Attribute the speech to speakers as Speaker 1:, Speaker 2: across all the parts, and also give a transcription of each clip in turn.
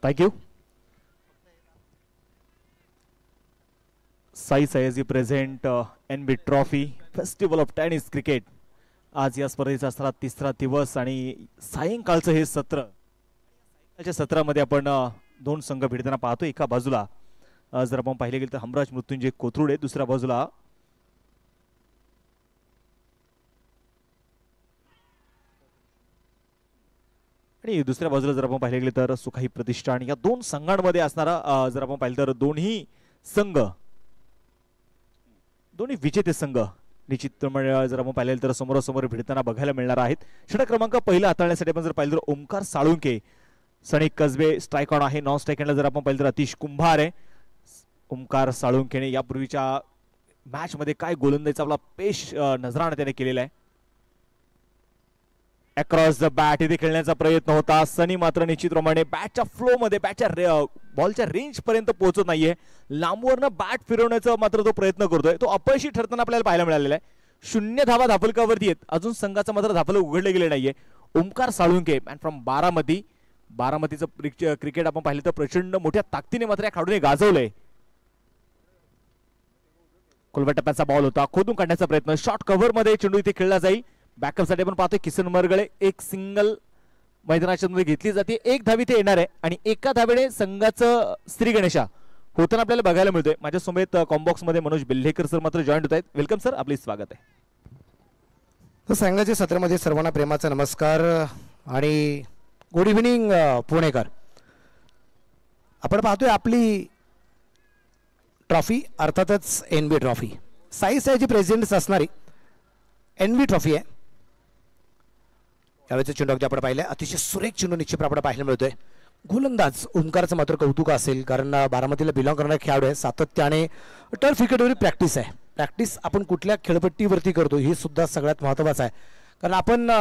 Speaker 1: Thank you. Sai Sayaji present NB Trophy Festival of Tennis Cricket. आज या स्पर्धेचा असणारा तिसरा दिवस आणि सायंकाळचं हे सत्र. त्याच्या सत्रामध्ये आपण दोन संघ भिडताना पाहतो. एका बाजूला जर आपण पाहिले गेले तर हमराज मृत्युंजय कोथरूड, दुसऱ्या बाजूला आणि दुसऱ्या बाजूला जर आपण पाहिले गेले तर सुखाई प्रतिष्ठान. या दोन संघांमध्ये असणारा जर आपण पाहिलं तर दोन्ही संघ, दोन्ही विजेते संघ निश्चितपणे जर आपण पाहिले तर समोरासमोर भिडताना बघायला मिळणार आहेत. षटक क्रमांक पहिला हाताळण्यासाठी आपण जर पाहिलं तर ओमकार साळुंके, सनी कसबे स्ट्राईक ऑन आहे. नॉन स्ट्राईक एंडला जर आपण पाहिलं तर अतिश कुंभार आहे. ओमकार साळुंकेने यापूर्वीच्या मॅच मध्ये काय गोलंदाजीचा आपला पेश नजराणा त्याने केलेला आहे. अक्रॉस द बॅट इथे खेळण्याचा प्रयत्न होता. सनी मात्र निश्चितप्रमाणे बॅटच्या फ्लो मध्ये, बॅटच्या बॉलच्या रेंज पर्यंत पोहोचत नाहीये. लांबवरनं बॅट फिरवण्याचा मात्र तो प्रयत्न करतोय. तो अपयशी ठरताना आपल्याला पाहायला मिळालेला आहे. 0 धावा धाफलकावरती आहेत. अजून संघाचं मात्र धाफल उघडले गेले नाहीये. Omkar Salunke man from Baramati. बारामतीचं क्रिकेट आपण पाहिलं तर प्रचंड मोठ्या ताकदीने मात्र या खेळाडूने गाजवलंय. खोलव्या टप्प्याचा बॉल होता, खोदून काढण्याचा प्रयत्न. शॉर्ट कव्हर मध्ये चेंडू इथे खेळला जाईल. बॅकअप साठी आपण पाहतोय किसन मरगळे. एक सिंगल मैदानाच्या मध्ये घेतली जाते. एक धावी ते येणार आहे आणि एका धावेने संघाचं श्री गणेशा होताना आपल्याला बघायला मिळतोय. माझ्या सोबत कॉम्बॉक्स मध्ये मनोज बिल्हेकर सर मात्र जॉईन होत आहेत. वेलकम सर, आपले स्वागत आहे.
Speaker 2: संघाच्या सत्रामध्ये सर्वांना प्रेमाचा नमस्कार आणि गुड इव्हिनिंग पुणेकर. आपण पाहतोय आपली ट्रॉफी, अर्थातच NB trophy. Sai Sayaji president असणारी NB ट्रॉफी आहे. यावेळेचं चेंडू अगदी आपण पाहिलंय, अतिशय सुरेख चेंडू निश्चित आपण पाहायला मिळतोय. गोलंदाज ओमकारचं मात्र कौतुक असेल, कारण बारामतीला बिलॉंग करणारा खेळाडू आहे. सातत्याने टर्फ विकेटवरती प्रॅक्टिस आहे. प्रॅक्टिस आपण कुठल्या खेळपट्टीवरती करतो हे सुद्धा सगळ्यात महत्त्वाचं आहे. कारण आपण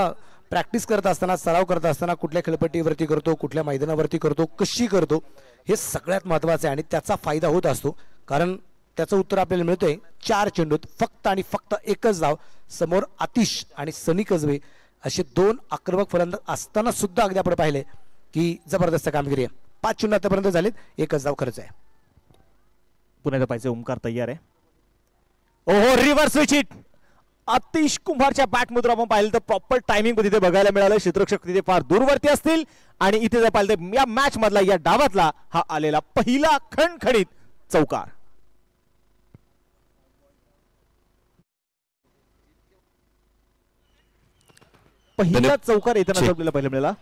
Speaker 2: प्रॅक्टिस करत असताना, सराव करत असताना कुठल्या खेळपट्टीवरती करतो, कुठल्या मैदानावरती करतो, कशी करतो, हे सगळ्यात महत्त्वाचं आहे आणि त्याचा फायदा होत असतो. कारण त्याचं उत्तर आपल्याला मिळतंय 4 चेंडूत फक्त आणि फक्त एकच धाव. समोर आतिश आणि सनी कसबे असे 2 आक्रमक फलंदाज असताना सुद्धा अगदी आपण पाहिले की जबरदस्त कामगिरी आहे. 5 चेंडू आतापर्यंत झालेत, एकच धाव खरंच आहे.
Speaker 1: पुन्हा एकदा पाहिजे. ओमकार तयार आहे. ओहो, रिव्हर्स स्विच हिट. आतिश कुंभारच्या बॅट मध्ये आपण पाहिलं तर प्रॉपर टायमिंग मध्ये बघायला मिळालं. क्षेत्ररक्षक तिथे फार दूरवरती असतील आणि इथे जर पाहिलं तर या मॅच मधला, या डावातला हा आलेला पहिला खणखणीत चौकार. पहिला चौकार येताना आपल्याला पाहायला मिळाला.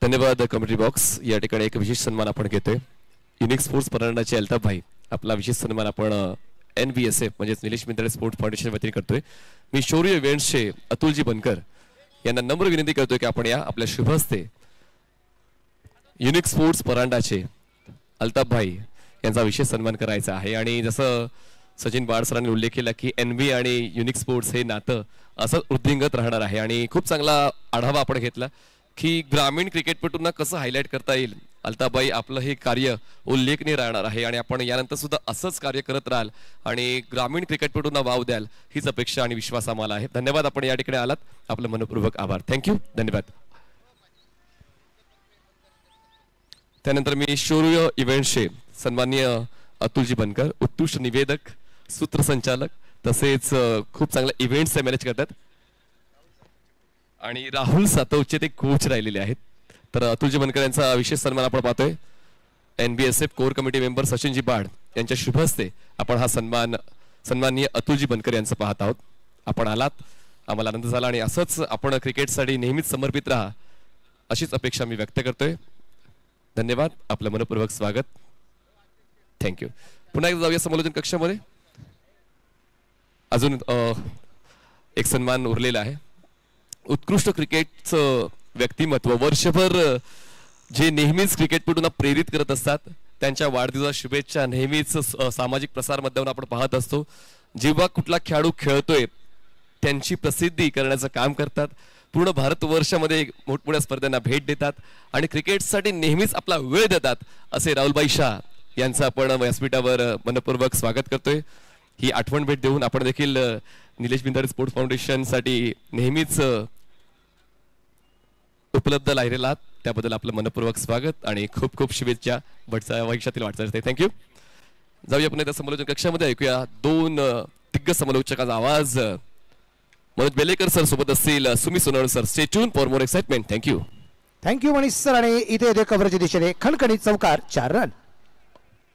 Speaker 3: धन्यवाद कमेंट्री बॉक्स. या ठिकाणी एक विशेष सन्मान आपण घेतोय. युनिक स्पोर्ट्स परांडाचे अल्ताफ भाई, आपला विशेष सन्मान आपण NVSF म्हणजे निलेश मिंदळे स्पोर्ट्स फाउंडेशन वतीने करतोय. मी शौर्य इव्हेंट्सचे अतुलजी बनकर यांना नम्र विनंती करतोय की आपण या आपल्या शुभ हस्ते युनिक स्पोर्ट्स परांडाचे अल्ताफ भाई यांचा विशेष सन्मान करायचा आहे. आणि जसं सचिन बाळ सरांनी उल्लेख केला की NB आणि युनिक स्पोर्ट्स हे नातं असं वृद्धिंगत राहणार आहे. आणि खूप चांगला आढावा आपण घेतला की ग्रामीण क्रिकेटपटूंना कसं हायलाइट करता येईल. अल्ताफबाई, आपलं हे कार्य उल्लेखनीय राहणार आहे आणि आपण यानंतर सुद्धा असंच कार्य करत राहाल आणि ग्रामीण क्रिकेटपटूंना वाव द्याल हीच अपेक्षा आणि विश्वास आम्हाला आहे. धन्यवाद, आपण या ठिकाणी आलात. आपलं मनपूर्वक आभार. थँक्यू, धन्यवाद. त्यानंतर मी शौर्य इव्हेंट्सचे सन्माननीय अतुलजी बनकर, उत्कृष्ट निवेदक, सूत्रसंचालक, तसेच खूप चांगल्या इव्हेंट्स मॅनेज करतात आणि राहुल सातवचे ते कोच राहिलेले आहेत. तर अतुलजी बनकर यांचा विशेष सन्मान आपण पाहतोय. NBSF कोर कमिटी मेंबर सचिनजी बाळ यांच्या शुभ हस्ते आपण हा सन्मान सन्माननीय अतुलजी बनकर यांचं पाहत आहोत. आपण आलात, आम्हाला आनंद झाला आणि असंच आपण क्रिकेटसाठी नेहमीच समर्पित राहा अशीच अपेक्षा मी व्यक्त करतोय. धन्यवाद, आपलं मनपूर्वक स्वागत. थँक्यू. पुन्हा एकदा जाऊया समालोचन कक्षामध्ये. अजून एक सन्मान उरलेला आहे. उत्कृष्ट क्रिकेटचं व्यक्तिमत्व, वर्षभर जे नेहमीच क्रिकेटपटूंना प्रेरित करत असतात, त्यांच्या वाढदिवसा शुभेच्छा नेहमीच सामाजिक प्रसार माध्यमातून आपण पाहत असतो. जेव्हा कुठला खेळाडू खेळतोय त्यांची प्रसिद्धी करण्याचं काम करतात. पूर्ण भारतवर्षामध्ये मोठमोठ्या स्पर्धांना भेट देतात आणि क्रिकेटसाठी नेहमीच आपला वेळ देतात. असे राहुलभाई शाह यांचं आपण व्यासपीठावर मनपूर्वक स्वागत करतोय. ही आठवण भेट देऊन आपण देखील निलेश मिंदळे स्पोर्ट्स फाउंडेशन साठी नेहमीच उपलब्ध राहिलेला आहात. त्याबद्दल आपलं मनपूर्वक स्वागत आणि खूप खूप शुभेच्छा भविष्यातील वाटचालीसाठी. थँक्यू. जाऊया पुन्हा त्या समालोचन कक्षामध्ये. ऐकूया दोन दिग्गज समालोचकांचा आवाज. मनोज बेलेकर सर सोबत असतील Sumi Sonawane sir. Stay tune for more excitement. Thank you.
Speaker 2: Thank you Manish sir. आणि इथे कव्हरेज दिशेने खणखणीत चौकार 4 रन.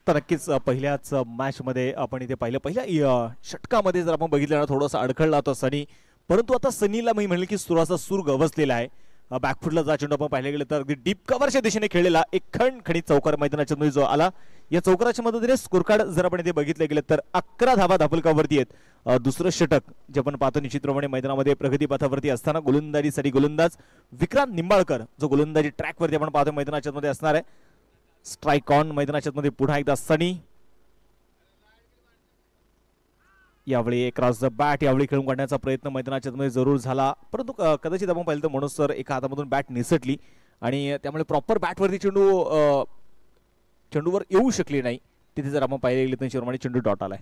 Speaker 1: तर नक्कीच पहिल्याच मॅच मध्ये आपण इथे पहिल्या षटकामध्ये जर आपण बघितलं ना थोडासा अडखळला होता सनी, परंतु आता सनीला मी म्हणेल की सुराचा सूर गवसलेला आहे. बॅकफुटला जा चेंडू आपण पाहिलं गेलं तर अगदी डीप कव्हरच्या दिशेने खेळलेला एक खणखणीत चौकार मैदानाच्या मध्ये जो आला. या चौकाराच्या मदतीने स्कोर कार्ड जर आपण इथे बघितलं गेलं तर 11 धावा धापलकावरती आहेत. दुसरं षटक जे आपण पाहतो निश्चितप्रमाणे मैदानामध्ये प्रगतीपथावरती असताना गोलंदाजीसाठी गोलंदाज विक्रांत निंबाळकर जो गोलंदाजी ट्रॅकवरती आपण पाहतो मैदानाच्या मध्ये असणार आहे. स्ट्राइक ऑन मैदानाच्या मध्ये पुन्हा एकदा सनी. यावेळी क्रॉस द बॅट यावेळी खेळून काढण्याचा प्रयत्न मैदानाच्या मध्ये जरूर झाला, परंतु कदाचित आपण पाहिलं तर मनोज सर एका हातामधून बॅट निसटली आणि त्यामुळे प्रॉपर बॅटवरती चेंडूवर येऊ शकली नाही. तिथे जर आपण पाहिलं गेलं तर शर्माने चेंडू डॉट आलाय.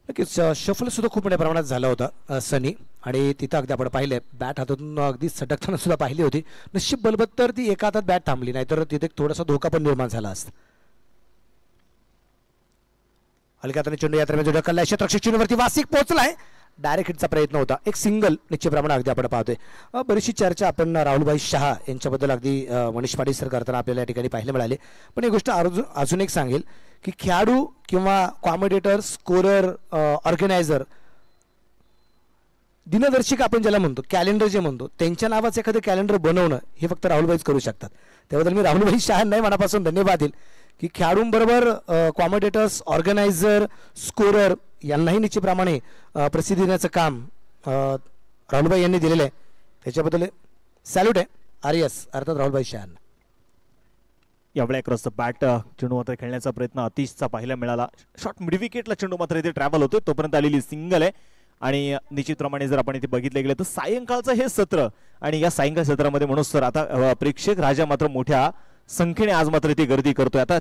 Speaker 2: नक्कीच शफल सुद्धा खूप मोठ्या प्रमाणात झाला होता सनी. आणि तिथं अगदी आपण पाहिले बॅट हातातून अगदी सटकताना सुद्धा पाहिली होती. नशीब बलबत तर ती एका हातात बॅट थांबली नाही तर तिथे थोडासा धोका पण निर्माण झाला असता. हलक्या हाताने चेंडू यात्रेमध्ये ढकललाय. क्षेत्ररक्षक चेंडूवरती वासिक पोहोचलाय. डायरेक्ट हिटचा प्रयत्न होता. एक सिंगल निश्चितप्रमाणे अगदी आपण पाहतोय. बरीचशी चर्चा आपण राहुलभाई शहा यांच्याबद्दल अगदी मनीष पाटील सर करताना आपल्याला या ठिकाणी पाहायला मिळाले. पण एक गोष्ट अजून एक सांगेल की खेळाडू किंवा कॉमेडेटर, स्कोरर, ऑर्गनायझर, दिनदर्शिका आपण ज्याला म्हणतो, कॅलेंडर जे म्हणतो, त्यांच्या नावाचं एखादं कॅलेंडर बनवणं हे फक्त राहुलभाईच करू शकतात. त्याबद्दल मी राहुलभाई शहांनाही मनापासून धन्यवाद देईल की खेळाडूंबरोबर कॉमेडेटर्स, ऑर्गनायझर, स्कोरर यांनाही निश्चितप्रमाणे प्रसिद्धी देण्याचं काम राहुलभाई यांनी दिलेलं आहे. त्याच्याबद्दल सॅल्यूट आहे आर्यस अर्थात राहुलभाई शहांना.
Speaker 1: यावेळी क्रॉस बॅट चेंडू मात्र खेळण्याचा प्रयत्न अतिशचा पाहायला मिळाला. शॉर्ट मिड विकेटला चेंडू मात्र इथे ट्रॅव्हल होतोय तोपर्यंत आलेली सिंगल आहे. आणि निश्चितप्रमाणे जर आपण इथे बघितलं गेलं तर सायंकाळचं हे सत्र आणि या सायंकाळ सत्रामध्ये मनोज सर आता प्रेक्षक राजा मात्र मोठ्या संख्येने आज मात्र इथे गर्दी करतोय. आता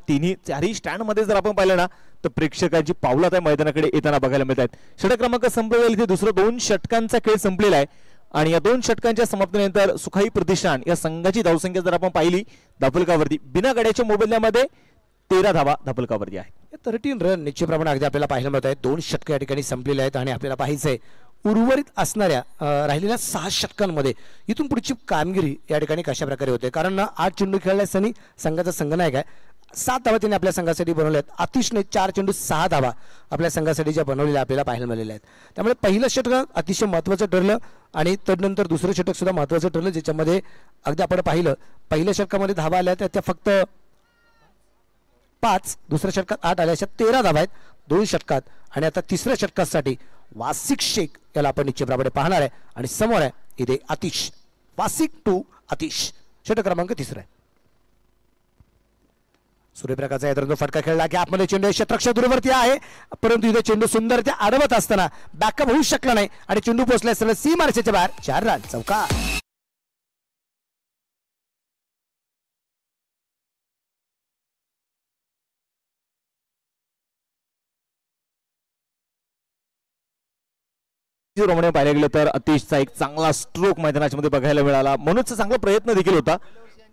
Speaker 1: चारही स्टँड मध्ये जर आपण पाहिलं ना तर प्रेक्षकांची पावलं त्या मैदानाकडे येताना बघायला मिळत आहेत. षटक क्रमांक संपलेला इथे दुसरं 2 षटकांचा खेळ संपलेला आहे आणि या 2 षटकांच्या समाप्तीनंतर सुखाई प्रतिष्ठान या संघाची धावसंख्या जर आपण पाहिली धापलकावरती बिना गड्याच्या मोबदल्यामध्ये 13 धावा धापलकावरती आहे.
Speaker 2: 13 रन निश्चितप्रमाणे अगदी आपल्याला पाहायला मिळत आहेत. 2 षटक या ठिकाणी संपलेले आहेत आणि आपल्याला पाहायचंय उर्वरित असणाऱ्या राहिलेल्या 6 षटकांमध्ये इथून पुढची कामगिरी या ठिकाणी कशा प्रकारे होते. कारण 8 चेंडू खेळलाय सनी, संघाचा संघनायक आहे. 7 धावा त्याने आपल्या संघासाठी बनवल्या आहेत. आतिशने 4 चेंडू 6 धावा आपल्या संघासाठी ज्या बनवलेल्या आपल्याला पाहायला मिळालेल्या आहेत. त्यामुळे पहिलं षटक अतिशय महत्त्वाचं ठरलं आणि तदनंतर दुसरं षटक सुद्धा महत्त्वाचं ठरलं, ज्याच्यामध्ये अगदी आपण पाहिलं पहिल्या षटकामध्ये धावा आल्या त्या फक्त 5, दुसऱ्या षटकात 8 आल्या, अशा 13 धावा आहेत 2 षटकात. आणि आता तिसऱ्या षटकासाठी वासिक शेख याला आपण निश्चितप्रमाणे पाहणार आहे आणि समोर आहे इथे आतिश. वासिक टू आतिश, षटक क्रमांक 3. सूर्यप्रकाशचा यात्रा फटका खेळला की आतमध्ये चेंडू क्षेत्ररक्षक दूरवरती आहे, परंतु इथे चेंडू सुंदर त्या अडवत असताना बॅकअप होऊ शकला नाही आणि चेंडू पोहोचला सरळ सीमारेषेच्या बाहेर. 4 रन चौकार.
Speaker 1: प्रमाणे पाहायला गेलं तर अतिशचा एक चांगला स्ट्रोक मैदानाच्या मध्ये बघायला मिळाला. मनोजचा चांगला प्रयत्न देखील होता,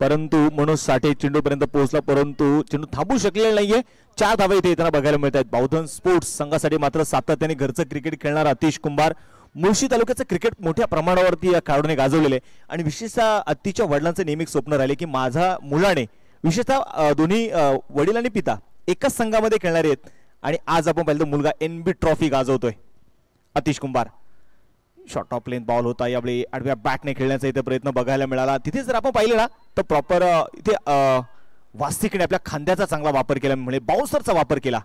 Speaker 1: परंतु मनोज साठे चेंडू पर्यंत पोहोचला, परंतु चेंडू थांबू शकलेला नाहीये. 4 धावा इथे येताना बघायला मिळत आहेत. बावधन स्पोर्ट्स संघासाठी मात्र सातत्याने घरचं क्रिकेट खेळणारा अतिश कुंभार, मुळशी तालुक्याचं क्रिकेट मोठ्या प्रमाणावरती या खेळाडूने गाजवलेले आणि विशेषतः अतिशच्या वडिलांचं नेहमी स्वप्न राहिले की माझा मुलाने, विशेषतः दोन्ही वडील आणि पिता एकाच संघामध्ये खेळणारे आहेत आणि आज आपण पाहिलं मुलगा NB ट्रॉफी गाजवतोय Atish Kumbhar. Short of length ball होता, यावेळी आडव्या बॅटने खेळण्याचा इथे प्रयत्न बघायला मिळाला. तिथे जर आपण पाहिलं ना तर प्रॉपर इथे वास्तिकने आपल्या खांद्याचा चांगला वापर केला, म्हणजे बाउन्सरचा वापर केला.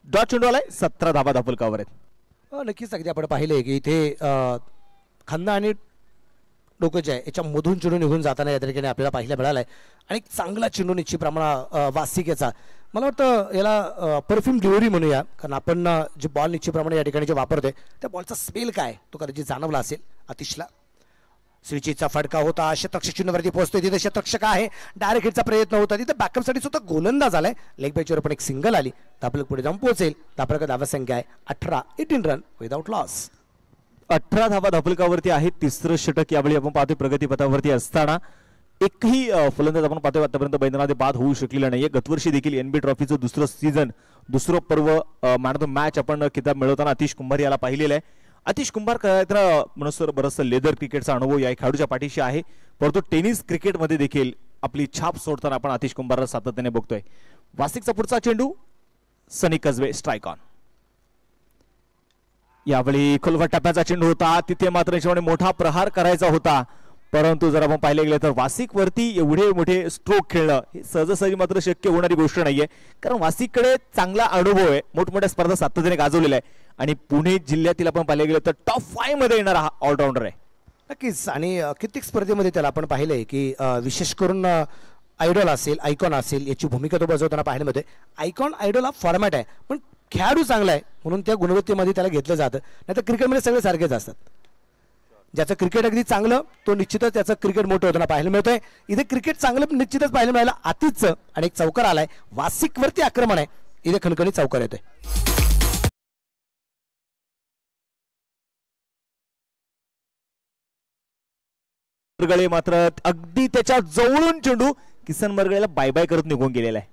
Speaker 1: डॉट चेंडू आलाय. 17 धावा धापलकावर आहेत.
Speaker 2: नक्कीच अगदी आपण पाहिलंय की इथे खांदा आणि डोकं जे आहे याच्यामधून चेंडू निघून जाताना या ठिकाणी आपल्याला पाहायला मिळालाय आणि चांगला चेंडू निश्चित प्रमाणात वासिक याचा, मला वाटतं याला परफ्यूम डिलिव्हरी म्हणूया, कारण आपण जे बॉल निश्चितप्रमाणे या ठिकाणी जे वापरतोय त्या बॉलचा स्मेल काय तो कदाचित जाणवला असेल अतिशला. श्रीजीतचा फटका होता, शतरक्षक चिन्हावरती पोहोचतोय, तिथे शतरक्षक आहे, डायरेक्ट हिटचा प्रयत्न होता, तिथे बॅकअपसाठी सुद्धा गोलंदाज आलाय. लेग बॅचवर पण एक सिंगल आली, दापलक पुढे जाऊन पोहोचेल. दापलक धावा संख्या आहे 18 रन विदाउट लॉस.
Speaker 1: 18 धावा धापलकावरती आहे. तिसरं षटक यावेळी आपण पाहतोय प्रगतीपथावरती असताना एकही फलंदाज आपण पाहतोय आतापर्यंत मैदानामध्ये बाद होऊ शकलेला नाहीये. गतवर्षी देखील एनबी ट्रॉफीचं दुसरं सीझन, दुसरं पर्व, मॅन ऑफ द मॅच आपण किताब मिळवताना आतिश कुंभार याला पाहिलेलं आहे. आतिश कुंभार म्हणून बरंचसं लेदर क्रिकेटचा अनुभव या खेळाडूच्या पाठीशी आहे, परंतु टेनिस क्रिकेटमध्ये देखील आपली छाप सोडताना आपण आतिश कुंभारला सातत्याने बघतोय. वासिकचा पुढचा चेंडू, सनी कसबे स्ट्राईक ऑन. यावेळी खोलवर टप्प्याचा चेंडू होता, तिथे मात्र मोठा प्रहार करायचा होता, परंतु जर आपण पाहिले गेले तर वासिक वरती एवढे मोठे स्ट्रोक खेळणं हे सहजासहजी मात्र शक्य होणारी गोष्ट नाहीये, कारण वासिककडे चांगला अनुभव आहे, मोठमोठ्या स्पर्धा सातत्याने गाजवलेला आहे आणि पुणे जिल्ह्यातील आपण पाहिले गेले तर टॉप 5 मध्ये येणारा हा ऑलराऊंडर आहे.
Speaker 2: नक्कीच. आणि कित्येक स्पर्धेमध्ये त्याला आपण पाहिलंय की विशेष करून आयडॉल असेल, आयकॉन असेल, याची भूमिका तो बजावताना पाहिल्यामध्ये. आयकॉन आयडॉल हा फॉर्मॅट आहे, पण खेळाडू चांगला आहे म्हणून त्या गुणवत्तेमध्ये त्याला घेतलं जातं. नाही तर क्रिकेटमध्ये सगळे सारखेच असतात. ज्याचं क्रिकेट अगदी चांगलं तो निश्चितच त्याचं क्रिकेट मोठं होताना पाहायला मिळतंय. इथे क्रिकेट चांगलं निश्चितच पाहायला मिळालं. आतिथचं आणि एक चौकार आलाय, वासिकवरती आक्रमण आहे, इथे खणखणी चौकार येतोय.
Speaker 1: मरगळे मात्र अगदी त्याच्या जवळून चेंडू किसन मरगळेला बाय बाय करत निघून गेलेला आहे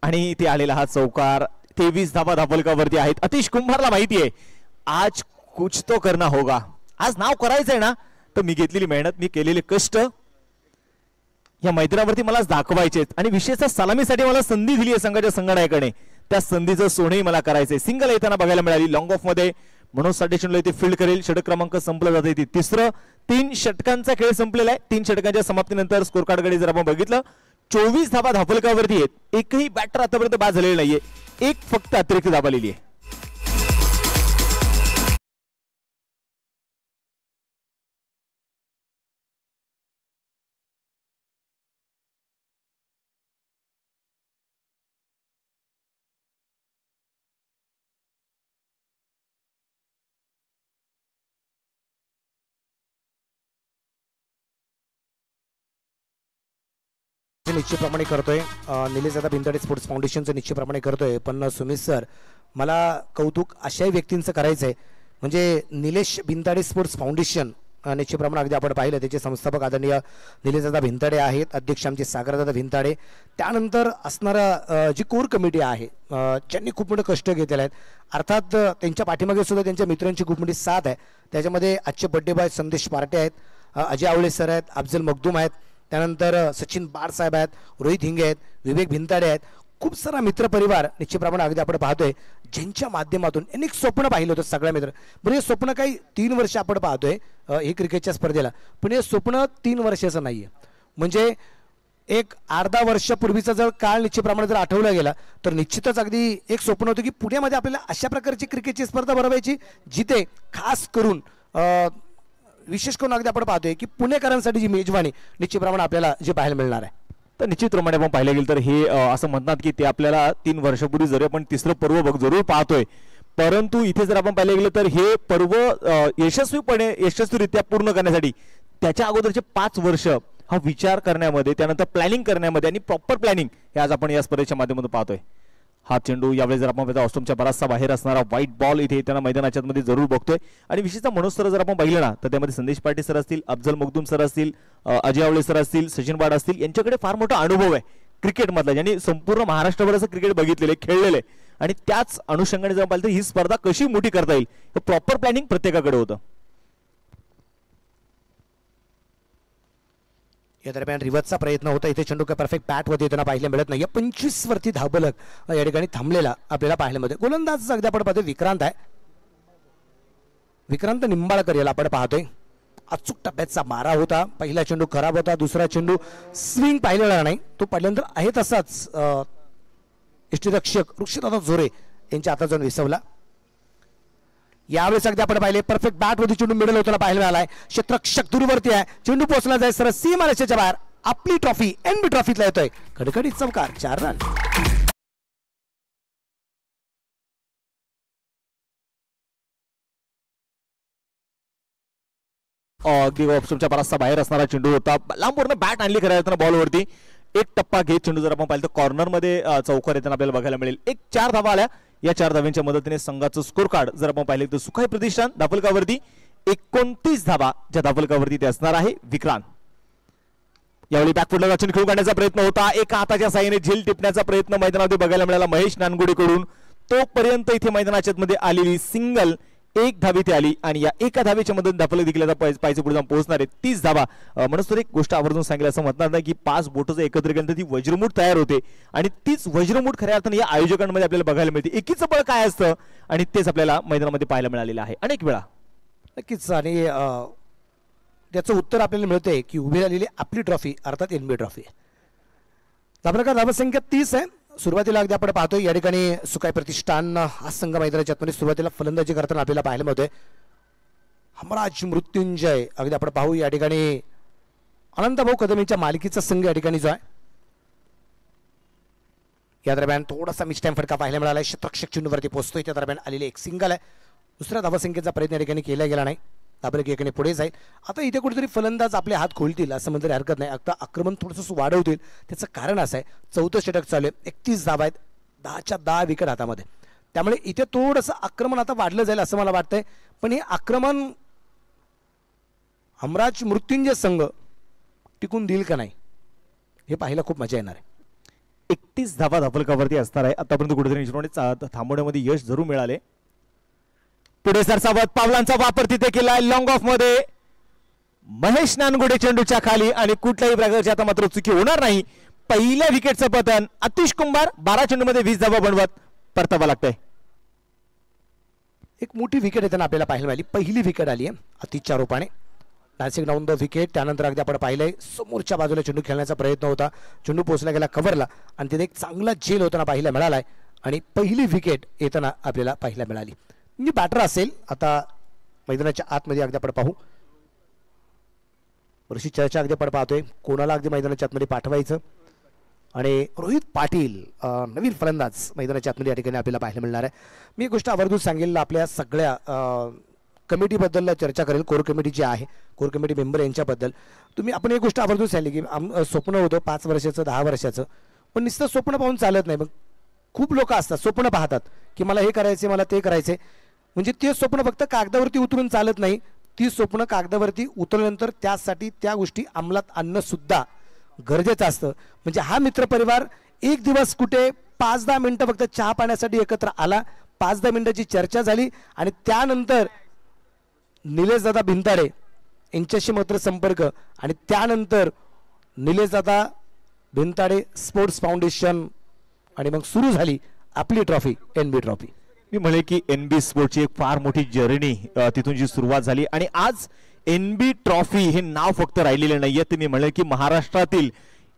Speaker 1: आणि इथे आलेला हा चौकार. 23 धावा धापलकावरती आहेत. आतिश कुंभारला माहिती आहे आज कुछ तो करना होगा, आज नाव करायचंय ना, तर मी घेतलेली मेहनत, मी केलेले कष्ट या मैदानावरती मला दाखवायचे आणि विशेषतः सलामीसाठी मला संधी दिली आहे संघाच्या संघनायकाने, त्या संधीचं सोनंही मला करायचंय. सिंगल येताना बघायला मिळाली लॉंग ऑफ मध्ये. मनोज साडेचंडला इथे फील्ड करेल. षटक क्रमांक संपला जाते इथे. तिसरं 3 षटकांचा खेळ संपलेला आहे. 3 षटकांच्या समाप्तीनंतर स्कोर कार्डकडे जर आपण बघितलं 24 धावा धापलकावरती आहेत. एकही बॅटर आतापर्यंत बाद झालेला नाहीये, एक फक्त अतिरिक्त धावा लिहिली आहे.
Speaker 2: निश्चितप्रमाणे करतोय निलेश दादा भिंताडे स्पोर्ट्स फाउंडेशनचं निश्चितप्रमाणे करतोय. पण सुमित सर, मला कौतुक अशाही व्यक्तींचं करायचं आहे, म्हणजे निलेश भिंताडे स्पोर्ट्स फाउंडेशन निश्चितप्रमाणे अगदी आपण पाहिलं त्याचे संस्थापक आदरणीय निलेश दादा भिंताडे आहेत, अध्यक्ष आमचे सागरदादा भिंताडे. त्यानंतर असणारा जी कोर कमिटी आहे ज्यांनी खूप मोठे कष्ट घेतलेले आहेत. अर्थात त्यांच्या पाठीमागे सुद्धा त्यांच्या मित्रांची खूप मोठी साथ आहे. त्याच्यामध्ये आजचे बड्डे बॉय संदेश पार्टे आहेत, अजय आवळे सर आहेत, अफजल मखदूम आहेत, त्यानंतर सचिन बारसाहेब आहेत, रोहित हिंगे आहेत, विवेक भिंताडे आहेत. खूप सारा मित्रपरिवार निश्चितप्रमाणे अगदी आपण पाहतोय ज्यांच्या माध्यमातून अनेक स्वप्न पाहिलं होतं सगळ्या मित्र. बरं, हे स्वप्न काही 3 वर्ष आपण पाहतोय हे क्रिकेटच्या स्पर्धेला, पण हे स्वप्न 3 वर्षाचं नाहीये. म्हणजे एक अर्धा वर्षापूर्वीचा जर काळ निश्चितप्रमाणे जर आठवला गेला तर निश्चितच अगदी एक स्वप्न होतं की पुण्यामध्ये आपल्याला अशा प्रकारची क्रिकेटची स्पर्धा भरवायची जिथे खास करून विशेष करून अगदी आपण पाहतोय की पुणेकरांसाठी जी मेजवानी निश्चितप्रमाणे आपल्याला जे पाहायला मिळणार आहे.
Speaker 1: तर निश्चितप्रमाणे आपण पाहिलं गेलं तर हे असं म्हणतात की ते आपल्याला 3 वर्षापूर्वी जरी आपण तिसरं पर्व जरूर पाहतोय, परंतु इथे जर आपण पाहिलं गेलं तर हे पर्व यशस्वीरित्या पूर्ण करण्यासाठी त्याच्या अगोदरचे 5 वर्ष हा विचार करण्यामध्ये, त्यानंतर प्लॅनिंग करण्यामध्ये आणि प्रॉपर प्लॅनिंग हे आज आपण या स्पर्धेच्या माध्यमातून पाहतोय. हा चेंडू यावेळी जर आपण ऑस्ट्रोमच्या बराचसा बाहेर असणारा व्हाईट बॉल इथे त्यांना मैदानाच्या मध्ये जरूर बघतोय. आणि विशेषतः मनोज सर जर आपण पाहिलं ना तर त्यामध्ये संदेश पाटील सर असतील, अफजल मखदूम सर असतील, अजय आवळे सर असतील, सचिन बाड असतील, यांच्याकडे फार मोठा अनुभव आहे क्रिकेटमधला, ज्यांनी संपूर्ण महाराष्ट्रभर असं क्रिकेट बघितलेलं आहे, खेळलेलं आहे. आणि त्याच अनुषंगाने जर पाहिलं तर ही स्पर्धा कशी मोठी करता येईल हे प्रॉपर प्लॅनिंग प्रत्येकाकडे होतं.
Speaker 2: या दरम्यान रिव्हर्सचा प्रयत्न होता. इथे चेंडू काय परफेक्ट बॅट मध्ये येताना पाहायला मिळत नाही. 25 वरती धावलक या ठिकाणी थांबलेला आपल्याला पाहायला मिळते. गोलंदाज अगदी आपण पाहतोय विक्रांत आहे, विक्रांत निंबाळकर याला आपण पाहतोय. अचूक टप्प्याचा मारा होता. पहिला चेंडू खराब होता, दुसरा चेंडू स्विंग पाहिलेला नाही, तो पडल्यानंतर आहे तसाच यष्टीरक्षक ऋषीदादा जोरे यांच्या हातात जाऊन विसवला. यावेळेस अगदी आपण पाहिले परफेक्ट बॅट मध्ये चेंडू मिडल होताना पाहायला मिळालाय. क्षेत्ररक्षक दूरवरती आहे, चेंडू पोहोचला जाय सरळ सीमारेषेच्या बाहेर. आपली ट्रॉफी एनबी ट्रॉफीतला येतोय. कडकडीत चौकार, 4 रन.
Speaker 1: अगदी ऑप्शनच्या बराचसा बाहेर असणारा चेंडू होता. लांबवरनं बॅट आणली खऱ्या अर्थानं बॉलवरती. एक टप्पा घेत चेंडू जर आपण पाहिलं तर कॉर्नर मध्ये चौकार येताना आपल्याला बघायला मिळेल. 4 धावा आल्या. या 4 धाव्यांच्या मदतीने संघाचं स्कोर कार्ड जर आपण पाहिलं तर सुखाई प्रतिष्ठान धापलकावरती 29 धावा ज्या धापलकावरती ते असणार आहे. विक्रांत यावेळी बॅकफुटला चेंडू खेळून काढण्याचा प्रयत्न होता, एका हाताच्या साहाय्याने झेल टिपण्याचा प्रयत्न मैदानामध्ये बघायला मिळाला महेश नानगुडेकडून. तोपर्यंत इथे मैदानाच्या मध्ये आलेली सिंगल एक धाव इथे आली आणि या एका धावेच्या मधून धापलं देखील आता पायचे पुढे जाऊन पोहोचणार आहे 30 धावा. म्हणून तर एक गोष्ट आवर्जून सांगितलं असं म्हणतात ना की 5 बोटं एकत्र केल्यानंतर ती वज्रमूठ तयार होते आणि तीच वज्रमूठ खऱ्या अर्थाने या आयोजकांमध्ये आपल्याला बघायला मिळते. एकीचं बळ काय असतं आणि तेच आपल्याला मैदानामध्ये पाहायला मिळालेलं आहे अनेक वेळा.
Speaker 2: नक्कीच. आणि त्याचं उत्तर आपल्याला मिळतंय की उभी राहिलेली आपली ट्रॉफी अर्थात NBA ट्रॉफी. धावप्रकार धावसंख्या 30 आहे. सुरुवातीला अगदी आपण पाहतोय या ठिकाणी सुकाय प्रतिष्ठान हा संघ मैदानाच्या आतमध्ये सुरुवातीला फलंदाजी करताना आपल्याला पाहायला मिळतोय. हमराज मृत्युंजय अगदी आपण पाहू या ठिकाणी अनंतभाऊ कदम यांच्या मालिकीचा संघ या ठिकाणी जो आहे. या दरम्यान थोडासा मिस्टाईम फटका पाहायला मिळाला आहे. शतरक्षक चेंडूवरती पोहोचतोय. त्या दरम्यान आलेली एक सिंगल आहे. दुसऱ्या धावसंख्येचा प्रयत्न या ठिकाणी केला गेला नाही. दाबरेक एकाने पुढे जाईल. आता इथे कुठेतरी फलंदाज आपले हात खोलतील असं म्हणतरी हरकत नाही. आता आक्रमण थोडंसं वाढवतील. त्याचं कारण असं आहे 4थं षटक चालू आहे. 31 धावा आहेत. 10च्या 10 विकेट हातामध्ये. त्यामुळे इथे थोडंसं आक्रमण आता वाढलं जाईल असं मला वाटतंय. पण हे आक्रमण हमराज मृत्युंजय संघ टिकून देईल का नाही हे पाहायला खूप मजा येणार आहे.
Speaker 1: 31 धावा धापलकावरती असणार आहे. आतापर्यंत कुठेतरी थांबवण्यामध्ये यश जरूर मिळाले. पुढे सरसावत पावलांचा वापर तिथे केलाय लॉंग ऑफ मध्ये महेश नानगुडे चेंडूच्या खाली आणि कुठल्याही प्रकारची आता मात्र चुकी होणार नाही. पहिल्या विकेटचं पतन आतिश कुंभार 12 चेंडूमध्ये 20 धावा बनवत परतावा लागतंय.
Speaker 2: एक मोठी विकेट येताना आपल्याला पाहायला मिळाली. पहिली विकेट आली आहे आतिशच्या रूपाने. Dancing down the wicket. त्यानंतर अगदी आपण पाहिलंय समोरच्या बाजूला चेंडू खेळण्याचा प्रयत्न होता. चेंडू पोहोचला गेला कव्हरला आणि तिथे एक चांगला झेल होताना पाहायला मिळालाय आणि पहिली विकेट येताना आपल्याला पाहायला मिळाली. बॅटर असेल आता मैदानाच्या आतमध्ये अगदी आपण पाहू. बरीचशी चर्चा अगदी आपण पाहतोय कोणाला अगदी मैदानाच्या आतमध्ये पाठवायचं आणि रोहित पाटील नवीन फलंदाज मैदानाच्या आतमध्ये या ठिकाणी आपल्याला पाहायला मिळणार आहे. मी एक गोष्ट आवर्जून सांगेल आपल्या सगळ्या कमिटीबद्दल चर्चा करेल. कोर कमिटी जी आहे कोर कमिटी मेंबर यांच्याबद्दल आपण एक गोष्ट आवर्जून सांगली की स्वप्न होतं 5 वर्षाचं 10 वर्षाचं. पण नुसतं स्वप्न पाहून चालत नाही. मग खूप लोक असतात स्वप्न पाहतात की मला हे करायचे मला ते करायचे. म्हणजे ते स्वप्न फक्त कागदावरती उतरून चालत नाही. ती स्वप्न कागदावरती उतरल्यानंतर त्यासाठी त्या गोष्टी अंमलात आणणं सुद्धा गरजेचं असतं. म्हणजे हा मित्रपरिवार एक दिवस कुठे 5-10 मिनिटं फक्त चहा पाण्यासाठी एकत्र आला. 5-10 मिनिटाची चर्चा झाली आणि त्यानंतर निलेशदादा भिंताडे यांच्याशी मात्र संपर्क आणि त्यानंतर निलेशदादा भिंताडे स्पोर्ट्स फाउंडेशन आणि मग सुरू झाली आपली ट्रॉफी NBA ट्रॉफी.
Speaker 1: मी म्हणे की NB स्पोर्टची एक फार मोठी जर्नी तिथून जी सुरुवात झाली आणि आज NB ट्रॉफी हे नाव फक्त राहिलेलं नाहीये. ते मी म्हणे की महाराष्ट्रातील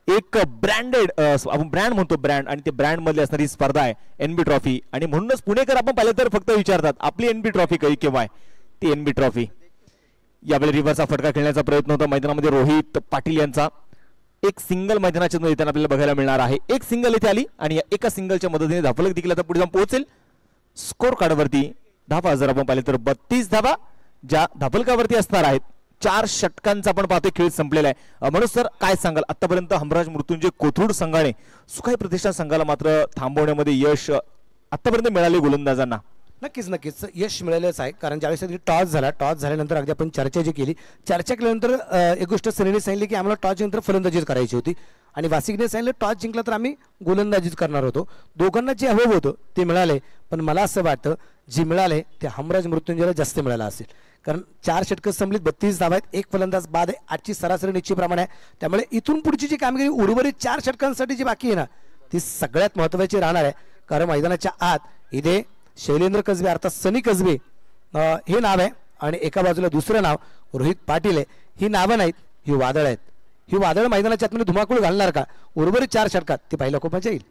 Speaker 1: एक ब्रँडेड आपण ब्रँड म्हणतो ब्रँड आणि ते ब्रँड मधली असणारी स्पर्धा आहे NB ट्रॉफी. आणि म्हणूनच पुणेकर आपण पाहिलं तर फक्त विचारतात आपली NB ट्रॉफी कधी केव्हा आहे. ती NB ट्रॉफी. यावेळी रिव्हरचा फटका खेळण्याचा प्रयत्न होता मैदानामध्ये रोहित पाटील यांचा. एक सिंगल मैदानाच्या मध्ये येताना आपल्याला बघायला मिळणार आहे. एक सिंगल इथे आली आणि या एका सिंगलच्या मदतीने धाफलक देखील आता पुढे जाऊन पोहोचेल. स्कोर कार्डवरती धावा जर आपण पाहिले तर 32 धावा ज्या धाफलकावरती असणार आहेत. 4 षटकांचा आपण पाहतोय खेळ संपलेला आहे. म्हणून सर काय सांगाल आतापर्यंत हमराज मृत्युंजय कोथरूड संघाने सुखाई प्रतिष्ठान संघाला मात्र थांबवण्यामध्ये यश आतापर्यंत मिळाले गोलंदाजांना.
Speaker 2: नक्कीच यश मिळालंच आहे. कारण ज्यावेळेस टॉस झाल्यानंतर अगदी आपण चर्चा जी केली चर्चा केल्यानंतर एक गोष्ट सनीने सांगितली की आम्हाला टॉस जिंकल्यानंतर फलंदाजीच करायची होती आणि वासिकने सांगितलं टॉस जिंकला तर आम्ही गोलंदाजीच करणार होतो. दोघांना जे हवं होतं ते मिळाले. पण मला असं वाटतं जे मिळाले ते हमराज मृत्युंजयला जास्त मिळालं असेल. कारण 4 षटकं संपलीत 32 धावा आहेत. एक फलंदाज बाद आहे. 8ची सरासरी निश्चितप्रमाणे आहे. त्यामुळे इथून पुढची जी कामगिरी उर्वरित 4 षटकांसाठी जी बाकी आहे ना ती सगळ्यात महत्त्वाची राहणार आहे. कारण मैदानाच्या आत इथे शैलेंद्र कसबे अर्थात सनी कसबे हे नाव आहे आणि एका बाजूला दुसरं नाव रोहित पाटील आहे. ही नावं नाहीत ही वादळ आहेत. ही वादळ मैदानाच्या आतमध्ये धुमाकूळ घालणार का उर्वरित 4 षटकात ते पाहिलं खूप मजा येईल.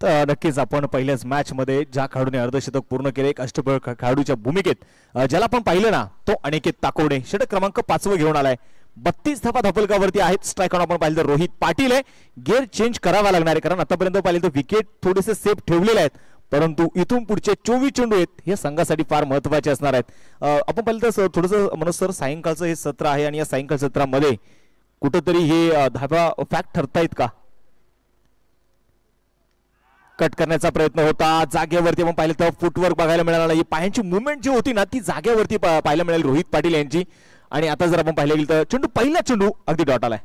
Speaker 1: तर नक्कीच आपण पहिल्याच मॅच मध्ये ज्या खेळाडूने अर्धशतक पूर्ण केले एक अष्टबळ खेळाडूच्या भूमिकेत ज्याला आपण पाहिलं ना तो अनिकेत ताकोडे षटक क्रमांक 5 घेऊन आलाय. 32 धावा धापलकावरती आहेत. स्ट्राईक ऑन आपण पाहिलं तर रोहित पाटील आहे. गिअर चेंज करावा लागणार आहे कारण आतापर्यंत पाहिलं तर विकेट थोडेसे सेफ ठेवलेले आहेत. परंतु इथून पुढचे 24 चेंडू आहेत हे संघासाठी फार महत्त्वाचे असणार आहेत. आपण पाहिलं तर थोडंसं म्हणून सर सायंकाळचं हे सत्र आहे आणि या सायंकाळ सत्रामध्ये कुठंतरी हे धावा फॅक्ट ठरतायत का. कट करण्याचा प्रयत्न होता जागेवरती आपण पाहिलं तर फुटवर्क बघायला मिळाला नाही. पायांची मुवमेंट जी होती ना ती जागेवरती पाहायला मिळाली रोहित पाटील यांची. आणि आता जर आपण पाहिलं गेलं तर चेंडू पहिला चेंडू अगदी डॉट आलाय.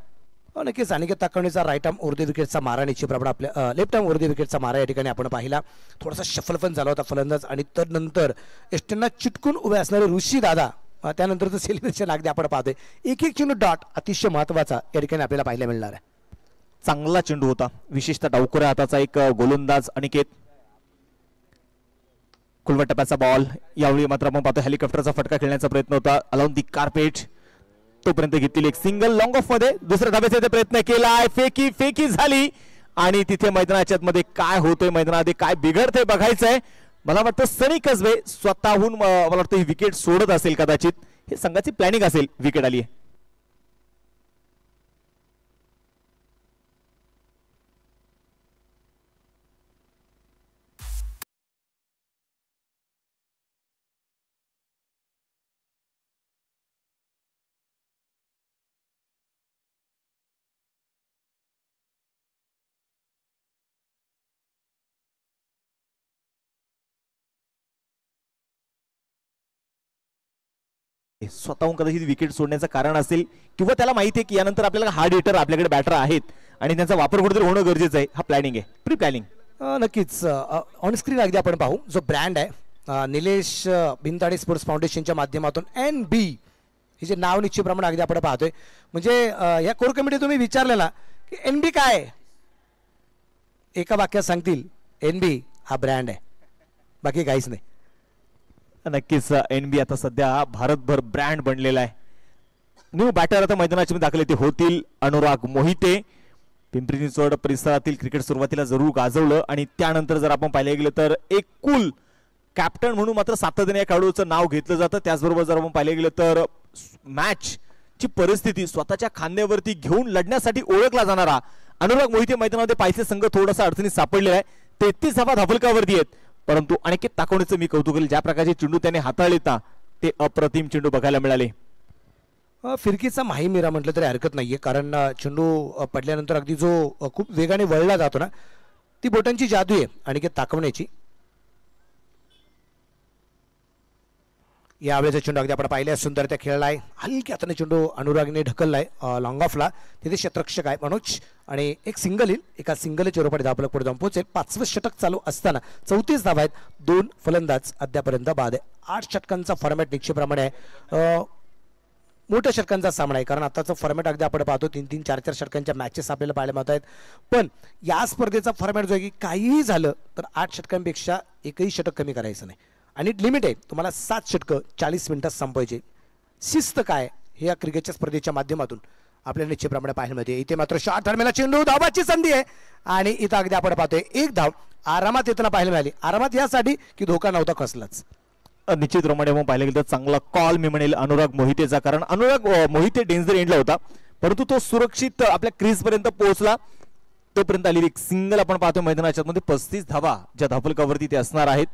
Speaker 2: नक्कीच अनिकेत ताकवणेचा राईट आर्म ओव्हर द विकेटचा मारा निश्चितप्रमाणे आपल्या लेफ्ट आर्म ओव्हर द विकेटचा मारा या ठिकाणी आपण पाहिला. थोडासा शफल पण झाला होता फलंदाज आणि तर नंतर एस्टनना चिटकून उभे असणारे ऋषी दादा त्यानंतरचं सेलिब्रेशन अगदी आपण पाहतोय. एक एक चेंडू डॉट अतिशय महत्त्वाचा या ठिकाणी आपल्याला पाहायला मिळणार आहे.
Speaker 1: चांगला चेंडू होता, विशेषतः डावखुऱ्या हाताचा एक गोलंदाज अनिकेत. खुलवट टप्प्याचा बॉल. यावेळी मात्र आपण पाहतो हेलिकॉप्टरचा फटका खेळण्याचा प्रयत्न होता अलाउन दी कार्पेट. तोपर्यंत घेतलेली एक सिंगल लॉंग ऑफ मध्ये दुसऱ्या धाब्याचा प्रयत्न केलाय. फेकी झाली आणि तिथे मैदानाच्या मध्ये काय होतंय, मैदानामध्ये काय बिघडतंय बघायचंय. मला वाटतं सनी कसबे स्वतःहून मला वाटतं ही विकेट सोडत असेल, कदाचित हे संघाची प्लॅनिंग असेल. विकेट आली आहे. स्वतःहून कदाचित विकेट सोडण्याचं कारण असेल किंवा त्याला माहिती आहे की यानंतर आपल्याला हार्ड हिटर आपल्याकडे बॅटर आहेत आणि त्यांचा वापर कुठेतरी होणं गरजेचं आहे. हा प्लॅनिंग आहे, प्री प्लॅनिंग.
Speaker 2: नक्कीच ऑन स्क्रीन अगदी आपण पाहू जो ब्रँड आहे निलेश भिंताडे स्पोर्ट्स फाउंडेशनच्या माध्यमातून NB हे जे नाव निश्चितप्रमाणे अगदी आपण पाहतोय. म्हणजे या कोर कमिटी तुम्ही विचारलं ना की NB काय आहे, एका वाक्यात सांगतील NB हा ब्रँड आहे, बाकी काहीच नाही.
Speaker 1: नक्कीच NB आता सध्या भारतभर ब्रँड बनलेला आहे. न्यू बॅटर आता मैदानाच्या दाखल ते होतील. अनुराग मोहिते. पिंपरी चिंचवड परिसरातील क्रिकेट सुरुवातीला जरूर गाजवलं आणि त्यानंतर जर आपण पाहिलं गेलं तर एक कूल कॅप्टन म्हणून मात्र सातत्याने या खेळाडूचं नाव घेतलं जातं. त्याचबरोबर जर आपण पाहिलं गेलं तर मॅच ची परिस्थिती स्वतःच्या खांद्यावरती घेऊन लढण्यासाठी ओळखला जाणारा अनुराग मोहिते मैदानामध्ये पाहिजे संघ थोडासा अडचणीत सापडलेला आहे. 33 धावा धावलकावरती आहेत, परंतु अनिकेत ताकवणेचं मी कौतुक केलं. ज्या प्रकारचे चेंडू त्याने हाताळले ते अप्रतिम चेंडू बघायला मिळाले.
Speaker 2: फिरकीचा माहीमिरा म्हटलं तरी हरकत नाहीये, कारण चेंडू पडल्यानंतर अगदी जो खूप वेगाने वळला जातो ना, ती बोटांची जादू आहे अनिकेत ताकवण्याची. यावेळेचा चेंडू अगदी आपण पाहिले सुंदर त्या खेळलाय. हलक्या हाताने चेंडू अनुरागने ढकललाय लॉंग ऑफला. तिथे क्षेत्ररक्षक आहे मनोज आणि एक सिंगल येईल. एका सिंगल चेरोपाडी धावपलक पुढे जाऊन पोहोचेल. 5वं षटक चालू असताना 34 धावा आहेत. 2 फलंदाज अद्यापर्यंत बाद आहे. 8 षटकांचा फॉर्मॅट निश्चितप्रमाणे आहे. मोठ्या षटकांचा सामना आहे, कारण आताचा फॉर्मॅट अगदी आपण पाहतो 3-3, 4-4 षटकांच्या मॅचेस आपल्याला पाहायला मिळत आहेत. पण या स्पर्धेचा फॉर्मॅट जो आहे की काहीही झालं तर 8 षटकांपेक्षा एकही षटक कमी करायचं नाही आणि लिमिट आहे तुम्हाला 7 षटकं 40 मिनिटात संपवायचे. शिस्त काय हे या क्रिकेटच्या स्पर्धेच्या माध्यमातून आपल्याला निश्चितप्रमाणे पाहायला मिळते. इथे मात्र शॉर्ट टर्मेला चेंडू धावाची संधी आहे आणि इथं अगदी आपण पाहतोय एक धाव आरामात येताना पाहायला मिळाली. आरामात यासाठी की धोका नव्हता कसलाच.
Speaker 1: निश्चितप्रमाणे मग पाहिलं गेलं तर चांगला कॉल मी म्हणेल अनुराग मोहितेचा, कारण अनुराग मोहिते डेंजर एंडला होता परंतु तो सुरक्षित आपल्या क्रीज पर्यंत पोहोचला. तोपर्यंत आलेली एक सिंगल आपण पाहतो मैदानाच्या मध्ये 35 धावा ज्या धावफलकावरती ते असणार आहेत.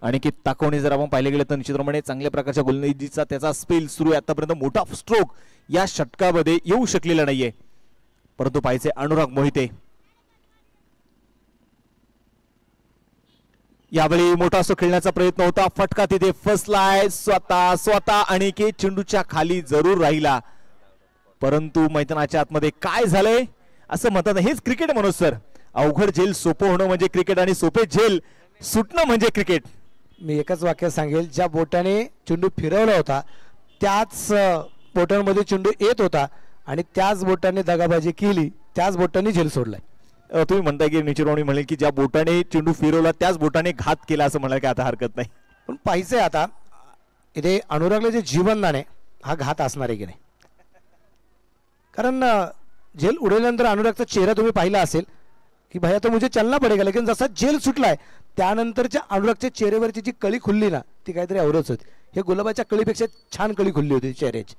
Speaker 1: आणि की ताकवणे जर आपण पाहिलं गेलं तर निश्चितप्रमाणे चांगल्या प्रकारच्या गोलंदाजीचा त्याचा स्पेल सुरू आहे. आतापर्यंत मोठा स्ट्रोक या षटकामध्ये येऊ शकलेला नाहीये, परंतु पाहिजे अनुराग मोहिते. यावेळी मोठा असो खेळण्याचा प्रयत्न होता. फटका तिथे फसलाय. स्वतः आणि के चेंडूच्या खाली जरूर राहिला, परंतु मैदानाच्या आतमध्ये काय झालंय असं म्हणतात. हेच क्रिकेट मनोज सर. अवघड झेल सोपं होणं म्हणजे क्रिकेट आणि सोपे झेल सुटणं म्हणजे क्रिकेट.
Speaker 2: मी एकच वाक्य सांगेल, ज्या बोटाने चेंडू फिरवला होता त्याच बोटांमध्ये चेंडू येत होता आणि त्याच बोटाने दगाबाजी केली, त्याच बोटाने झेल सोडलाय.
Speaker 1: तुम्ही म्हणताय की निचिरवाणी म्हणेल की ज्या बोटाने चेंडू फिरवला त्याच बोटाने घात केला असं म्हणाल की आता हरकत नाही.
Speaker 2: पण पाहिजे आता इथे अनुरागला जे जीवनदान आहे हा घात असणार आहे की नाही, कारण झेल उडवल्यानंतर अनुरागचा चेहरा तुम्ही पाहिला असेल की भैया तो मुझे चलना पडेगा, लेकिन जसा जेल सुटलाय त्यानंतरच्या अनुरागच्या चेहऱ्यावरची जी कळी खुलली ना ती काहीतरी औरच होती. हे गुलाबाच्या कळीपेक्षा छान कळी खुलली होती चेहऱ्याची.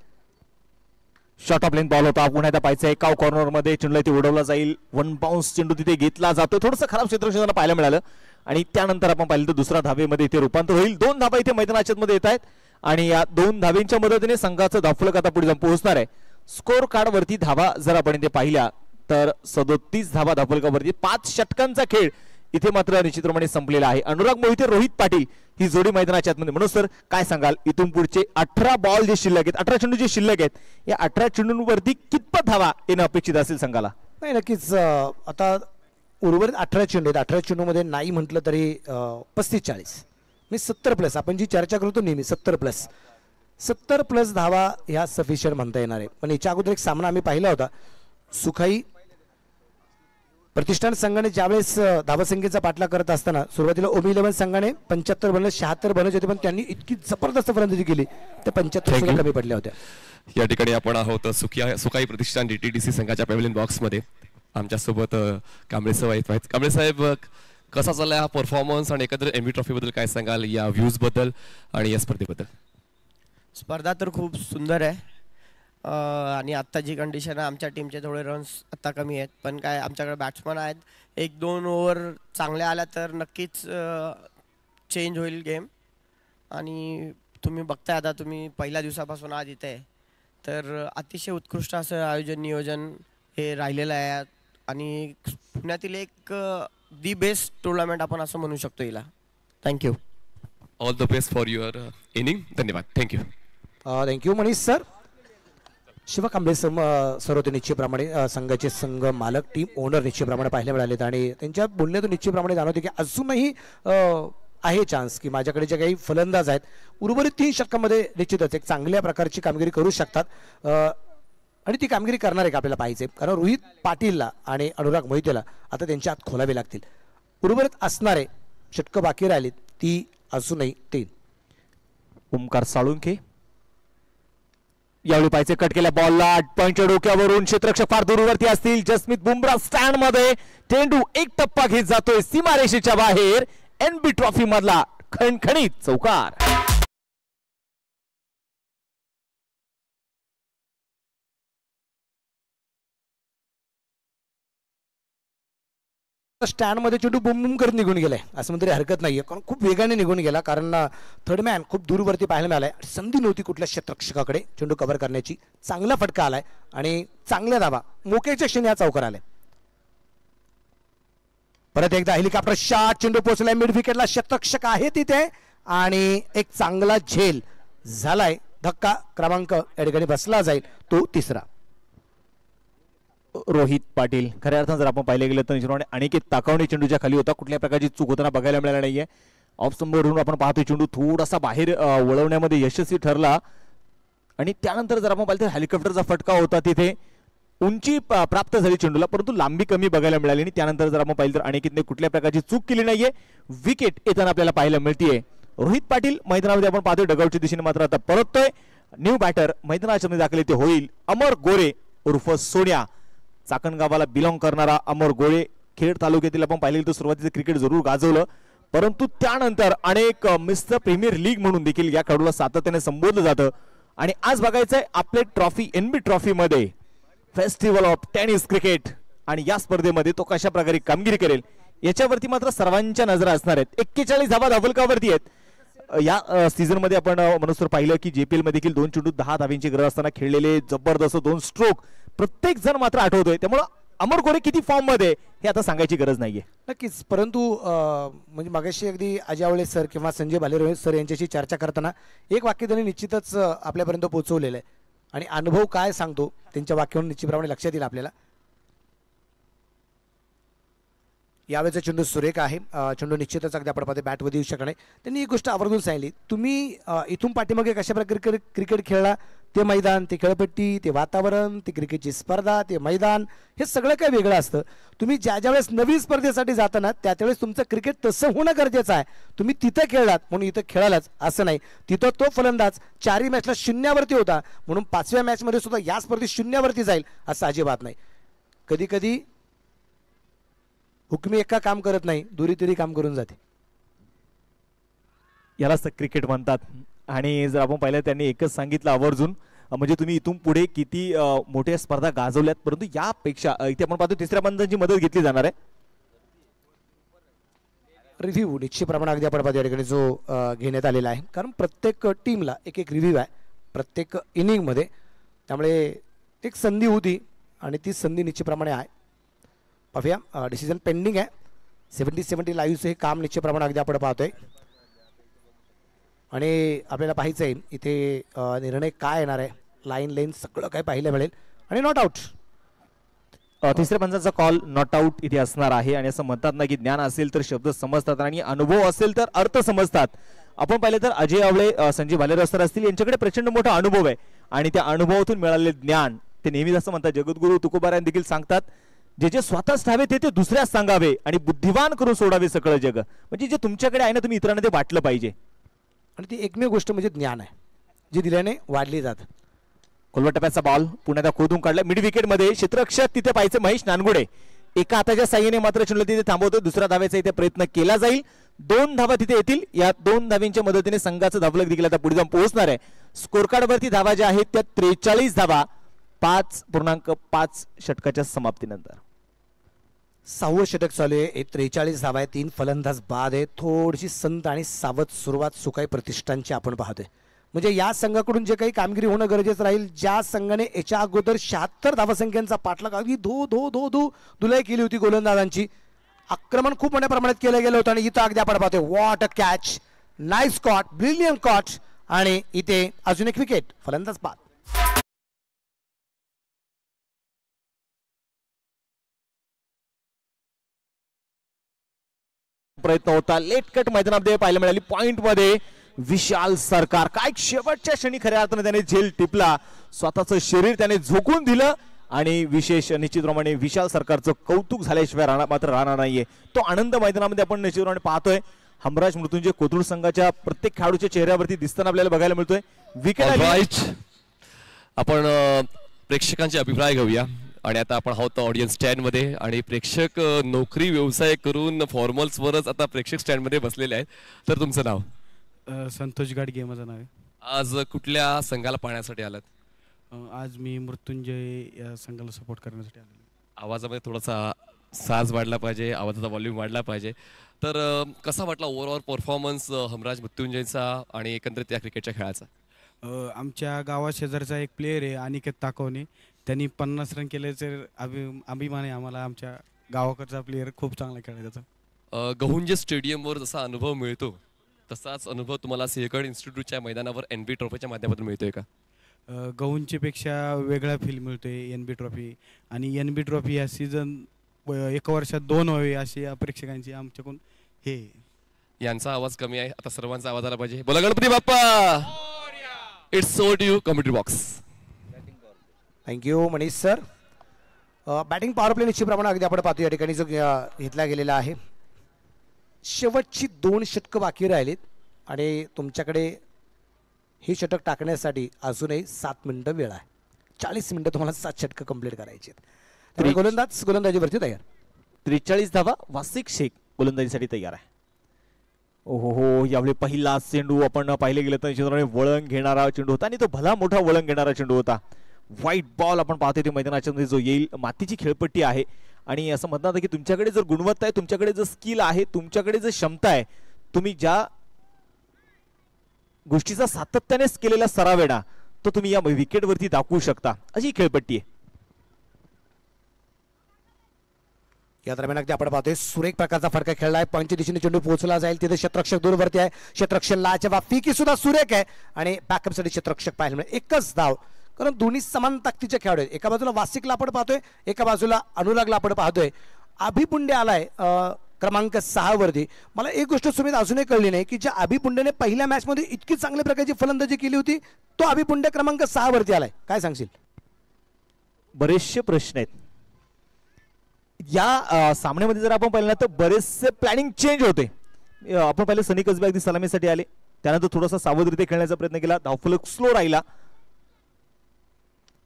Speaker 1: शॉर्ट ऑफ लेंथ बॉल होता. पुन्हा एकदा पाहायचं आहे काव कॉर्नर मध्ये चेंडू ते उडवला जाईल. 1 बाउन्स चेंडू तिथे घेतला जातो. थोडंसं खराब क्षेत्ररक्षकांना पाहायला मिळालं आणि त्यानंतर आपण पाहिलं तर दुसऱ्या धावेमध्ये इथे रूपांतर होईल. 2 धावा इथे मैदानाच्या मध्ये येत आहेत आणि या 2 धावेंच्या मदतीने संघाचं धावफलक आता पुढे जाऊन पोहोचणार आहे. स्कोर कार्ड वरती धावा जर आपण इथे पाहिल्या तर 37 धावा धावफलकावरती. 5 षटकांचा खेळ इथे मात्र निश्चितप्रमाणे संपलेला आहे. अनुराग मोहिते रोहित पाटील ही जोडी मैदानाच्या आतमध्ये. म्हणून सर काय सांगाल इथून पुढचे 18 बॉल जे शिल्लक आहेत, 18 चेंडू जे शिल्लक आहेत, या 18 चेंडूंवरती कितपत धावा येणं अपेक्षित असेल संघाला?
Speaker 2: नाही, नक्कीच आता उर्वरित 18 चेंडू आहेत. 18 चेंडूमध्ये नाही म्हटलं तरी 35-40 मी 70+. आपण जी चर्चा करतो नेहमी 70+ धावा ह्या सफिशियंट म्हणता येणार आहे. पण याच्या अगोदर एक सामना आम्ही पाहिला होता. सुखाई प्रतिष्ठान संघाने ज्यावेळेस धावसंख्येचा पाठलाग करत असताना सुरुवातीला ओमी 11 संघाने 75 बनले, 76 बनायचे होते, पण त्यांनी इतकी जबरदस्त फलंदाजी केली ते 75 कमी पडल्या होत्या.
Speaker 3: या ठिकाणी आपण आहोत सुखाई प्रतिष्ठान DTDC संघाच्या पॅव्हलियन बॉक्समध्ये. आमच्यासोबत कांबळे साहेब आहेत. कांबळे साहेब, कसा चाललाय हा परफॉर्मन्स आणि एकत्र MV ट्रॉफी बद्दल काय सांगाल, या व्ह्यूज बद्दल आणि या स्पर्धेबद्दल?
Speaker 4: स्पर्धा तर खूप सुंदर आहे आणि आत्ता जी कंडिशन आहे आमच्या टीमचे थोडे रन्स आत्ता कमी आहेत, पण काय आमच्याकडे बॅट्समन आहेत. 1-2 ओव्हर चांगल्या आल्या तर नक्कीच चेंज होईल गेम. आणि तुम्ही बघताय आता, तुम्ही पहिल्या दिवसापासून आज इथे आहे, तर अतिशय उत्कृष्ट असं आयोजन नियोजन हे राहिलेलं आहे आणि पुण्यातील एक दी बेस्ट टुर्नामेंट आपण असं म्हणू शकतो हिला. Thank you.
Speaker 3: All the best for your inning. धन्यवाद. Thank you.
Speaker 2: Thank you Manish sir. Shiva Kamble sir होते निश्चितप्रमाणे संघाचे संघ मालक, टीम ओनर निश्चितप्रमाणे पाहायला मिळालेत आणि त्यांच्या बोलण्यातून निश्चितप्रमाणे जाणवते की अजूनही आहे चान्स की माझ्याकडे जे काही फलंदाज आहेत उर्वरित 3 षटकांमध्ये निश्चितच एक चांगल्या प्रकारची कामगिरी करू शकतात आणि ती कामगिरी करणार आहे का आपल्याला पाहिजे. कारण रोहित पाटीलला आणि अनुराग मोहितेला आता त्यांच्या आत खोलावे लागतील. उर्वरित असणारे षटकं बाकी राहिलीत ती अजूनही 3.
Speaker 1: ओमकार साळुंखे यावेळी पाहिजे कट केल्या बॉलला 8 पॉइंटच्या डोक्यावरून क्षेत्ररक्षक फार दूरवरती असतील. जसमीत बुमराह स्टँड मध्ये, चेंडू एक टप्पा घेत जातोय सीमारेषेच्या बाहेर. NB ट्रॉफी मधला खणखणीत चौकार.
Speaker 2: स्टँड मध्ये चेंडू बुम बुम करत निघून गेलाय असं म्हणतरी हरकत नाहीये, कारण खूप वेगाने निघून गेला. कारण थर्ड मॅन खूप दूरवरती पाहायला मिळालाय. संधी नव्हती कुठल्या क्षेत्ररक्षकाकडे चेंडू कव्हर करण्याची. चांगला फटका आलाय आणि चांगल्या धावा मोक्याच्या क्षणी हा चौकार आलाय. परत एकदा हेलिकॉप्टर शॉट, चेंडू पोहोचलाय मिड विकेटला. क्षेत्ररक्षक आहे तिथे आणि एक चांगला झेल झालाय. धक्का क्रमांक या ठिकाणी बसला जाईल, तो 3रा.
Speaker 1: रोहित पाटील खऱ्या अर्थानं जर आपण पाहिले गेलं तर निश्चितपणे अनेक ताकावणी चेंडूच्या खाली होता. कुठल्या प्रकारची चूक होताना बघायला मिळाली नाहीये. ऑफ स्टंपवरून आपण पाहतो चेंडू थोडासा बाहेर वळवण्यामध्ये यशस्वी ठरला आणि त्यानंतर जर आपण पाहिलं तर हेलिकॉप्टरचा फटका होता. तिथे उंची प्राप्त झाली चेंडूला, परंतु लांबी कमी बघायला मिळाली. आणि त्यानंतर जर आपण पाहिलं तर अनेकीतने कुठल्या प्रकारची चूक केली नाहीये. विकेट येताना आपल्याला पाहायला मिळतीये. रोहित पाटील मैदानामध्ये आपण पाहतोय डगआउटच्या दिशेने मात्र आता परततोय. न्यू बॅटर मैदानाच्या मध्ये दाखल ते होईल अमर गोरे उर्फ सोन्या. चाकण गावाला बिलॉंग करणारा अमर गोळे. खेड तालुक्यातील आपण पाहिले तर सुरुवातीचं क्रिकेट जरूर गाजवलं, परंतु त्यानंतर अनेक मिस्टर प्रीमियर लीग म्हणून देखील या खेळाडूला सातत्याने संबोधलं जातं. आणि आज बघायचंय आपले ट्रॉफी NB ट्रॉफी मध्ये फेस्टिवल ऑफ टेनिस क्रिकेट आणि या स्पर्धेमध्ये तो कशा प्रकारे कामगिरी करेल याच्यावरती मात्र सर्वांच्या नजरा असणार आहेत. 41 धावा धावलकावरती आहेत. या सीझन मध्ये आपण मनोसर पाहिलं की JPL मध्ये देखील 2 चेंडू 10 धाव्यांची गरज असताना खेळलेले जबरदस्त 2 स्ट्रोक प्रत्येक जण मात्र आठवतोय. त्यामुळे अमर गोरे किती फॉर्म मध्ये हे आता सांगायची गरज नाहीये.
Speaker 2: नक्कीच, परंतु म्हणजे मागाशी अगदी अजावळे सर किंवा संजय भालेराव सर यांच्याशी चर्चा करताना एक वाक्य त्यांनी निश्चितच आपल्यापर्यंत पोहोचवलेलं आहे आणि अनुभव काय सांगतो त्यांच्या वाक्यावरून निश्चितप्रमाणे लक्षात येईल आपल्याला. यावेळेचा चेंडू सुरेख आहे. चेंडू निश्चितच अगदी आपण पाहतो बॅटमध्ये येऊ शकणार नाही. त्यांनी एक गोष्ट आवर्जून सांगितली, तुम्ही इथून पाठीमागे कशा प्रकारे क्रिकेट खेळला, ते मैदान, ते खेळपट्टी, ते वातावरण, ती क्रिकेटची स्पर्धा, ते मैदान, हे सगळं काही वेगळं असतं. तुम्ही ज्या वेळेस नवीन स्पर्धेसाठी जाताना त्यावेळेस तुमचं क्रिकेट तसं होणं गरजेचं आहे. तुम्ही तिथं खेळलात म्हणून इथं खेळालाच असं नाही. तिथं तो फलंदाज 4ही मॅचला 0वरती होता म्हणून 5व्या मॅचमध्ये सुद्धा या स्पर्धेत 0वरती जाईल असं अजिबात नाही. कधी कधी हुकमी एका काम करत नाही, दुरी तरी काम करून जाते.
Speaker 1: यालाच क्रिकेट म्हणतात. आणि जर आपण पाहिलं त्यांनी एकच सांगितलं आवर्जून, म्हणजे तुम्ही इथून पुढे किती मोठ्या स्पर्धा गाजवल्यात, परंतु यापेक्षा इथे आपण पाहतो 3ऱ्या बंधांची मदत घेतली जाणार आहे.
Speaker 2: रिव्ह्यू निश्चितप्रमाणे अगदी आपण पाहतो या ठिकाणी जो घेण्यात आलेला आहे, कारण प्रत्येक टीमला एक एक रिव्ह्यू आहे प्रत्येक इनिंगमध्ये. त्यामुळे एक संधी होती आणि ती संधी निश्चितप्रमाणे आहे. पाहूया, डिसिजन पेंडिंग आहे. 70-70 लाईव्हचं हे काम निश्चितप्रमाणे अगदी आपण पाहतोय आणि आपल्याला पाहायचं आहे इथे निर्णय काय येणार आहे. लाईन लेन सगळं काही पाहायला मिळेल आणि नॉट आउट.
Speaker 1: तिसऱ्या पंचाचा कॉल नॉट आउट इथे असणार आहे आणि असं म्हणतात ना की ज्ञान असेल तर शब्द समजतात आणि अनुभव असेल तर अर्थ समजतात. आपण पाहिले तर अजय आवळे संजय भालेराव असतील यांच्याकडे प्रचंड मोठा अनुभव आहे आणि त्या अनुभवातून मिळालेले ज्ञान ते नेहमीच असं म्हणतात जगद्गुरु तुकोबारायण देखील सांगतात जे जे स्वतःच ठावे ते दुसऱ्यास सांगावे आणि बुद्धिवान करून सोडावे सगळं जग. म्हणजे जे तुमच्याकडे आहे ना तुम्ही इतरांना ते वाटलं पाहिजे.
Speaker 2: आणि ती एकमेव गोष्ट म्हणजे ज्ञान आहे जे दिल्याने वाढली जात.
Speaker 1: खोलवा टप्प्याचा बॉल पुण्यात खोदून काढला मिड विकेट मध्ये क्षेत्ररक्षक तिथे पाहिजे महेश नानगुडे एका हाताच्या साह्याने मात्र चुनलं तिथे थांबवतो. दुसऱ्या धाव्याचा इथे प्रयत्न केला जाईल. 2 धावा तिथे येतील. या 2 धाव्यांच्या मदतीने संघाचं धावलक देखील आता पुढे जाऊन पोहोचणार आहे. स्कोर कार्ड वरती धावा ज्या आहेत त्या 43 धावा 5.5 षटकाच्या समाप्तीनंतर.
Speaker 2: 6वं षटक चालू आहे. 43 धावा आहे. 3 फलंदाज बाद आहे. थोडीशी संत आणि सावध सुरुवात सुकाई प्रतिष्ठानची आपण पाहतोय. म्हणजे या संघाकडून जे काही कामगिरी होणं गरजेचं राहील. ज्या संघाने याच्या अगोदर 76 धावसंख्यांचा पाठलाग अगदी धुलाई केली होती गोलंदाजांची. आक्रमण खूप मोठ्या प्रमाणात केलं गेलं होतं आणि इथं अगदी आपण पाहतोय what a catch, nice caught, brilliant caught आणि इथे अजून एक विकेट, फलंदाज बाद.
Speaker 1: प्रयत्न होता लेट कट मैदानामध्ये पाहायला मिळाली. पॉइंट मध्ये विशाल सरकार काय शेवटच्या क्षणी खऱ्या अर्थाने त्याने झेल टिपला. स्वतःचं शरीर त्याने झोकून दिलं आणि विशेष निश्चितप्रमाणे विशाल सरकारचं कौतुक झाल्याशिवाय मात्र राहणार नाहीये. तो आनंद मैदानामध्ये आपण निश्चितप्रमाणे पाहतोय. हमराज मृत्युंजय कोथरूड संघाच्या प्रत्येक खेळाडूच्या चेहऱ्यावरती दिसताना आपल्याला बघायला मिळतोय. विकेट
Speaker 3: आपण प्रेक्षकांचे अभिप्राय घेऊया आणि आता आपण आहोत ऑडियन्स स्टँड मध्ये आणि प्रेक्षक नोकरी व्यवसाय करून फॉर्मल्स वरच आता प्रेक्षक स्टँड मध्ये बसलेले आहेत. तर तुमचं नाव?
Speaker 5: संतोष गाडगे माझं नाव आहे.
Speaker 3: आज कुठल्या संघाला पाहण्यासाठी आलात?
Speaker 5: आज मी मृत्युंजय या संघाला सपोर्ट करण्यासाठी आलो.
Speaker 3: आवाजामध्ये थोडासा साज वाढला पाहिजे, आवाजाचा व्हॉल्यूम वाढला पाहिजे. तर कसा वाटला ओव्हरऑल परफॉर्मन्स हमराज मृत्युंजयचा आणि एकंदरीत त्या क्रिकेटच्या खेळाचा?
Speaker 5: आमच्या गावा शेजारचा एक प्लेयर आहे अनिकेत ताकवणे, त्यांनी 50 रन केल्याचे अभिमान आहे आम्हाला. आमच्या गावाकडचा प्लेयर खूप चांगला खेळायचा त्याचा.
Speaker 3: गहुंजे स्टेडियमवर जसा अनुभव मिळतो तसाच अनुभव तुम्हाला सिंहगड इन्स्टिट्यूटच्या मैदानावर NB ट्रॉफीच्या माध्यमातून मिळतोय का?
Speaker 5: गहुंचे पेक्षा वेगळा फील मिळतोय NB ट्रॉफी. आणि NB ट्रॉफी या सीझन 1 वर्षात 2 व्हावे अशी या प्रेक्षकांची आमच्याकडून हे.
Speaker 3: यांचा आवाज कमी आहे, आता सर्वांचा आवाज आला पाहिजे. बोला Ganpati Bappa. It's so to you commentary box.
Speaker 2: Thank you Manish sir. Batting power play निश्चितप्रमाणे अगदी आपण पाहतो या ठिकाणी जो घेतला गेलेला आहे. शेवटची 2 षटकं बाकी राहिलीत आणि तुमच्याकडे ही षटक टाकण्यासाठी अजूनही 7 मिनिटं वेळ आहे. 40 मिनिटं तुम्हाला 7 षटकं कंप्लीट करायची आहेत. गोलंदाजीवरती तयार.
Speaker 1: 43 धावा वासिक शेख गोलंदाजीसाठी तयार आहे. ओहो यावेळी पहिला चेंडू आपण पाहिले गेलं तर वळण घेणारा चेंडू होता आणि तो भला मोठा वळण घेणारा चेंडू होता. व्हाईट बॉल आपण पाहतोय ते मैदानाच्या मध्ये जो येईल. मातीची खेळपट्टी आहे आणि असं म्हणतात की तुमच्याकडे जर गुणवत्ता आहे, तुमच्याकडे जर स्किल आहे, तुमच्याकडे जर क्षमता आहे, तुम्ही ज्या गोष्टीचा सातत्याने केलेला सराव आहे ना तो तुम्ही या विकेटवरती दाखवू शकता. अशी खेळपट्टी आहे.
Speaker 2: या दरम्यान अगदी आपण पाहतोय सुरेख प्रकारचा फटका खेळलाय. पॉईंटच्या दिशेने चेंडू पोहोचला जाईल. तिथे क्षेत्ररक्षक दूरवरती आहे. क्षेत्ररक्षक लाच्या फिकी सुद्धा सुरेख आहे आणि बॅकअपसाठी क्षेत्ररक्षक पाहायला मिळेल. एकच धाव, कारण दोन्ही समान ताकदीचे खेळाडू आहेत. एका बाजूला वासिकला आपण पाहतोय, एका बाजूला अनुरागला आपण पाहतोय. अभिपुंडे आलाय क्रमांक 6 वरती. मला एक गोष्ट सुमित अजूनही कळली नाही की ज्या अभिपुंडेने पहिल्या मॅच मध्ये इतकी चांगल्या प्रकारची फलंदाजी केली होती तो अभिपुंडे क्रमांक 6 वरती आलाय. काय सांगशील?
Speaker 1: बरेचसे प्रश्न आहेत या सामन्यामध्ये. जर आपण पाहिलं ना तर बरेचसे प्लॅनिंग चेंज होते. आपण पाहिलं सनी कसबे अगदी सलामीसाठी आले, त्यानंतर थोडासा सावधरित्या खेळण्याचा प्रयत्न केला. धावफलक स्लो राहिला.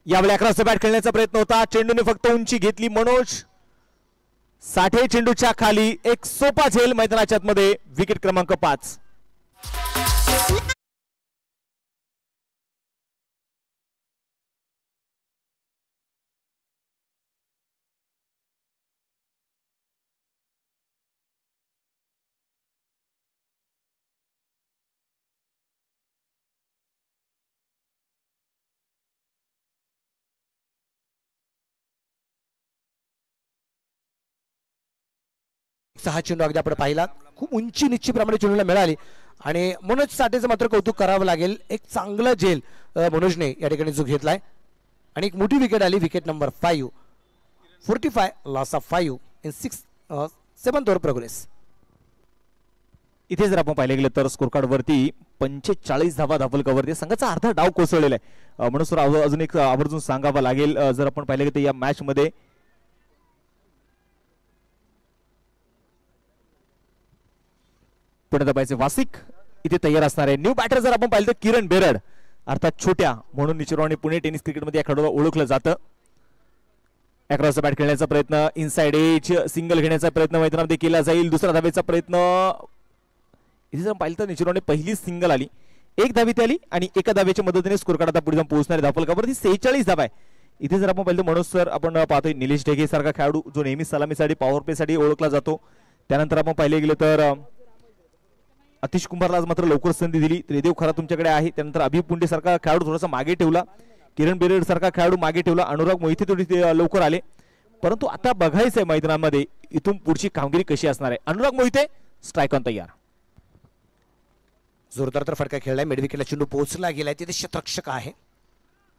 Speaker 1: यावेळी 11 बॅट खेळण्याचा प्रयत्न होता. चेंडूने फक्त उंची घेतली. मनोज साठे चेंडूच्या खाली एक सोपा झेल मैदानाच्या आतमध्ये. विकेट क्रमांक 5.
Speaker 2: 6 चेंडू अगदी आपण पाहिला, खूप उंची निश्चितप्रमाणे चेंडूला मिळाली आणि मनोज साठेचं मात्र कौतुक करावं लागेल. एक चांगलं झेल मनोजने या ठिकाणी जो घेतलाय आणि एक मोठी विकेट आली, wicket number 5. 45 loss of 5 in 7th over progress.
Speaker 1: इथे जर आपण पाहिले गेले तर स्कोर कार्ड वरती 45 धावा धावलकावरती संघाचा अर्धा डाव कोसळलेला आहे. म्हणून सर अजून एक आवर्जून सांगावं लागेल, जर आपण पाहिले गेले तर या मॅच मध्ये पुणे दाबायचे वासिक इथे तयार असणार आहे. न्यू बॅटर जर आपण पाहिलं तर किरण बेरड अर्थात छोट्या म्हणून निश्चितपणे पुणे टेनिस क्रिकेटमध्ये या खेळाडूला ओळखलं जातं. अक्रॉस बॅट खेळण्याचा प्रयत्न, इनसाइड एज सिंगल घेण्याचा प्रयत्न मैदानामध्ये केला जाईल. दुसरा धावेचा प्रयत्न, इथे जर पाहिलं तर निश्चितपणे पहिली सिंगल आली, 1 धावी ती आली आणि एका धावेच्या मदतीने स्कोर कार्ड आता पुढे जाऊन पोहोचणारे धावफलकावरती 46 धावा आहे. इथे जर आपण पाहिलं मनोज सर आपण पाहतोय निलेश ढेगे सारखा खेळाडू जो नेहमी सलामीसाठी पॉवर प्ले साठी ओळखला जातो. त्यानंतर आपण पाहिले गेले तर अतिश कुंभारला आज मात्र लवकर संधी दिली. त्रिदेव खरा तुमच्याकडे आहे. त्यानंतर अभि पुंडे सारखा खेळाडू थोडासा मागे ठेवला, किरण बेरेड सारखा खेळाडू मागे ठेवला, अनुराग मोहिते थोडी लवकर आले. परंतु आता बघायचंय मैदानामध्ये इथून पुढची कामगिरी कशी असणार आहे. अनुराग मोहिते स्ट्राईक ऑन तयार.
Speaker 2: जोरदार तर फटका खेळलाय, मिडविकेटला चेंडू पोहोचला गेलाय, तिथे शतरक्षक आहे,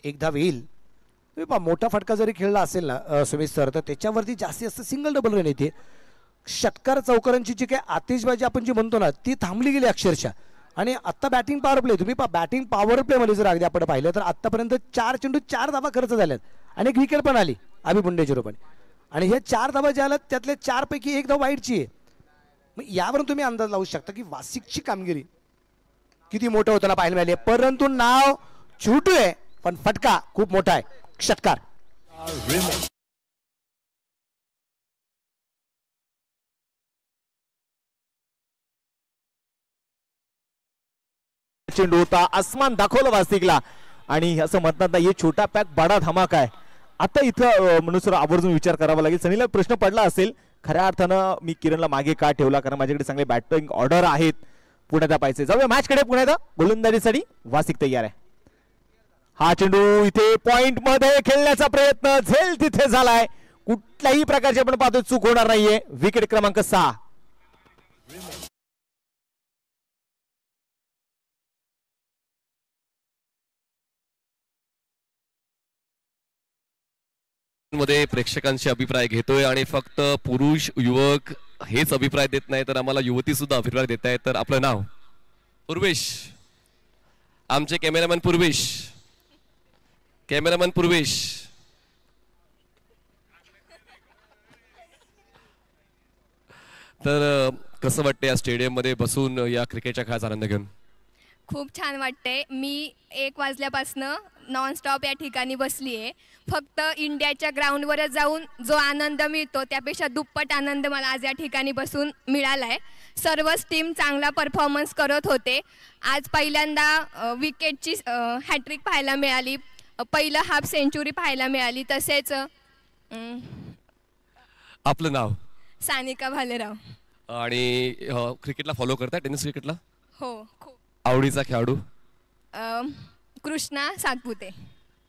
Speaker 2: एक धाव येईल. तुम्ही पहा मोठा फटका जरी खेळला असेल ना सुमित सर तर त्याच्यावरती जास्तीत जास्त सिंगल डबल रन येते. षटकार चौकारांची जी काही आतिषबाजी आपण जी म्हणतो ना ती थांबली गेली अक्षरशः. आणि आता बॅटिंग पॉवर प्ले, तुम्ही पहा बॅटिंग पॉवर प्ले मध्ये जर अगदी आपण पाहिलं तर आतापर्यंत 4 चेंडू 4 धावा खर्च झाल्यात आणि एक विकेट पण आली अभि पुंडे 0 पण. आणि हे 4 धावा ज्या आल्यात त्यातले 4 पैकी 1 धाव वाईटची आहे. मग यावरून तुम्ही अंदाज लावू शकता की वासिकची कामगिरी किती मोठं होताना पाहायला मिळाली. परंतु नाव छोटू आहे पण फटका खूप मोठा आहे. षटकार.
Speaker 1: चेंडू होता, आसमान दाखवलं वासिकला आणि असं म्हणतात ना ये छोटा पॅक बडा धमाका आहे. आता इथं मनुष्य आवर्जून विचार करावा लागेल. सनीला प्रश्न पडला असेल खऱ्या अर्थानं मी किरणला मागे का ठेवला, कारण माझ्याकडे चांगले बॅटिंग ऑर्डर आहेत. पुण्यात पाहिजे जाऊया मॅच कडे. पुण्यात गोलंदाजीसाठी वासिक तयार आहे. हा चेंडू इथे पॉइंट मध्ये खेळण्याचा प्रयत्न, झेल तिथे झालाय. कुठल्याही प्रकारची आपण पाहतो चूक होणार नाहीये. विकेट क्रमांक 6.
Speaker 3: मध्ये प्रेक्षकांचे अभिप्राय घेतोय आणि फक्त पुरुष युवक हेच अभिप्राय देत नाही तर आम्हाला युवती सुद्धा अभिप्राय देत आहेत. तर आपलं नाव? पूर्वेश. आमचे कॅमेरामॅन पूर्वेश. कॅमेरामॅन पूर्वेश. तर कसं वाटतं या स्टेडियम मध्ये बसून या क्रिकेटच्या खेळाचा आनंद घेऊन?
Speaker 6: खूप छान वाटते. मी 1 वाजल्यापासनं नॉनस्टॉप या ठिकाणी बसली आहे. फक्त इंडियाच्या ग्राउंडवरच जाऊन जो आनंद मिळतो त्यापेक्षा दुप्पट आनंद मला आज या ठिकाणी बसून मिळाला आहे. सर्वच टीम चांगला परफॉर्मन्स करत होते. आज पहिल्यांदा विकेटची हॅट्रिक पाहायला मिळाली, पहिलं हाफ सेंचुरी पाहायला मिळाली. तसेच
Speaker 3: आपलं नाव?
Speaker 6: सानिका भालेराव.
Speaker 3: आणि क्रिकेटला फॉलो करताय, टेनिस क्रिकेटला?
Speaker 6: हो, खूप.
Speaker 3: आवडीचा खेळाडू?
Speaker 6: कृष्णा सातपुते.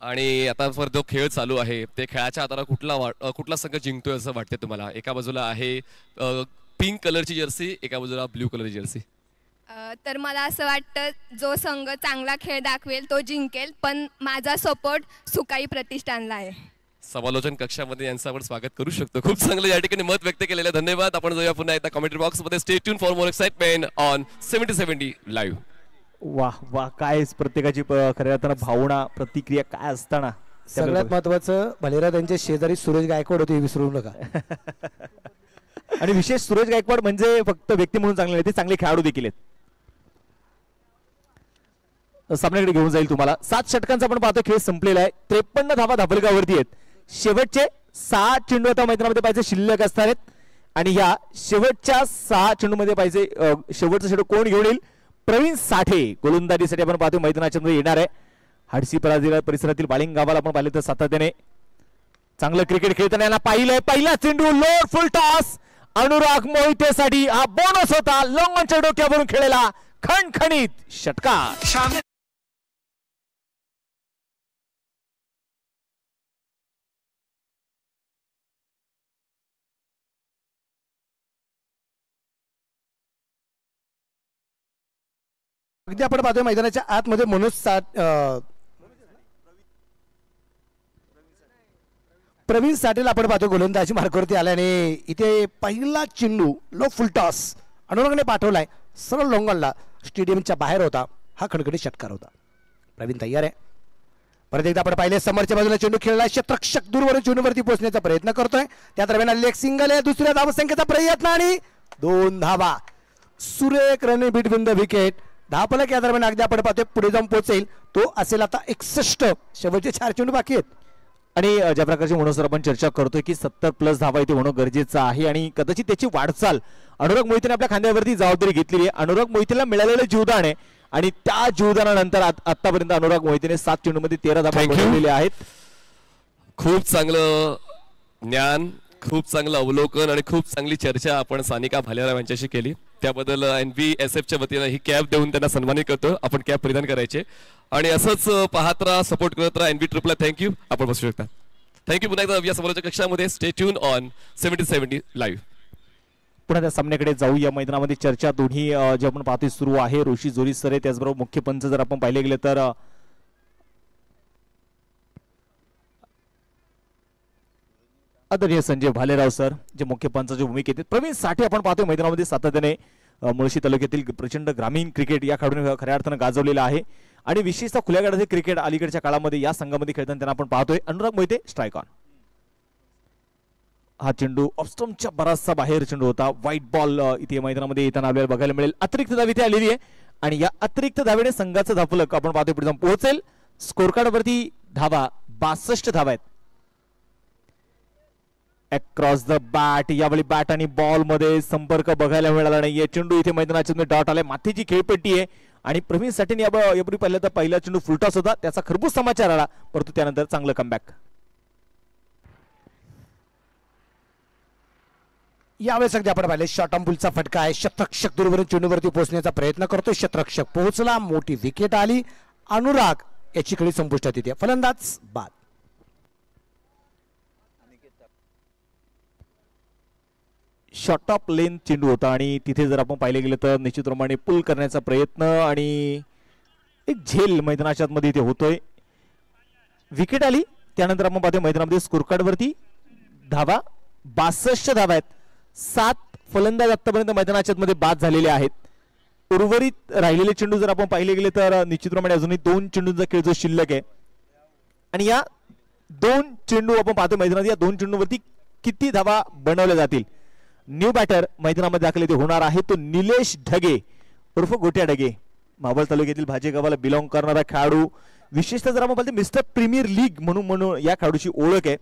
Speaker 3: आणि आता जो खेळ चालू आहे ते खेळाच्या आधारावर कुठला संघ जिंकतोय असं वाटतं तुम्हाला? एका बाजूला आहे पिंक कलरची जर्सी, एका बाजूला ब्ल्यू कलरची जर्सी.
Speaker 6: तर मला असं वाटतं जो संघ चांगला खेळ दाखवेल तो जिंकेल, पण माझा सपोर्ट सुकाई प्रतिष्ठानला आहे.
Speaker 3: समालोचन कक्षामध्ये यांचं आपण स्वागत करू शकतो. खूप चांगलं या ठिकाणी मत व्यक्त केलेलं, धन्यवाद. आपण जाऊया पुन्हा एकदा कमेंट्री बॉक्स मध्ये. Stay tune for more excitement on 70-70 live.
Speaker 1: वाह वाह, काय प्रत्येकाची खऱ्या अर्थानं भावना प्रतिक्रिया काय असताना.
Speaker 2: सगळ्यात महत्वाचं भालेराव त्यांच्या शेजारी सुरेश गायकवाड होते, विसरू नका.
Speaker 1: आणि विशेष सुरेश गायकवाड म्हणजे फक्त व्यक्ती म्हणून चांगले नाही, ते चांगले खेळाडू देखील आहेत. सामन्याकडे घेऊन जाईल तुम्हाला. 7 षटकांचा आपण पाहतो खेळ संपलेला आहे. 53 धावा धाबलगावरती आहेत. शेवटचे 6 चेंडू आता मैदानामध्ये पाहिजे शिल्लक असणार आहेत आणि या शेवटच्या 6 चेंडूमध्ये पाहिजे शेवटचा चेंडू कोण घेऊन येईल? प्रवीण साठे गोलंदाजीसाठी आपण पाहतो मैदानाच्या मध्ये येणार आहे. हडसी परिसरातील बालिंग गावाला आपण पाहिलं तर सातत्याने चांगलं क्रिकेट खेळताना यांना पाहिलंय. पहिला चेंडू लोड फुल टॉस अनुराग मोहितेसाठी. हा बोनस होता. लॉंगॉनच्या डोक्यावरून खेळलेला खणखणीत षटकार.
Speaker 2: अगदी आपण पाहतोय मैदानाच्या आतमध्ये प्रवीण साठेल आपण पाहतो गोलंदाजी मार्कवरती आला आणि इथे पहिला चेंडू लो फुल टॉस अनुरागने पाठवलाय सरळ लोंगणला, स्टेडियमच्या बाहेर होता, हा खणखणीत षटकार होता. प्रवीण तयार आहे. परत एकदा आपण पाहिले समोरच्या बाजूला चेंडू खेळला, क्षेत्ररक्षक दूरवरून चेंडूवरती पोहोचण्याचा प्रयत्न करतोय, त्या दरम्यान लेग सिंगल आहे, दुसऱ्या धावसंख्येचा प्रयत्न आणि 2 धावा. सुरेख रन बिटवीन द विकेट. धावफलक या दरम्यान अगदी आपण पाहतोय पुढे जाऊन पोहोचेल तो असेल आता 61. शेवटचे 4 चेंडू बाकी आहेत.
Speaker 1: आणि ज्या प्रकारची म्हणून सर आपण चर्चा करतोय की 70+ धावा इथे होणं गरजेचं आहे आणि कदाचित त्याची वाटचाल अनुराग मोहितेने आपल्या खांद्यावरती जबाबदारी घेतलेली आहे. अनुराग मोहितेला मिळालेलं जीवदान आहे आणि त्या जीवदानानंतर आतापर्यंत अनुराग मोहितेने 7 चेंडूमध्ये 13 धावा बनवलेल्या आहेत.
Speaker 3: खूप चांगलं ज्ञान, खूप चांगलं अवलोकन आणि खूप चांगली चर्चा आपण सानिका भालेराव यांच्याशी केली. त्याबद्दल NVSFच्या वतीनं ही कॅप देऊन त्यांना सन्मानित करतो. आपण कॅप परिधान करायचे आणि असंच पाहत राहा, सपोर्ट करत राहा NV ट्रिपला. थँक्यू. आपण बसू शकता. थँक्यू. पुन्हा एकदा या समोरच्या कक्षामध्ये स्टे ट्यून ऑन 70-70 लाईव्ह.
Speaker 1: पुन्हा त्या सामन्याकडे जाऊ. या मैदानामध्ये चर्चा दोन्ही जे आपण पाहतोय सुरू आहे. ऋषी जोरी सर आहे, त्याचबरोबर मुख्य पंच जर आपण पाहिले गेले तर आदरणीय संजय भालेराव सर जे मुख्य पंचाची भूमिकेत आहेत. प्रवीण साठे आपण पाहतोय मैदानामध्ये सातत्याने मुळशी तालुक्यातील प्रचंड ग्रामीण क्रिकेट या खेळाडूने खऱ्या अर्थानं गाजवलेलं आहे आणि विशेषतः खुल्या गटातील क्रिकेट अलीकडच्या काळामध्ये या संघामध्ये खेळताना त्यांना आपण पाहतोय. Anurag Mohite strike on. हा चेंडू ऑफस्टम्पच्या बराचसा बाहेर चेंडू होता. व्हाईट बॉल इथे मैदानामध्ये येताना आपल्याला बघायला मिळेल. अतिरिक्त धाव इथे आलेली आहे आणि या अतिरिक्त धावेने संघाचं धावफलक आपण पाहतोय पुढे जाऊन पोहोचेल. स्कोर कार्डवरती धावा 62 धावा आहेत. Across the bat. यावेळी बॅट आणि बॉल मध्ये संपर्क बघायला मिळाला नाहीये. चेंडू इथे मैदानाच्या डॉट आलाय. मातीची खेळपट्टी आहे आणि प्रवीण साठेने यापूर्वी पहिला चेंडू फुलटॉस होता, त्याचा खरबूज समाचार आला, परंतु त्यानंतर चांगलं कमबॅक.
Speaker 2: यावेळेस अगदी आपण पाहिले शॉर्ट अंपुलचा फटका आहे. क्षेत्ररक्षक दूरवरून चेंडूवरती पोहोचण्याचा प्रयत्न करतोय. क्षेत्ररक्षक पोहोचला, मोठी विकेट आली. अनुराग याची कडे संपुष्टात येते. फलंदाज बाद.
Speaker 1: शॉर्ट ऑफ लेन चेंडू होता आणि तिथे जर आपण पाहिले गेलं तर निश्चितप्रमाणे पुल करण्याचा प्रयत्न आणि एक झेल मैदानाच्या आतमध्ये इथे होतोय. विकेट आली. त्यानंतर आपण पाहतोय मैदानामध्ये स्कोर कार्ड वरती धावा 62 धावा आहेत. 7 फलंदाज आतापर्यंत मैदानाच्या आतमध्ये बाद झालेले आहेत. उर्वरित राहिलेले चेंडू जर आपण पाहिले गेले तर निश्चितप्रमाणे अजूनही 2 चेंडूंचा खेळ जो शिल्लक आहे आणि या 2 चेंडू आपण पाहतोय मैदानात. या 2 चेंडूवरती किती धावा बनवल्या जातील. न्यू बॅटर मैदानामध्ये दाखल इथे होणार आहे तो निलेश ढगे उर्फ गोट्या ढगे. मावळ तालुक्यातील भाजे गावाला बिलॉंग करणारा खेळाडू. विशेषतः जर आपण पाहिजे मिस्टर प्रीमियर लीग म्हणून या खेळाडूची ओळख आहे.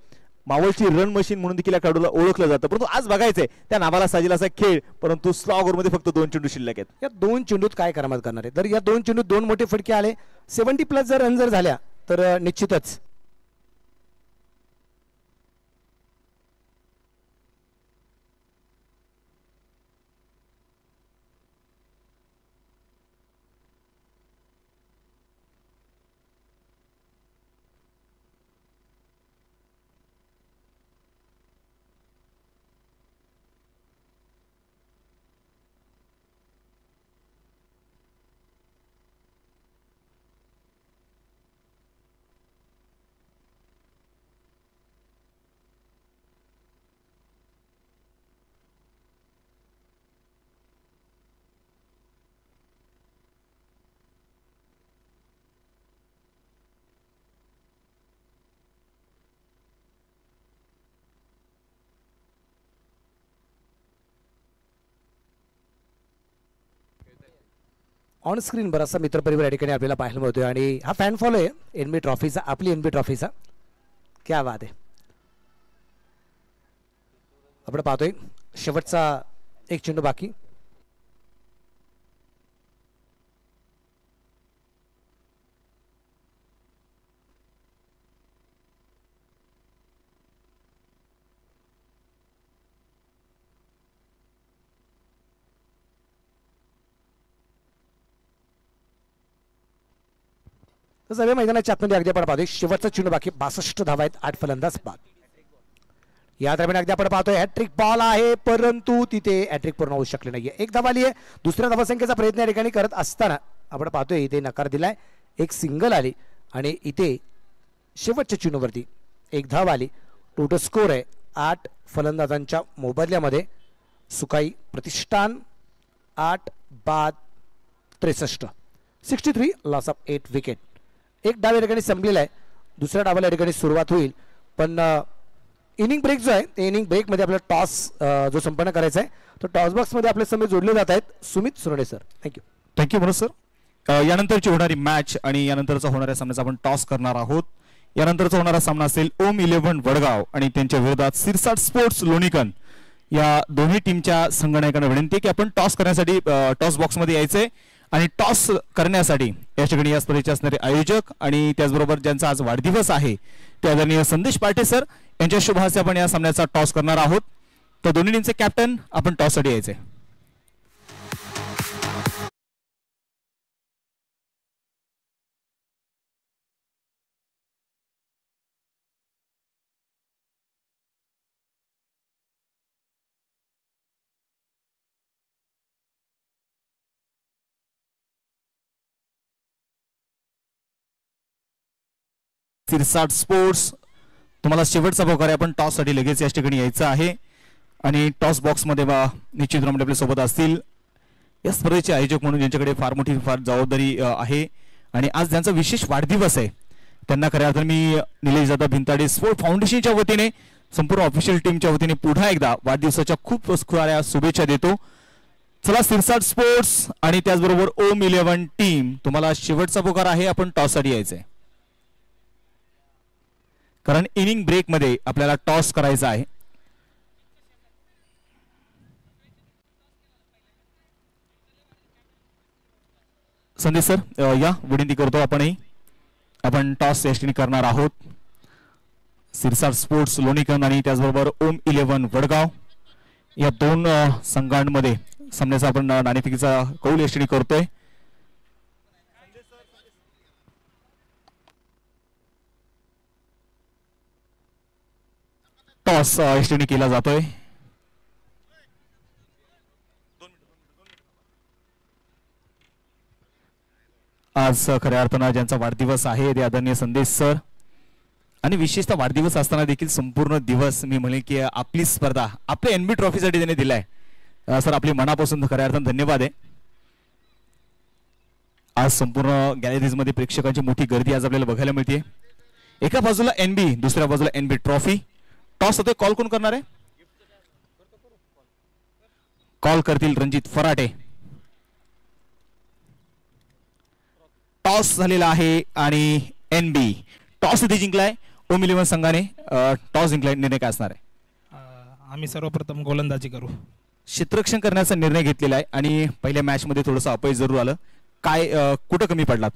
Speaker 1: मावळची रन मशीन म्हणून देखील या खेळाडूला ओळखलं जातं. परंतु आज बघायचंय त्या नावाला साजेल असा खेळ, परंतु स्लॉ ओव्हरमध्ये फक्त 2 चेंडू शिल्लक आहेत.
Speaker 2: या 2 चेंडूत काय करामत करणार आहे. तर या 2 चेंडूत 2 मोठे फटके आले. 70+ जर रन जर झाल्या तर निश्चितच ऑन स्क्रीन बराचसा मित्रपरिवार या ठिकाणी आपल्याला पाहायला मिळतोय आणि हा फॅन फॉलो आहे NB ट्रॉफीचा, आपली NB ट्रॉफीचा. क्या बात आहे. आपण पाहतोय शेवटचा 1 चेंडू बाकी. सगळ्या मैदानाच्या आतमध्ये अगदी आपण पाहतोय शेवटचा चेंडू बाकी. 62 धावा आहेत. 8 फलंदाज बाद. या दरम्यान अगदी आपण पाहतोय हॅट्रिक बॉल आहे, परंतु तिथे हॅट्रिक पूर्ण होऊ शकले नाहीये. 1 धाव आली आहे. दुसऱ्या धावसंख्येचा प्रयत्न या ठिकाणी करत असताना आपण पाहतोय इथे नकार दिलाय, एक सिंगल आली आणि इथे शेवटच्या चेंडूवरती एक धाव आली. टोटल स्कोर आहे 8 फलंदाजांच्या मोबदल्यामध्ये. सुकाई प्रतिष्ठान 8 बाद 63, 63 लॉस ऑफ 8 विकेट. एक डाव या ठिकाणी संपलेला आहे, दुसऱ्या डावाला या ठिकाणी सुरुवात होईल. पण इनिंग ब्रेक जो आहे ते इनिंग ब्रेकमध्ये आपल्याला टॉस जो संपन्न करायचा आहे तो टॉस बॉक्समध्ये आपले समय जोडले जात आहेत. Sumit Surde sir, thank you.
Speaker 1: Thank you Manoj sir. यानंतरची होणारी मॅच आणि यानंतरचा होणाऱ्या सामन्याचा आपण टॉस करणार आहोत. यानंतरचा होणारा सामना असेल ओम 11 वडगाव आणि त्यांच्या विरोधात सिरसाट स्पोर्ट्स लोणीकन. या दोन्ही टीमच्या संघनायकांना विनंती आहे की आपण टॉस करण्यासाठी टॉस बॉक्समध्ये यायचंय आणि टॉस करण्यासाठी या ठिकाणी या स्पर्धेचे असणारे आयोजक आणि त्याचबरोबर ज्यांचा आज वाढदिवस आहे ते आदरणीय संदेश पाटे सर यांच्या शुभ हस्ते आपण या सामन्याचा टॉस करणार आहोत. तर दोन्ही टीमचे कॅप्टन आपण टॉससाठी यायचे. सिरसाट स्पोर्ट्स तुम्हाला शेवटचा प्रकारे आपण टॉस साठी लगेच या ठिकाणी यायचं आहे आणि टॉस बॉक्स मध्ये निश्चित आपल्या सोबत असतील या स्पर्धेचे आयोजक म्हणून ज्यांच्याकडे फार मोठी जबाबदारी आहे आणि आज ज्यांचा विशेष वाढदिवस आहे त्यांना खऱ्या अर्थाने मी निलेश दादा भिंताडे स्पोर्ट फाउंडेशनच्या वतीने संपूर्ण ऑफिशियल टीमच्या वतीने पुन्हा एकदा वाढदिवसाच्या खूप साऱ्या शुभेच्छा देतो. चला सिरसाट स्पोर्ट्स आणि त्याचबरोबर ओम 11 टीम तुम्हाला शेवटचा पुकार आहे, आपण टॉस साठी यायचंय कारण इनिंग ब्रेक मध्ये आपल्याला टॉस करायचा आहे. संदेश सर या विनंती करतो आपण टॉस या करणार आहोत. सिरसाट स्पोर्ट्स लोणीकन आणि त्याचबरोबर ओम 11 वडगाव या दोन संघांमध्ये सामन्याचा आपण नाणेफेकीचा कौल या करतोय. टॉस या केला जातोय. आज खऱ्या अर्थानं ज्यांचा वाढदिवस आहे ते आदरणीय संदेश सर आणि विशेषतः वाढदिवस असताना देखील संपूर्ण दिवस मी म्हणेन की आपली स्पर्धा आपल्या एनबी ट्रॉफीसाठी त्यांनी दिलाय. सर आपली मनापासून खऱ्या अर्थानं धन्यवाद आहे. आज संपूर्ण गॅलरीज मध्ये प्रेक्षकांची मोठी गर्दी आज आपल्याला बघायला मिळते. एका बाजूला एनबी दुसऱ्या बाजूला एनबी ट्रॉफी. टॉस होते, कॉल कोण करणार आहे? कॉल करतील रणजित फराटे. टॉस झालेला आहे आणि एनबी टॉस इथे जिंकलाय. ओम 11 संघाने टॉस जिंकलाय. निर्णय काय असणार आहे?
Speaker 7: आम्ही सर्वप्रथम गोलंदाजी करू.
Speaker 1: क्षेत्ररक्षण करण्याचा निर्णय घेतलेला आहे आणि पहिल्या मॅच मध्ये थोडंसं अपयश जरूर आलं. काय कुठं कमी पडलात?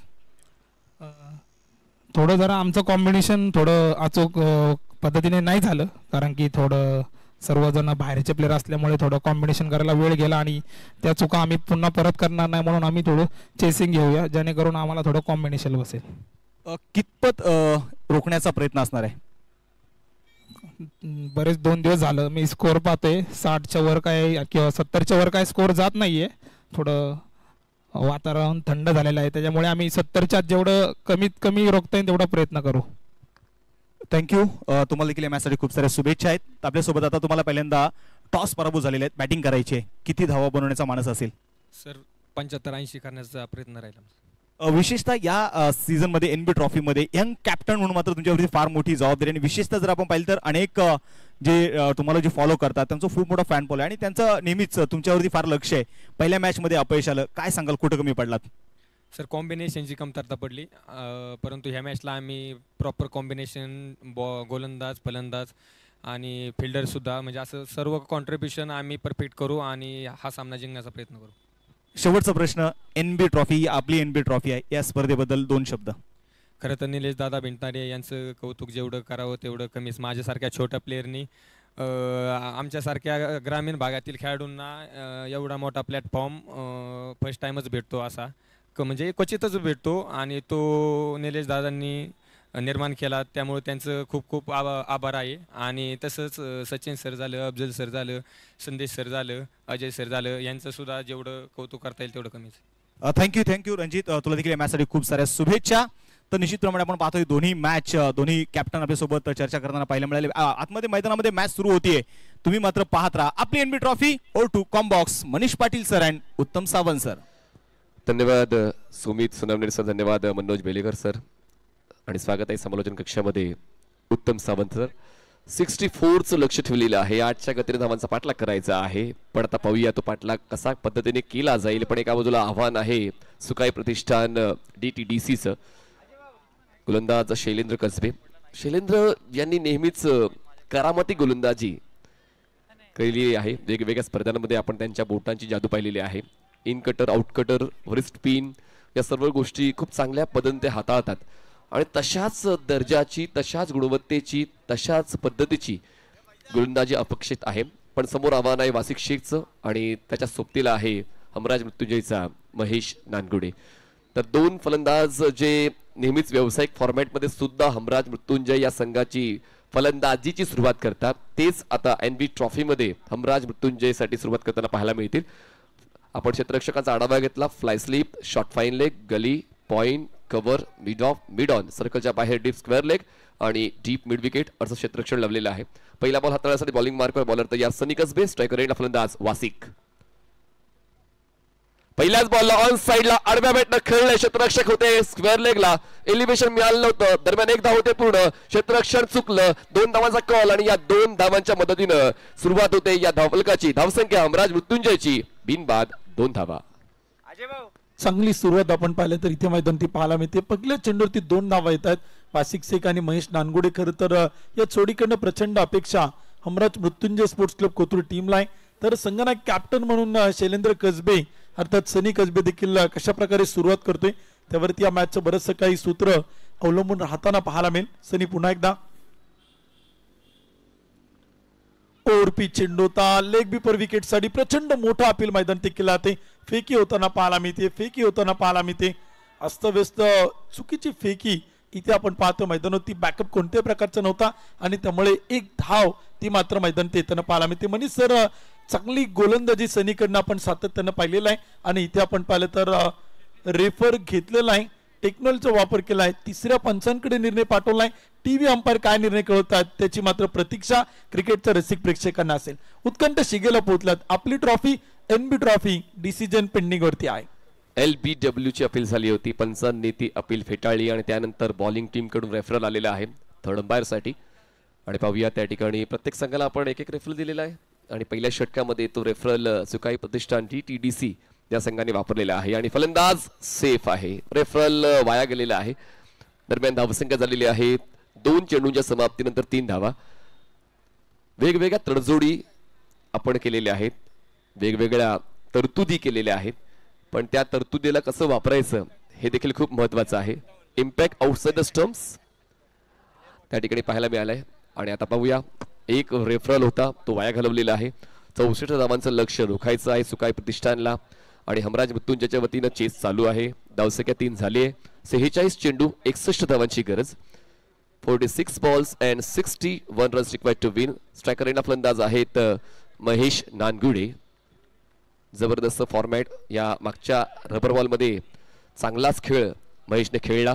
Speaker 7: थोडं जरा आमचं कॉम्बिनेशन थोडं अचूक पद्धतीने नाही झालं कारण की थोडं सर्वजण बाहेरचे प्लेयर असल्यामुळे थोडं कॉम्बिनेशन करायला वेळ गेला आणि त्या चुका आम्ही पुन्हा परत करणार नाही म्हणून आम्ही थोडं चेसिंग घेऊया जेणेकरून आम्हाला थोडं कॉम्बिनेशन बसेल.
Speaker 1: कितपत रोखण्याचा प्रयत्न असणार आहे?
Speaker 7: बरेच 2 दिवस झालं मी स्कोअर पाहतोय 60च्या वर काय किंवा 70च्या वर काय स्कोअर जात नाहीये. थोडं वातावरण थंड झालेलं आहे त्याच्यामुळे आम्ही 70च्या जेवढं कमीत कमी रोखता येईल तेवढा प्रयत्न करू.
Speaker 1: थँक्यू. तुम्हाला देखील या मॅचसाठी खूप साऱ्या शुभेच्छा आहेत. आपल्यासोबत आता तुम्हाला पहिल्यांदा टॉस पराभूत झालेले आहेत, बॅटिंग करायची आहे. किती धावा बनवण्याचा मानस असेल?
Speaker 8: सर 75-80 करण्याचा प्रयत्न राहिला.
Speaker 1: विशेषतः या सीझन मध्ये एनबी ट्रॉफी मध्ये यंग कॅप्टन म्हणून मात्र तुमच्यावरती फार मोठी जबाबदारी आणि विशेषतः जर आपण पाहिलं तर अनेक जे तुम्हाला जे फॉलो करतात त्यांचं खूप मोठा फॅन फॉलो आहे आणि त्यांचं नेहमीच तुमच्यावरती फार लक्ष आहे. पहिल्या मॅच मध्ये अपयश आलं, काय सांगाल, कुठं कमी पडलात?
Speaker 8: सर कॉम्बिनेशनची कमतरता पडली परंतु ह्या मॅचला आम्ही प्रॉपर कॉम्बिनेशन गोलंदाज फलंदाज आणि फिल्डरसुद्धा म्हणजे असं सर्व कॉन्ट्रीब्युशन आम्ही परफेक्ट करू आणि हा सामना जिंकण्याचा प्रयत्न करू.
Speaker 1: शेवटचा प्रश्न, एनबी ट्रॉफी आपली एनबी ट्रॉफी आहे, या स्पर्धेबद्दल 2 शब्द.
Speaker 8: खरं तर निलेश दादा भिंताडे यांचं कौतुक जेवढं करावं तेवढं कमीच. माझ्यासारख्या छोट्या प्लेयरनी आमच्यासारख्या ग्रामीण भागातील खेळाडूंना एवढा मोठा प्लॅटफॉर्म फर्स्ट टाईमच भेटतो असा म्हणजे क्वचितच भेटतो आणि तो निलेश दादांनी निर्माण केला त्यामुळे त्यांचं खूप खूप आभार आहे. आणि तसंच सचिन सर झालं, अफजल सर झालं, संदेश सर झालं, अजय सर झालं यांचं सुद्धा जेवढं कौतुक करता येईल तेवढं कमीच.
Speaker 1: थँक्यू रणजित, तुला देखील या मॅचसाठी खूप साऱ्या शुभेच्छा. तर निश्चितप्रमाणे आपण पाहतोय दोन्ही मॅच, दोन्ही कॅप्टन आपल्यासोबत चर्चा करताना पाहायला मिळाले. आतमध्ये मैदानामध्ये मॅच सुरू होतीये, तुम्ही मात्र पाहत राहा आपली एनबी ट्रॉफी ओ टू कॉम्बॉक्स. Manish Patil sir and Uttam Sawant sir.
Speaker 3: धन्यवाद सुमित सुनावणे सर, धन्यवाद मनोज बेलेकर सर, आणि स्वागत आहे समालोचन कक्षामध्ये उत्तम सावंत सर. 64चं लक्ष ठेवलेलं आहे, 8च्या गतीने धावांचा पाठलाग करायचा आहे. पण आता पाहूया तो पाठलाग कसा पद्धतीने केला जाईल. पण एका बाजूला आव्हान आहे सुकाई प्रतिष्ठान DTDCचं. गोलंदाज शैलेंद्र कसबे. शैलेंद्र यांनी नेहमीच करामती गोलंदाजी केलेली आहे. वेगवेगळ्या स्पर्धांमध्ये आपण त्यांच्या बोटांची जादू पाहिलेली आहे. In cutter, out cutter, wrist pin या सर्व गोष्टी खूप चांगल्या पद्धतीने हाताळतात. आणि तशाच दर्जाची, तशाच गुणवत्तेची, तशाच पद्धतीची गोलंदाजी अपेक्षित आहे. पण समोर आव्हान आहे वासिक शेखचं आणि त्याच्या सोबतीला आहे हमराज मृत्युंजयचा महेश नानगुडे. तर दोन फलंदाज जे नेहमीच व्यावसायिक फॉर्मॅटमध्ये सुद्धा हमराज मृत्युंजय या संघाची फलंदाजीची सुरुवात करतात, तेच आता एनबी ट्रॉफीमध्ये हमराज मृत्युंजयसाठी सुरुवात करताना पाहायला मिळतील. आपण क्षेत्ररक्षकांचा आढावा घेतला. Fly slip, short fine leg, gully, point, cover, mid off, mid on, सर्कलच्या बाहेर डीप स्क्वेअर लेग आणि डीप मिड विकेट असं क्षेत्ररक्षण लावलेलं आहे. पहिला बॉल हाताळण्यासाठी बॉलिंग मार्कवर बॉलर तयार सनी कसबे. स्ट्रायकर एंडला फलंदाज वासिक. पहिल्याच बॉलला ऑन साइडला आडव्या बॅटनं खेळले क्षेत्ररक्षक होते. स्क्वेअर लेगला एलिव्हेशन मिळालं नव्हतं. दरम्यान एक धाव होते पूर्ण. क्षेत्ररक्षण चुकलं. 2 धावांचा कॉल आणि या 2 धावांच्या मदतीनं सुरुवात होते या धावफलकाची. धावसंख्या हमराज मृत्युंजयची बिनबाद 2 धावा.
Speaker 9: चांगली सुरुवात आपण पाहिलं तर इथे मैदानात पाहायला मिळते. पहिल्या चेंडूवरती 2 धावा येतात. वासिक शेख आणि महेश नानगुडे. खरं तर या जोडीकडनं प्रचंड अपेक्षा हमराज मृत्युंजय स्पोर्ट्स क्लब कोथरूड टीमला आहे. तर संघनायक कॅप्टन म्हणून शैलेंद्र कसबे अर्थात सनी कसबे देखील कशा प्रकारे सुरुवात करतोय त्यावरती या मॅचचं बरंचसं काही सूत्र अवलंबून राहताना पाहायला मिळेल. सनी पुन्हा एकदा ओरपी चेंडू होता. लेग बिपर विकेट साठी प्रचंड मोठा अपील मैदान ते केला जाते. फेकी होताना पाहायला मिळते. अस्तव्यस्त चुकीची फेकी इथे आपण पाहतो. मैदानावरती बॅकअप कोणत्याही प्रकारचा नव्हता आणि त्यामुळे एक धाव ती मात्र मैदानात येताना पाहायला मिळते. मनीष सर, चांगली गोलंदाजी सनीकडनं आपण सातत्यानं पाहिलेला आहे आणि इथे आपण पाहिलं तर रेफर घेतलेला आहे, टेक्नॉलॉजीचा वापर केला आहे, 3ऱ्या पंचांकडे निर्णय पाठवलाय. टीव्ही अंपायर काय निर्णय कळवतात त्याची मात्र प्रतीक्षा क्रिकेटच्या रसिक प्रेक्षकांना असेल. उत्कंठ शिगेला पोहोचलात. आपली trophy NB trophy decision pending वरती आहे.
Speaker 3: LBW ची अपील झाली होती. पंचांनी ती अपील फेटाळली आणि त्यानंतर बॉलिंग टीम कडून रेफरल आलेला आहे थर्ड अंपायर साठी. आणि पाहूया त्या ठिकाणी प्रत्येक संघाला आपण एक रेफरल दिलेला आहे आणि पहिल्या षटकामध्ये तो रेफरल सुकाई प्रतिष्ठान DTDC या संघाने वापरलेला आहे आणि फलंदाज सेफ आहे. रेफरल वाया गेलेला आहे. दरम्यान धावसंख्या झालेली आहे 2 चेंडूंच्या समाप्तीनंतर 3 धावा. वेगवेगळ्या तडजोडी आपण केलेल्या आहेत, वेगवेगळ्या तरतुदी केलेल्या आहेत, पण त्या तरतुदीला कसं वापरायचं हे देखील खूप महत्वाचं आहे. इम्पॅक्ट आउटसाइड द स्टम्प्स त्या ठिकाणी पाहायला मिळालंय. आणि आता पाहूया, एक रेफरल होता तो वाया घालवलेला आहे. 64 धावांचं लक्ष रोखायचं आहे सुकाई प्रतिष्ठानला आणि हमराज मृत्युंजयच्या वतीनं चेस चालू आहे. धावसंख्या 3 झाली आहे. 46 चेंडू 61 धावांची गरज. 46 balls and 61 runs required to win. Striker एंडला फलंदाज आहेत महेश नानगुडे. जबरदस्त फॉर्मॅट. या मागच्या रबर बॉल मध्ये चांगलाच खेळ महेशने खेळला.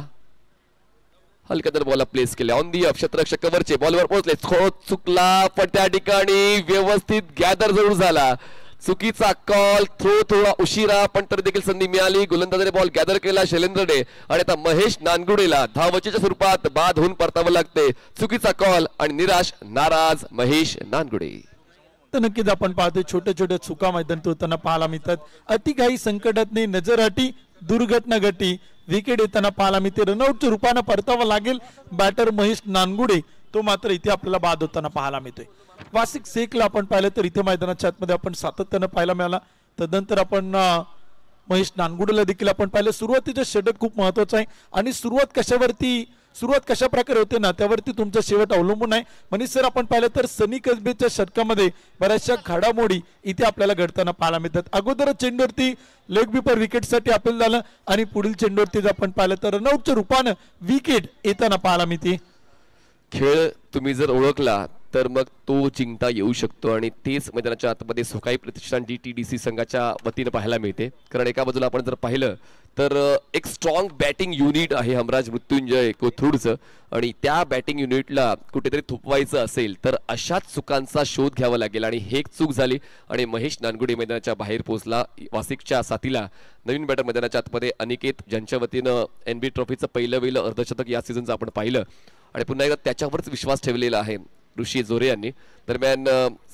Speaker 3: हलक्या दर बॉलला प्लेस केले. ऑन दी अप क्षेत्ररक्षक कव्हरचे बॉलवर पोहोचले. चुकला पण त्या ठिकाणी व्यवस्थित गॅदर जरूर झाला. चुकीचा कॉल. थ्रो थोडा उशिरा पण तरी देखील संधी मिळाली. गोलंदाजाने बॉल गॅदर केला शैलेंद्रने आणि आता महेश नानगुडेला धावचीच्या स्वरूपात बाद होऊन परतावं लागते. चुकीचा कॉल आणि निराश नाराज महेश नानगुडे.
Speaker 9: तर नक्कीच आपण पाहतोय छोट्या छोट्या चुका मैदानात होताना पाहायला मिळतात. अति काही संकटात नाही नजरहाटी दुर्घटना घटी. विकेट येताना पाहायला मिळते. रनआउटच्या रूपानं परतावं लागेल. बॅटर महेश नानगुडे तो मात्र इथे आपल्याला बाद होताना पाहायला मिळतोय. वासिक शेखला आपण पाहिलं तर इथे मैदानाच्या आतमध्ये आपण सातत्यानं पाहायला मिळाला. तदनंतर आपण महेश नानगुडेला देखील आपण पाहिलं. सुरुवातीचं षटक खूप महत्वाचं आहे आणि सुरुवात कशा प्रकारे होते ना त्यावरती तुमचा शेवट अवलंबून आहे. मनीष सर, आपण पाहिलं तर सनी कसबेच्या षटकामध्ये बऱ्याचशा घडामोडी इथे आपल्याला घडताना पाहायला मिळतात. अगोदर चेंडूवरती लेग बिपर विकेटसाठी अपील झालं आणि पुढील चेंडूवरती आपण पाहिलं तर रनआउटच्या रूपानं विकेट येताना पाहायला मिळते.
Speaker 3: खेळ तुम्ही जर ओळखला तर मग तो जिंकता येऊ शकतो आणि तेच मैदानाच्या आतमध्ये सोकाई प्रतिष्ठान DTDC संघाच्या वतीनं पाहायला मिळते. कारण एका बाजूला आपण जर पाहिलं तर एक स्ट्रॉंग बॅटिंग युनिट आहे हमराज मृत्युंजय कोथरूडचं आणि त्या बॅटिंग युनिटला कुठेतरी थोपवायचं असेल तर अशाच चुकांचा शोध घ्यावा लागेल आणि हे एक चूक झाली आणि महेश नानगुडे मैदानाच्या बाहेर पोहोचला. वासिकच्या साथीला नवीन बॅटर मैदानाच्या आतमध्ये अनिकेत ज्यांच्या वतीनं NB ट्रॉफीचं पहिलं अर्धशतक या सीझनचं आपण पाहिलं आणि पुन्हा एकदा त्याच्यावरच विश्वास ठेवलेला आहे ऋषी जोरे यांनी. दरम्यान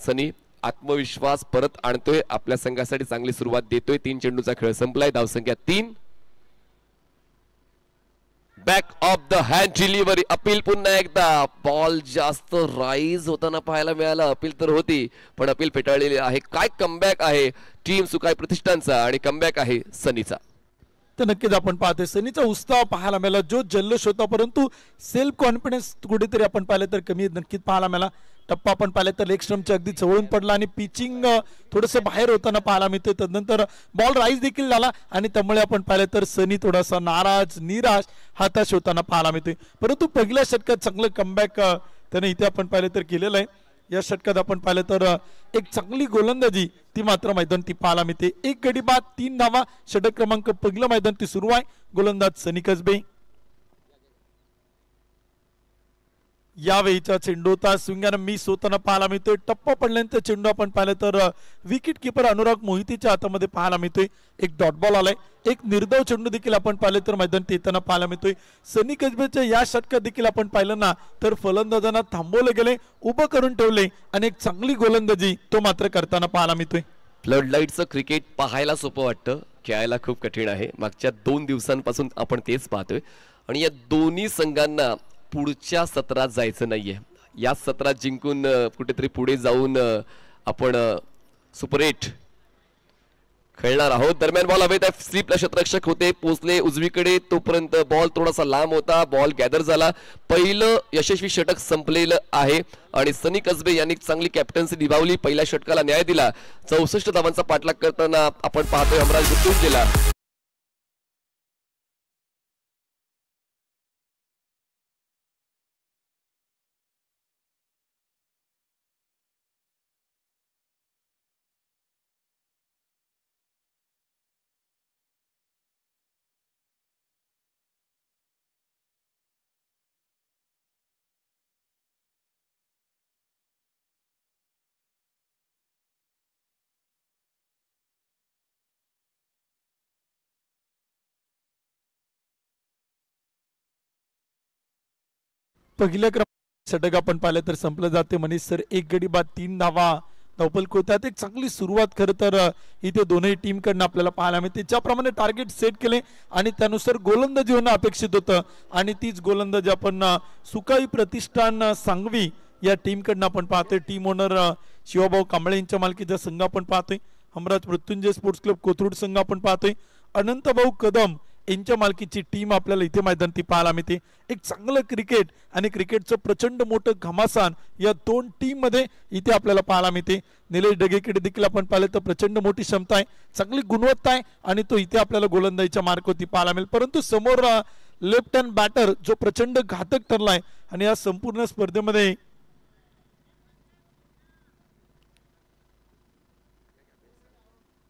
Speaker 3: सनी आत्मविश्वास परत आणतोय, आपल्या संघासाठी चांगली सुरुवात देतोय. 3 चेंडूचा खेळ संपलाय, धावसंख्या 3. Back of the hand delivery, appeal पुन्हा एकदा. बॉल जास्त राईज होताना पाहायला मिळाला, अपील तर होती पण अपील फेटाळलेली आहे. काय कमबॅक आहे टीम सुकाई प्रतिष्ठानचा आणि कमबॅक आहे सनीचा.
Speaker 9: तर नक्कीच आपण पाहतोय सनीचा उत्साह पाहायला मिळाला, जो जल्लोष होता, परंतु सेल्फ कॉन्फिडन्स कुठेतरी आपण पाहिलं तर कमी नक्कीच पाहायला मिळाला. टप्पा आपण पाहिलं तर लेग स्टंपच्या अगदी जवळून पडला आणि पिचिंग थोडंसं बाहेर होताना पाहायला मिळतोय. तदनंतर बॉल राईज देखील झाला आणि त्यामुळे आपण पाहिलं तर सनी थोडासा नाराज, निराश, हताश होताना पाहायला मिळतोय. परंतु पहिल्या षटकात चांगलं कमबॅक त्याने इथे आपण पाहिलं तर केलेलं आहे. या षटकात आपण पाहिलं तर एक चांगली गोलंदाजी ती मात्र मैदान ती पाहायला मिळते. 1 गडी बाद 3 धावा, षटक क्रमांक पहिलं मैदान ती सुरू आहे. गोलंदाज सनी कसबे. यावेळीचा चेंडू होता स्विंगानं मिस होताना पाहायला मिळतोय. टप्पा पडल्यानंतर चेंडू आपण पाहिलं तर विकेट किपर अनुराग मोहितेच्या हातामध्ये पाहायला मिळतोय. एक डॉट बॉल आलाय, एक निर्धाव चेंडू देखील आपण पाहिलं तर मैदान येताना पाहायला मिळतोय. सनी कसबेच्या या षटकात देखील आपण पाहिलं ना तर फलंदाजांना थांबवले गेले, उभं करून ठेवले आणि एक चांगली गोलंदाजी तो मात्र करताना पाहायला मिळतोय.
Speaker 3: फ्लड लाईटचं क्रिकेट पाहायला सोपं वाटतं, खेळायला खूप कठीण आहे. मागच्या 2 दिवसांपासून आपण तेच पाहतोय आणि या दोन्ही संघांना पुढच्या सत्रात जायचं नाहीये. या सत्रात जिंकून कुठेतरी पुढे जाऊन आपण सुपर 8 खेळणार आहोत. दरम्यान बॉल हवेत आहे, स्लिपला क्षेत्ररक्षक होते, पोचले उजवीकडे, तोपर्यंत बॉल थोडासा लांब होता, बॉल गॅदर झाला. पहिलं यशस्वी षटक संपलेलं आहे आणि सनी कसबे यांनी चांगली कॅप्टन्सी निभावली, पहिल्या षटकाला न्याय दिला. 64 धावांचा पाठलाग करताना आपण पाहतोय हमराज मृत्युंजयला.
Speaker 9: पहिल्या षटक आपण पाहिलं तर संपलं जाते. मनीष सर 1 गडी बाद 3 धावा धावपल कोतात. एक चांगली सुरुवात खरं तर इथे दोनही टीम कडनं आपल्याला पाहायला मिळते. ज्याप्रमाणे टार्गेट सेट केले आणि त्यानुसार गोलंदाजी होणं अपेक्षित होतं आणि तीच गोलंदाजी आपण सुकाई प्रतिष्ठान सांगवी या टीम कडनं आपण पाहतोय. टीम ओनर शिवाभाऊ कांबळे यांच्या मालकीचा संघ आपण पाहतोय. हमराज मृत्युंजय स्पोर्ट्स क्लब कोथरूड संघ आपण पाहतोय. अनंतभाऊ कदम यांच्या मालकीची टीम आपल्याला इथे मैदान ती पाहायला मिळते. एक चांगलं क्रिकेट आणि क्रिकेटचं प्रचंड मोठं घमासान या 2 टीम मध्ये इथे आपल्याला पाहायला मिळते. निलेश डगेकडे देखील आपण पाहिलं तर प्रचंड मोठी क्षमता आहे, चांगली गुणवत्ता आहे आणि तो इथे आपल्याला गोलंदाजीच्या मार्गावरती पाहायला मिळेल. परंतु समोर लेफ्ट हँड बॅटर जो प्रचंड घातक ठरलाय आणि या संपूर्ण स्पर्धेमध्ये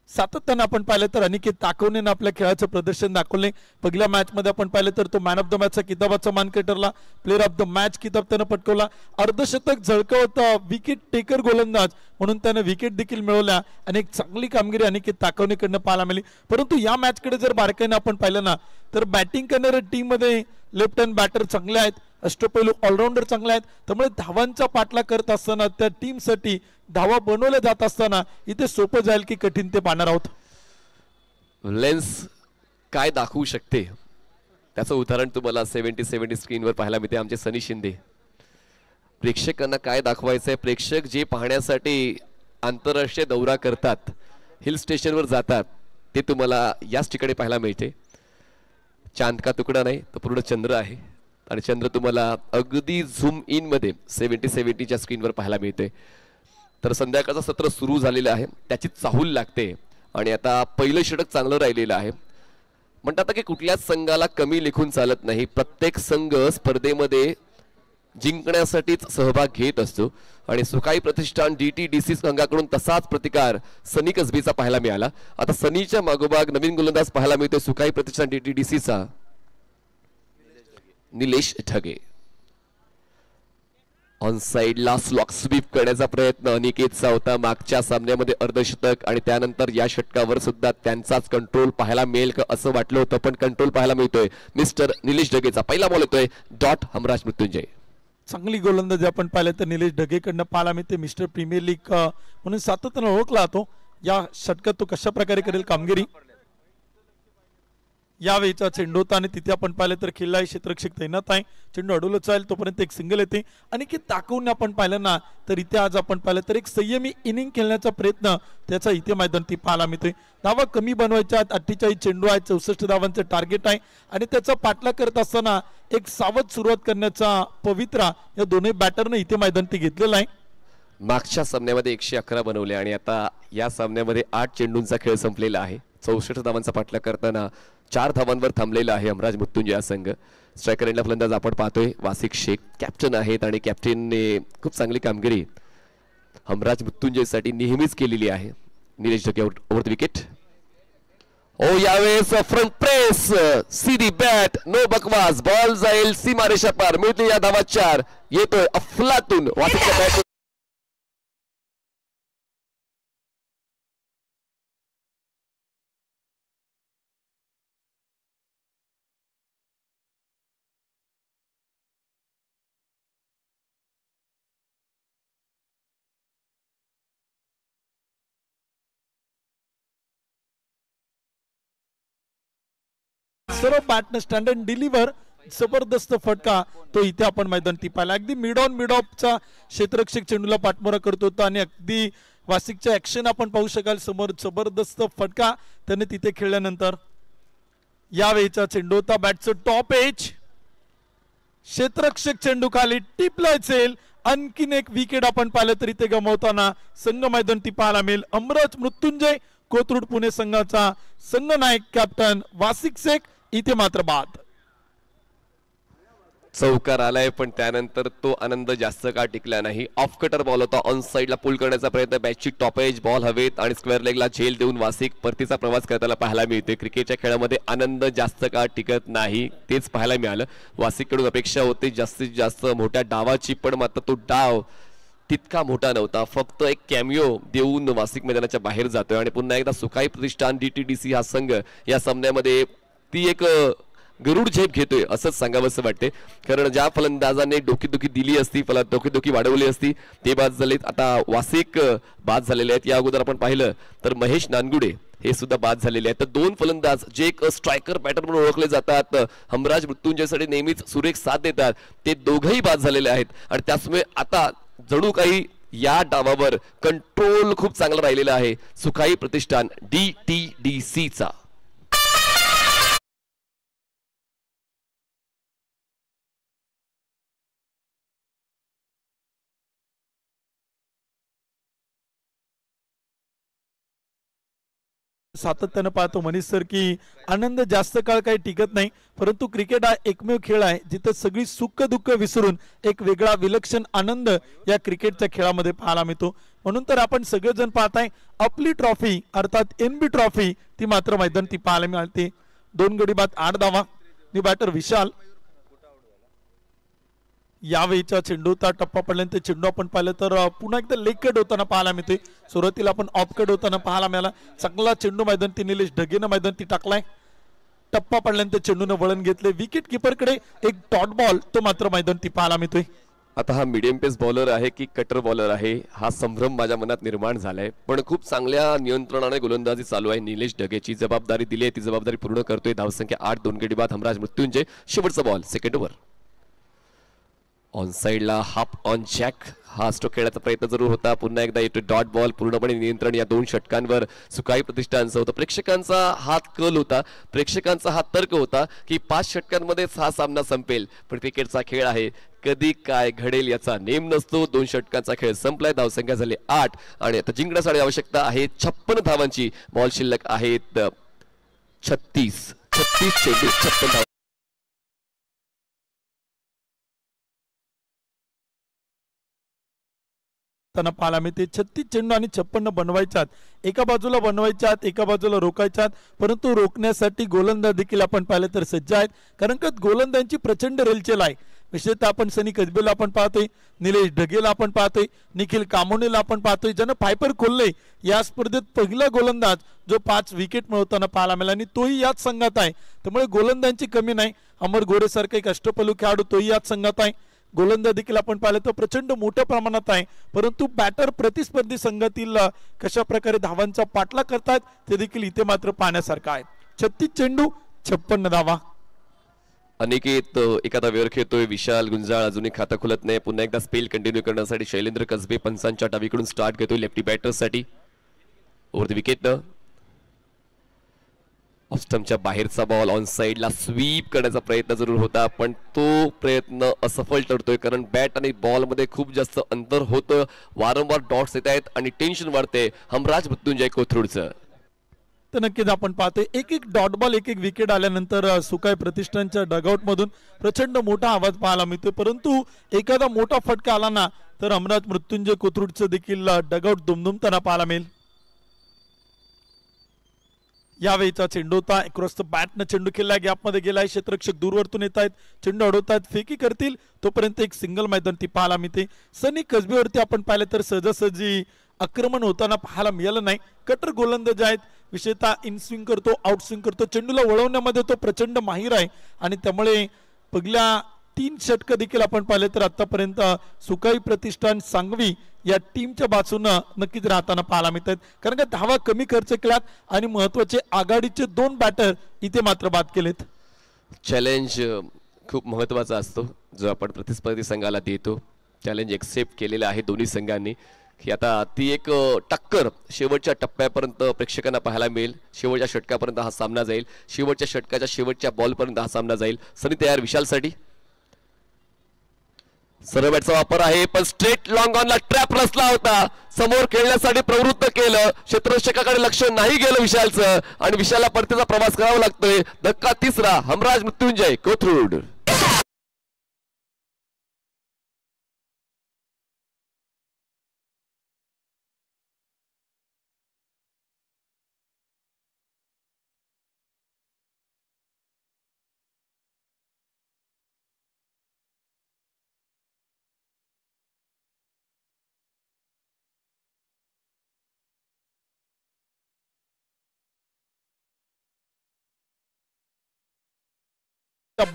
Speaker 9: सातत्याने आपण पाहिलं तर अनिकेत ताकवणेनं आपल्या खेळाचं प्रदर्शन दाखवले. पहिल्या मॅच मध्ये आपण पाहिलं तर तो मॅन ऑफ द मॅचचा किताबाचा मानकरी ठरला, प्लेअर ऑफ द मॅच किताब त्यानं पटकवला. अर्धशतक झळकवत विकेट टेकर गोलंदाज म्हणून त्यानं विकेट देखील मिळवल्या आणि एक चांगली कामगिरी अनिकेत ताकवणेकडनं पाहायला मिळाली. परंतु या मॅच कडे जर बारकाईने आपण पाहिलं ना तर बॅटिंग करणाऱ्या टीम मध्ये लेफ्ट हँड बॅटर चांगले आहेत, अष्टपैलू ऑलराऊंडर चांगले आहेत. त्यामुळे धावांचा पाठलाग करत असताना त्या टीमसाठी धावा बनवल्या जात असताना इथे सोपं जाईल की कठीण ते पाहणार आहोत.
Speaker 3: लेन्स काय दाखवू शकते त्याचं उदाहरण तुम्हाला 70-70 स्क्रीनवर पाहायला मिळते. आमचे सनी शिंदे प्रेक्षकांना काय दाखवायचंय, प्रेक्षक जे पाहण्यासाठी आंतरराष्ट्रीय दौरा करतात, हिल स्टेशनवर जातात, ते तुम्हाला याच ठिकाणी पाहायला मिळते. चांद का तुकडा नाही तर पूर्ण चंद्र आहे आणि चंद्र तुम्हाला अगदी झूम इन मध्ये 70-70च्या स्क्रीनवर पाहायला मिळते. तर संध्याकाळचं सत्र सुरू झालेलं आहे, त्याची चाहूल लागते आणि आता पहिलं षटक चांगलं राहिलेलं आहे. म्हणतात की कुठल्याच संघाला कमी लेखून चालत नाही. प्रत्येक संघ स्पर्धेमध्ये जिंकण्यासाठीच सहभाग घेत असतो आणि सुकाई प्रतिष्ठान DTDC संघाकडून तसाच प्रतिकार सनी कसबीचा पाहायला मिळाला. आता सनीच्या मागोमाग नवीन गोलंदाज पाहायला मिळतोय सुकाई प्रतिष्ठान DTDCचा निलेश ढगे. ऑन साइडला स्लॉक स्वीप करण्याचा प्रयत्न अनिकेतचा होता मागच्या सामन्यामध्ये अर्धशतक आणि त्यानंतर या षटकावर सुद्धा त्यांचाच कंट्रोल पाहायला मिळेल का असं वाटलं होतं पण कंट्रोल पाहायला मिळतोय मिस्टर निलेश ढगेचा. पहिला बॉल येतोय डॉट हमराज मृत्युंजय.
Speaker 9: चांगली गोलंदाजी आपण पाहिलं तर निलेश ढगेकडनं पाहायला मिळते. मिस्टर प्रीमियर लीग म्हणून सातत्याने ओळखला जातो. या षटकात तो कशा प्रकारे करेल कामगिरी. यावेळीचा चेंडू होता आणि तिथे आपण पाहिलं तर खिल्लारी क्षेत्ररक्षक तैनात आहे. चेंडू अडवलं जाईल तोपर्यंत एक सिंगल येते आणि की ताकवून आपण पाहिलं ना तर इथे आज आपण पाहिलं तर एक संयमी इनिंग खेळण्याचा प्रयत्न त्याचा इथे मैदानी पाहायला मिळतोय. धावा कमी बनवायच्या 48 चेंडू आहे 64 धावांचं टार्गेट आहे आणि त्याचा पाठलाग करत असताना एक सावध सुरुवात करण्याचा पवित्रा या दोन्ही बॅटरने इथे मैदानी घेतलेला आहे.
Speaker 3: मागच्या सामन्यामध्ये 111 बनवले आणि आता या सामन्यामध्ये 8 चेंडूंचा खेळ संपलेला आहे. 64 धावांचा पाठलाग करताना 4 धावांवर थांबलेला आहे हमराज मृत्युंजय संघ. स्ट्रायकर एंडला फलंदाज आपण पाहतोय वासिक शेख कॅप्टन आहेत आणि कॅप्टनने खूप चांगली कामगिरी हमराज मृत्युंजयसाठी नेहमीच केलेली आहे. Nilesh Dhage over the wicket. ओ यावेळेस फ्रंट प्रेस सीधी बॅट नो बकवास बॉल जाईल सीमारेषा पार मिळते या धावा 4. येतोय अफलातून वासिकच्या बॅट
Speaker 9: सर्व बॅटने स्टँड अँड डिलिव्हर जबरदस्त फटका तो इथे आपण मैदानी पाहिला. अगदी मिड ऑन मिड ऑफचा क्षेत्ररक्षक चेंडूला पाठमोरा करत होता आणि अगदी वासिकच्या ऍक्शन आपण पाहू शकाल समोर जबरदस्त फटका त्याने तिथे खेळल्यानंतर. यावेळीचा चेंडू होता बॅटचं टॉप एज क्षेत्ररक्षक चेंडू खाली टिपला असेल. आणखीन एक विकेट आपण पाहिलं तर इथे गमावताना संघ मैदानी पाहायला मिळेल. हमराज मृत्युंजय कोथरूड पुणे संघाचा संघ नायक कॅप्टन वासिक शेख इथे मात्र बाद.
Speaker 3: चौकार आलाय पण त्यानंतर तो आनंद जास्त काळ टिकला नाही. ऑफ कटर बॉल होता ऑन साइडला पुल करण्याचा प्रयत्न बॅटची टॉप एज बॉल हवेत आणि स्क्वेअर लेगला झेल देऊन वासिक परतीचा प्रवास करताना पाहायला मिळते. क्रिकेटच्या खेळामध्ये आनंद जास्त काळ टिकत नाही तेच पाहायला मिळालं. वासिककडून अपेक्षा होती जास्तीत जास्त मोठ्या डावाची पण मात्र तो डाव तितका मोठा नव्हता. फक्त एक कॅमिओ देऊन वासिक मैदानाच्या बाहेर जातोय आणि पुन्हा एकदा सुकाई प्रतिष्ठान DTDC हा संघ या सामन्यामध्ये ती एक गरुड झेप घेतोय असंच सांगावंसं वाटते. कारण ज्या फलंदाजाने डोकीदुखी दिली असती डोकीदुखी वाढवली असती ते बाद झालेत. आता वासिक बाद झालेले आहेत. या अगोदर आपण पाहिलं तर महेश नानगुडे हे सुद्धा बाद झालेले आहेत. तर 2 फलंदाज जे एक स्ट्रायकर बॅटर म्हणून ओळखले जातात हमराज मृत्युंजयसाठी नेहमीच सुरेख साथ देतात ते दोघंही बाद झालेले आहेत आणि त्यामुळे आता जणू काही या डावावर कंट्रोल खूप चांगला राहिलेला आहे सुकाई प्रतिष्ठान DTDC चा.
Speaker 9: सातत्यानं पाहतो मनीष सर की आनंद जास्त काळ काही टिकत नाही परंतु क्रिकेट हा एकमेव खेळ आहे जिथं सगळी सुख दुःख विसरून एक वेगळा विलक्षण आनंद या क्रिकेटच्या खेळामध्ये पाहायला मिळतो. म्हणून तर आपण सगळेजण पाहताय आपली ट्रॉफी अर्थात NB ट्रॉफी ती मात्र मैदानी पाहायला मिळते. 2 गडी बाद 8 धावा. बॅटर विशाल. यावेळीचा चेंडूचा टप्पा पडल्यानंतर चेंडू आपण पाहिलं तर पुन्हा एकदा लेग कट होताना पाहायला मिळते. सुरुवातीला आपण ऑफ कट होताना पाहायला मिळाला. चांगला चेंडू मैदानी निलेश ढगेनं मैदानी टाकलाय. टप्पा पडल्यानंतर चेंडूनं वळण घेतले. विकेट किपरकडे एक डॉट बॉल तो मात्र मैदानी पाहायला मिळतोय.
Speaker 3: आता हा मीडियम पेस बॉलर आहे की कटर बॉलर आहे हा संभ्रम माझ्या मनात निर्माण झालाय पण खूप चांगल्या नियंत्रणाने गोलंदाजी चालू आहे. निलेश ढगेची जबाबदारी दिली आहे ती जबाबदारी पूर्ण करतोय. धावसंख्या 8 2 गडी बाद हमराज मृत्युंजय. शेवटचा बॉल सेकंड ओव्हर. ऑन साइडला हाफ ऑन जॅक हा स्ट्रोक खेळण्याचा प्रयत्न जरूर होता. पुन्हा एकदा येतो डॉट बॉल. पूर्णपणे नियंत्रण या 2 षटकांवर सुकाई प्रतिष्ठानचं होतं. प्रेक्षकांचा हात कल होता प्रेक्षकांचा हा तर्क होता की 5 षटकांमध्येच हा सामना संपेल पण क्रिकेटचा खेळ आहे कधी काय घडेल याचा नेम नसतो. 2 षटकांचा खेळ संपलाय. धावसंख्या झाली 8 आणि आता जिंकण्यासाठी आवश्यकता आहे 56 धावांची. बॉल शिल्लक आहेत 36 चेंडू 56 धावा.
Speaker 9: त्यांना पाहायला मिळते. 36 चेंडू आणि 56 बनवायच्यात, एका बाजूला बनवायच्यात एका बाजूला रोखायच्यात, परंतु रोखण्यासाठी गोलंदाज देखील आपण पाहिलं तर सज्ज आहेत, कारण का गोलंदाजांची प्रचंड रेलचेल आहे. विशेषतः आपण सनी कसबेला आपण पाहतोय, निलेश ढगेला आपण पाहतोय, निखिल कामोनेला आपण पाहतोय, ज्यानं फायपर खोलले. या स्पर्धेत पहिला गोलंदाज जो 5 विकेट मिळवताना पाहायला मिळाला आणि तोही याच संघात आहे. त्यामुळे गोलंदाजांची कमी नाही. अमर गोरे सारखा एक अष्टपैलू खेळाडू तोही याच संघात आहे. गोलंदाज देखील आपण पाहिलं तर प्रचंड मोठ्या प्रमाणात आहे, परंतु बॅटर प्रतिस्पर्धी संघातील कशा प्रकारे धावांचा पाठलाग करतात ते देखील इथे मात्र पाहण्यासारखं आहे. 36 चेंडू 56 धावा.
Speaker 3: अनिकेत एखादा वेळ खेळतोय, विशाल गुंजाळ अजूनही खाता खुलत नाही. पुन्हा एकदा स्पेल कंटिन्यू करण्यासाठी शैलेंद्र कसबे पंचांच्या डावीकडून स्टार्ट घेतोय लेफ्टी बॅटर्ससाठी. ओव्हर द विकेट ऑफ स्टंपच्या बाहेरचा बॉल ऑन साइडला स्वीप करण्याचा प्रयत्न जरूर होता, पण तो प्रयत्न असफल ठरतोय, कारण बॅट आणि बॉल मध्ये खूप जास्त अंतर होतं. वारंवार डॉट्स येत आहेत आणि टेन्शन वाढते हमराज मृत्युंजय कोथरूडचं.
Speaker 9: तर नक्कीच आपण पाहतोय एक डॉट बॉल एक विकेट आल्यानंतर सुकाय प्रतिष्ठानच्या डगआउट मधून प्रचंड मोठा आवाज पाहायला मिळतोय, परंतु एखादा मोठा फटका आला ना तर हमराज मृत्युंजय कोथरूडचं देखील डगआउट दुमदुमताना पाहायला मिळेल. यावेळीचा चेंडू होता अक्रॉस द बॅटनं चेंडू खेळला, गॅपमध्ये गेलाय, क्षेत्ररक्षक दूरवरतून येत आहेत, चेंडू अडवतात, फेकी करतील तोपर्यंत एक सिंगल मैदान ती पाहायला मिळते. सनी कसबेवरती आपण पाहिलं तर सहजासहजी आक्रमण होताना पाहायला मिळालं नाही. कटर गोलंदाज आहेत, विशेषतः इन स्विंग करतो, आउट स्विंग करतो, चेंडूला वळवण्यामध्ये तो प्रचंड माहीर आहे आणि त्यामुळे पहिल्या 3 षटक देखील आपण पाहिले तर आतापर्यंत सुकाई प्रतिष्ठान सांगवी या टीमच्या बाजूने नक्कीच राहताना पाहायला मिळतात, कारण का धावा कमी खर्च केलात आणि महत्वाचे आघाडीचे 2 बॅटर इथे मात्र बाद केलेत.
Speaker 3: चॅलेंज खूप महत्वाचा असतो जो आपण प्रतिस्पर्धी संघाला देतो. चॅलेंज एक्सेप्ट केलेलं आहे दोन्ही संघांनी की आता ती एक टक्कर शेवटच्या टप्प्यापर्यंत प्रेक्षकांना पाहायला मिळेल. शेवटच्या षटकापर्यंत हा सामना जाईल, शेवटच्या षटकाच्या शेवटच्या बॉलपर्यंत हा सामना जाईल. सनी तयार विशालसाठी. सर्व बॅटचा वापर आहे, पण स्ट्रेट लॉंग ऑनला ट्रॅप रचला होता, समोर खेळण्यासाठी प्रवृत्त केलं, क्षेत्ररक्षकाकडे लक्ष नाही गेलं विशालचं आणि विशालला परतीचा प्रवास करावा लागतोय. धक्का तिसरा हमराज मृत्युंजय कोथरूड.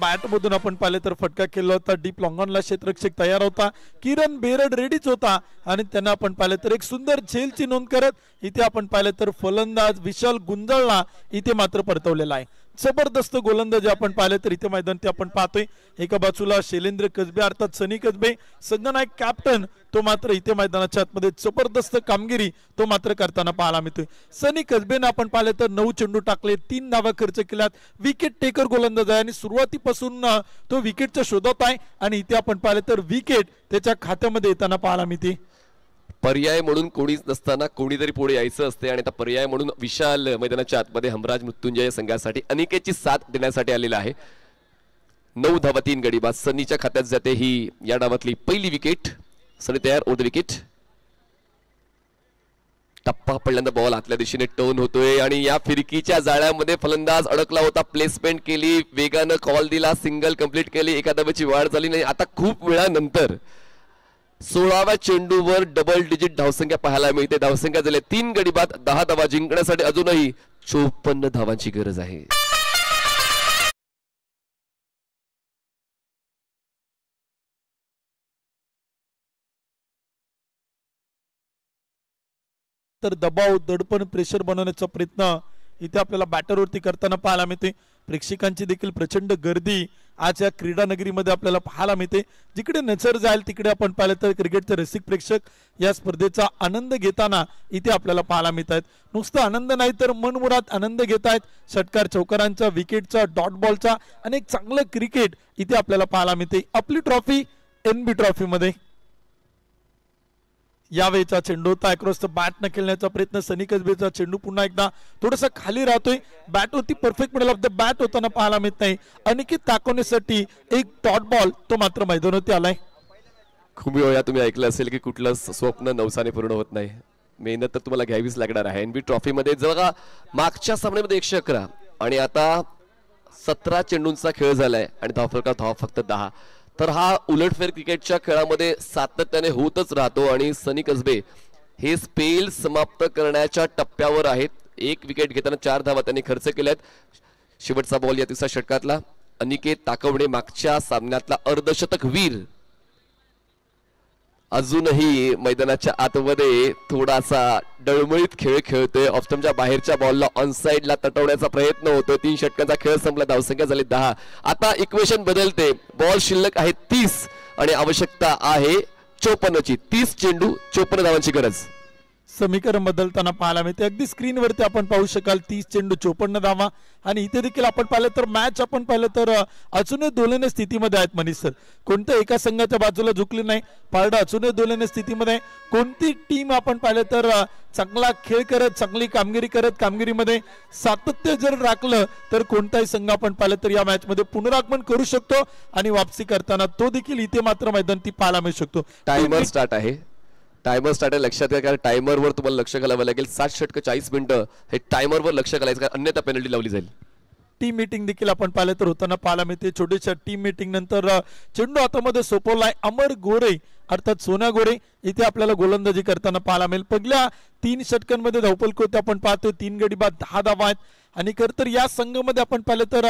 Speaker 9: बॅट मधून आपण पाहिले तर फटका केला होता, डीप लॉंगॉनला क्षेत्ररक्षक तयार होता, किरण बेरड रेडीच होता आणि त्यांना आपण पाहिले तर एक सुंदर झेलची नोंद करत इथे आपण पाहिले तर फलंदाज विशाल गुंजाळला इथे मात्र परतवलेला आहे. जबरदस्त गोलंदाज आपण पाहिले तर इथे मैदान ते आपण पाहतोय. एका बाजूला शैलेंद्र कसबे अर्थात सनी कसबे संघनायक कॅप्टन, तो मात्र इथे मैदानाच्या आतमध्ये जबरदस्त कामगिरी तो मात्र करताना पाहायला मिळतोय. सनी कसबेने आपण पाहिले तर 9 चेंडू टाकले, 3 धावा खर्च केल्यात, विकेट टेकर गोलंदाज आहे आणि सुरुवातीपासून तो विकेटच्या शोधात आहे आणि इथे आपण पाहिले तर विकेट त्याच्या खात्यामध्ये येताना पाहायला मिळते.
Speaker 3: पर्याय म्हणून कोणीच नसताना कोणीतरी पुढे यायचं असते आणि आता पर्याय म्हणून विशाल मैदानाच्या आतमध्ये हमराज मृत्युंजय संघासाठी अनिकेतची साथ देण्यासाठी आलेला आहे. 9 धावा 3 गडी बाद. सनीच्या खात्यात जाते ही या डावातली पहिली विकेट. सनी तयार. Over the wicket. टप्पा पडल्यानंतर बॉल आतल्या दिशेने टर्न होतोय आणि या फिरकीच्या जाळ्यामध्ये फलंदाज अडकला होता. प्लेसमेंट केली, वेगानं कॉल दिला, सिंगल कंप्लीट केली, एका धावेची वाढ झाली नाही. आता खूप वेळानंतर 16व्या चेंडूवर डबल डिजिट धावसंख्या पाहायला मिळते. धावसंख्या झाली 3 गडी बाद. 10 धावा जिंकण्यासाठी अजूनही 54 धावांची गरज आहे.
Speaker 9: तर दबाव, दडपण, प्रेशर बनवण्याचा प्रयत्न इथे आपल्याला बॅटरवरती करताना पाहायला मिळते. प्रेक्षकांची देखील प्रचंड गर्दी आज या क्रीडा नगरीमध्ये आपल्याला पाहायला मिळते. जिकडे नजर जाईल तिकडे आपण पाहिलं तर क्रिकेटचे रसिक प्रेक्षक या स्पर्धेचा आनंद घेताना इथे आपल्याला पाहायला मिळत आहेत. नुसतं आनंद नाही तर मनमुराद आनंद घेत आहेत. षटकार चौकारांचा, विकेटचा, डॉट बॉलचा आणि एक चांगलं क्रिकेट इथे आपल्याला पाहायला मिळते. आपली ट्रॉफी NB ट्रॉफी मध्ये. यावेळीचा चेंडू होता अक्रॉस द बॅट न खेळण्याचा प्रयत्न. सनी कसबेचा चेंडू पुन्हा एकदा थोडासा खाली राहतोय. बॅट होती perfect middle of the bat होताना पाहायला मिळत नाही. अनिकेत ताकवण्यासाठी एक डॉट बॉल तो मात्र मैदानावरती आलाय.
Speaker 3: खूप वेळा तुम्ही ऐकलं असेल की कुठलं स्वप्न नवसाने पूर्ण होत नाही. मेहनत तर तुम्हाला घ्यावीच लागणार आहे. एनबी ट्रॉफीमध्ये जरा मागच्या सामन्यामध्ये 111 आणि आता 17 चेंडूंचा खेळ झालाय आणि धाव फक्त 10. तर हा उलटफेर क्रिकेटच्या खेळामध्ये सातत्याने होतच राहतो आणि सनी कसबे हे स्पेल समाप्त करण्याच्या टप्प्यावर आहेत. एक विकेट घेताना 4 धावा त्यांनी खर्च केल्यात. शेवटचा बॉल या तिसऱ्या षटकातला. अनिकेत ताकवडे मागच्या सामन्यातला अर्धशतक वीर अजूनही मैदानाच्या आतमध्ये थोडासा डळमळीत खेळ खेळतोय. ऑफस्टमच्या बाहेरच्या बॉलला ऑन साइडला तटवण्याचा प्रयत्न होतोय. 3 षटकांचा खेळ संपला. धावसंख्या झाली 10. आता इक्वेशन बदलते. बॉल शिल्लक आहे 30 आणि आवश्यकता आहे 54ची. 30 चेंडू 54 धावांची गरज.
Speaker 9: समीकरण बदलताना पाहायला मिळते. अगदी स्क्रीनवरती आपण पाहू शकाल 30 चेंडू 54 धावा. आणि इथे देखील आपण पाहिलं तर मॅच आपण पाहिलं तर अजूनही दोलने स्थितीमध्ये आहेत मनीष सर. कोणत्या एका संघाच्या बाजूला झुकली नाही. पारडं अजूनही दोलने स्थितीमध्ये आहे. कोणती टीम आपण पाहिलं तर चांगला खेळ करत चांगली कामगिरी करत कामगिरीमध्ये सातत्य जर राखलं तर कोणताही संघ आपण पाहिलं तर या मॅच मध्ये पुनरागमन करू शकतो आणि वापसी करताना तो देखील इथे मात्र मैदान ती पाहायला मिळू शकतो.
Speaker 3: टायमर स्टार्ट आहे. लक्षात घ्या कारण टायमरवर तुम्हाला लक्ष घालावं लागेल. 60 षटक 40 मिनिटं हे टायमरवर लक्ष घालायचं कारण अन्यथा पेनल्टी लावली जाईल.
Speaker 9: टीम मीटिंग देखील आपण पाहिलं तर होताना पाहायला मिळते. छोट्याशा टीम मीटिंग नंतर चेंडू हातामध्ये सोपवलाय अमर गोरे अर्थात सोना गोरे इथे आपल्याला गोलंदाजी करताना पाहायला मिळेल. पहिल्या 3 षटकांमध्ये धावपल होते आपण पाहतो. 3 गडी बाद 10 धावा आहेत. आणि खर तर या संघामध्ये आपण पाहिलं तर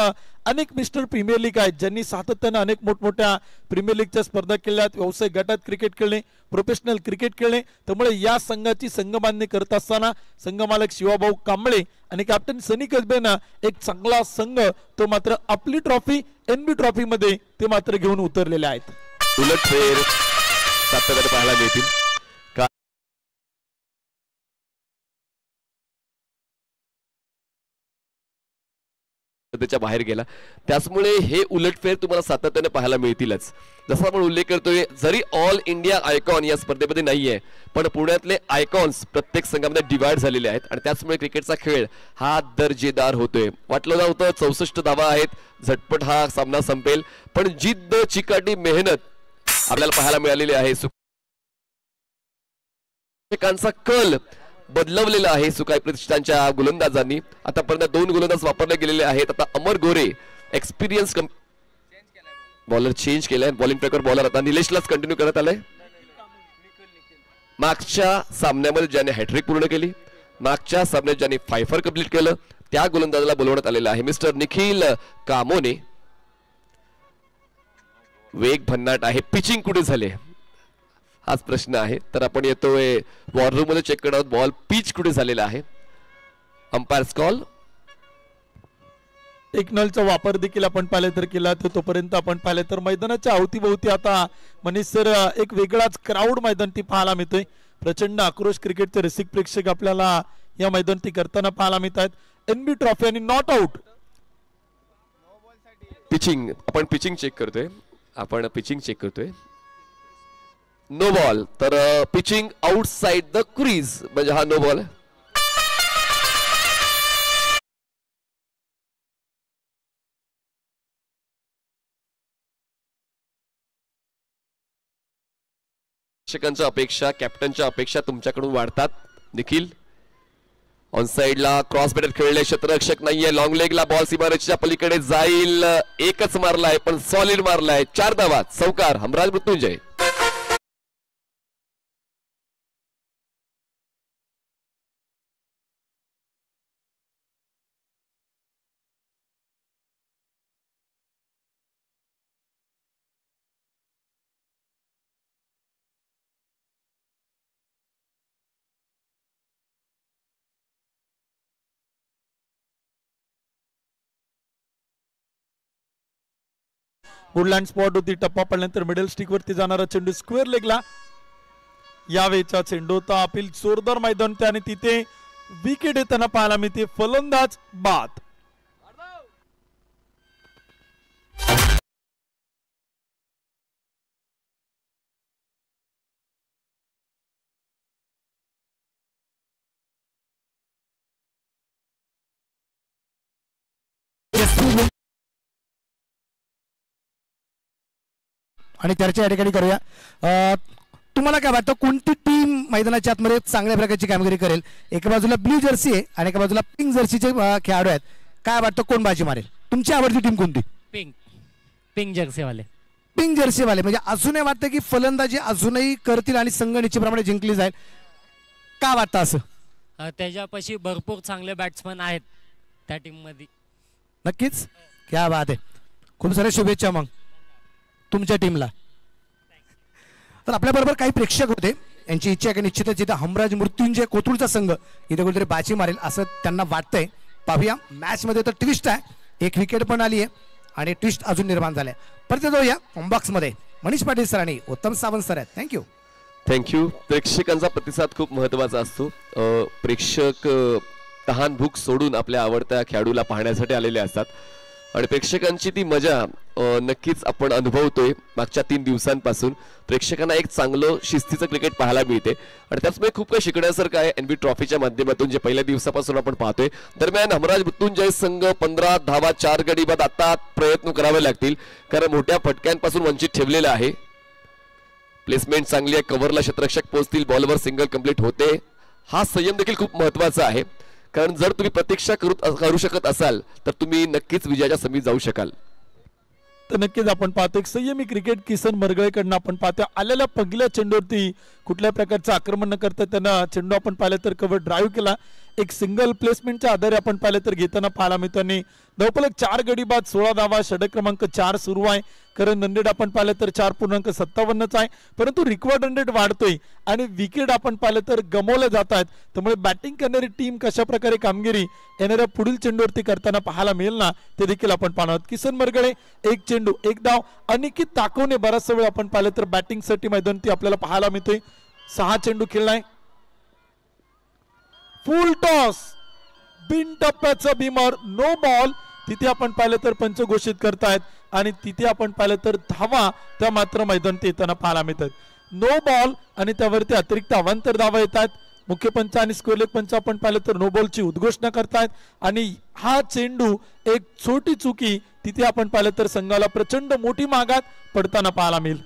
Speaker 9: अनेक मिस्टर प्रीमियर लीग आहेत ज्यांनी सातत्यानं अनेक मोठमोठ्या प्रीमियर लीगच्या स्पर्धा केल्यात. व्यवसाय गटात क्रिकेट खेळणे प्रोफेशनल क्रिकेट खेळणे. त्यामुळे या संघाची संघबांधणी करत असताना संघमालक शिवाभाऊ कांबळे आणि कॅप्टन सनी कसबेनं एक चांगला संघ तो मात्र आपली ट्रॉफी एनबी ट्रॉफी मध्ये ते मात्र घेऊन उतरलेले आहेत.
Speaker 3: उलटफेर सातत्याने पाहायला मिळतील. त्याच्या बाहेर गेला त्यामुळे हे उलटफेर तुम्हाला सातत्याने पाहायला मिळतीलच. जसा आपण उल्लेख करतोय जरी ऑल इंडिया आयकॉन या स्पर्धेमध्ये नाहीये पण पुण्यातले आयकॉन्स प्रत्येक संघामध्ये डिवाइड झालेले आहेत आणि त्याचमुळे क्रिकेटचा खेळ हा दर्जेदार होतोय. वाटलं नव्हतं 64 धावा आहेत झटपट हा सामना संपेल पण जिद्द चिकाटी मेहनत आपल्याला पाहायला मिळालेली आहे. सुकांचा कल बदलवलेला आहे सुकाई प्रतिष्ठानच्या गोलंदाजांनी. आतापर्यंत 2 गोलंदाज वापरले गेलेले आहेत. आता अमर गोरे एक्सपिरियन्स बॉलर चेंज केलाय. बॉलिंग ट्रॅकर बॉलर आता निलेशलाच कंटिन्यू करत आलाय. मागच्या सामन्यामध्ये ज्याने हॅट्रिक पूर्ण केली मागच्या सामन्यात ज्याने 5 कंप्लीट केलं त्या गोलंदाजाला बोलवण्यात आलेलं आहे मिस्टर निखिल कामोने. वेग भन्नाट आहे. पिचिंग कुठे झाले हाच प्रश्न आहे. तर आपण येतोय वॉर रूम मध्ये चेक करत बॉल पिच कुठे झालेला आहे. Umpires call.
Speaker 9: टेक्नॉलचा वापर देखील आपण पाहिलं तर केला तर तोपर्यंत आपण पाहिलं तर मैदानाच्या अवतीभोवती आता मनीष सर एक वेगळाच क्राऊड मैदान ती पाहायला मिळतोय. प्रचंड आक्रोश क्रिकेटचे रसिक प्रेक्षक आपल्याला या मैदान ती करताना पाहायला मिळत आहेत. एनबी ट्रॉफी आणि नॉट आउट
Speaker 3: पिचिंग आपण पिचिंग चेक करतोय. नो बॉल तर पिचिंग आउटसाइड द क्रीज म्हणजे हा नो बॉल. प्रेक्षकांच्या अपेक्षा कॅप्टनच्या अपेक्षा तुमच्याकडून वाढतात. निखिल ऑन साइडला क्रॉस बॅटर खेळले क्षेत्ररक्षक नाहीये. लॉंग लेगला बॉल सीमारेषेच्या पलीकडे जाईल. एकच मारलाय पण सॉलिड मारलाय. 4 धावा चौकार हमराज मृत्युंजय.
Speaker 9: वुडलँड स्पॉट होती. टप्पा पडल्यानंतर मिडल स्टिक वरती जाणारा चेंडू स्क्वेअर लेगला. यावेळचा चेंडू होता अपील जोरदार मैदान आणि तिथे विकेट येताना पाहायला मिळते. फलंदाज बाद.
Speaker 2: आणि चर्चा या ठिकाणी करूया. तुम्हाला काय वाटतं कोणती टीम मैदानाच्या आतमध्ये चांगल्या प्रकारची कामगिरी करेल? एका बाजूला ब्ल्यू जर्सी आहे आणि एका बाजूला पिंक जर्सीचे खेळाडू आहेत. काय वाटतं कोण बाजी मारेल? तुमची आवडती टीम कोणती?
Speaker 10: पिंक जर्सीवाले.
Speaker 2: पिंक जर्सीवाले म्हणजे अजूनही वाटतं की फलंदाजी अजूनही करतील आणि संघ निश्चितप्रमाणे जिंकली जाईल. का वाटतं असं?
Speaker 10: त्याच्यापाशी भरपूर चांगले बॅट्समन आहेत त्या टीममध्ये.
Speaker 2: नक्कीच. क्या बात आहे. खूप साऱ्या शुभेच्छा मग तुमच्या टीमला. तर आपल्याबरोबर काही प्रेक्षक होते. यांची इच्छा आहे की निश्चितच इथं हमराज मृत्युंजय कोथरूडचा संघ इथे कुठेतरी बाजी मारेल असं त्यांना वाटतंय. पाहूया मॅचमध्ये तर ट्विस्ट आहे. एक विकेट पण आली आहे आणि ट्विस्ट अजून निर्माण झालाय. परत जाऊया बॉक्समध्ये. मनीष पाटील सर आणि उत्तम सावंत सर आहेत. थँक्यू.
Speaker 3: प्रेक्षकांचा प्रतिसाद खूप महत्वाचा असतो. प्रेक्षक तहान भूक सोडून आपल्या आवडत्या खेळाडूला पाहण्यासाठी आलेले असतात आणि प्रेक्षकांची ती मजा नक्कीच आपण अनुभवतोय. मागच्या 3 दिवसांपासून प्रेक्षकांना एक चांगलं शिस्तीचं क्रिकेट पाहायला मिळते आणि त्याचमुळे खूप काही शिकण्यासारखं आहे एनबी ट्रॉफीच्या माध्यमातून जे पहिल्या दिवसापासून आपण पाहतोय. दरम्यान हमराज मृत्युंजय संघ 15 धावा 4 गडी बाद. आता प्रयत्न करावे लागतील कारण मोठ्या फटक्यांपासून वंचित ठेवलेलं आहे. प्लेसमेंट चांगली आहे. कव्हरला क्षेत्ररक्षक पोहोचतील. बॉलवर सिंगल कंप्लीट होते. हा संयम देखील खूप महत्वाचा आहे कारण जर तुम्ही प्रतीक्षा करू शकत असाल तर तुम्ही नक्कीच विजयाच्या समीप जाऊ शकाल.
Speaker 9: तर नक्कीच आपण पाहतो एक संयमी क्रिकेट किसन मरगळेकडनं आपण पाहतो. आलेल्या पहिल्या चेंडूवरती कुठल्या प्रकारचं आक्रमण न करता त्यांना चेंडू आपण पाहिलं तर कव्हर ड्राईव्ह केला. एक सिंगल प्लेसमेंटच्या आधारे आपण पाहिलं तर घेताना पाहायला मिळतो आणि धावफलक 4 गडी बाद 16 धावा. षटक क्रमांक 4 सुरू आहे. कारण रन रेट आपण पाहिलं तर 4.57च आहे परंतु रिक्वायर्ड रन रेट वाढतोय आणि विकेट आपण पाहिलं तर गमावले जात आहेत. त्यामुळे बॅटिंग करणारी टीम कशा प्रकारे कामगिरी येणाऱ्या पुढील चेंडूवरती करताना पाहायला मिळेल ना ते देखील आपण पाहणार. किसन मरगळे 1 चेंडू 1 धाव. अनिकेत ताकवणे बराचसा वेळ आपण पाहिलं तर बॅटिंगसाठी मैदानावरती आपल्याला पाहायला मिळतोय. 6 चेंडू खेळलाय. फुल टॉस बिन टप्प्याचा भीमर नो बॉल. तिथे आपण पाहिलं तर पंच घोषित करतायत आणि तिथे आपण पाहिलं तर धावा त्या मात्र मैदानात येताना पाहायला मिळतात. नो बॉल आणि त्यावरती अतिरिक्त अवांतर धावा येतात. मुख्य पंच आणि स्क्वेअर लेग पंच आपण पाहिलं तर नो बॉलची उद्घोषणा करतायत आणि हा चेंडू एक छोटी चुकी तिथे आपण पाहिलं तर संघाला प्रचंड मोठी मागात पडताना पाहायला मिळेल.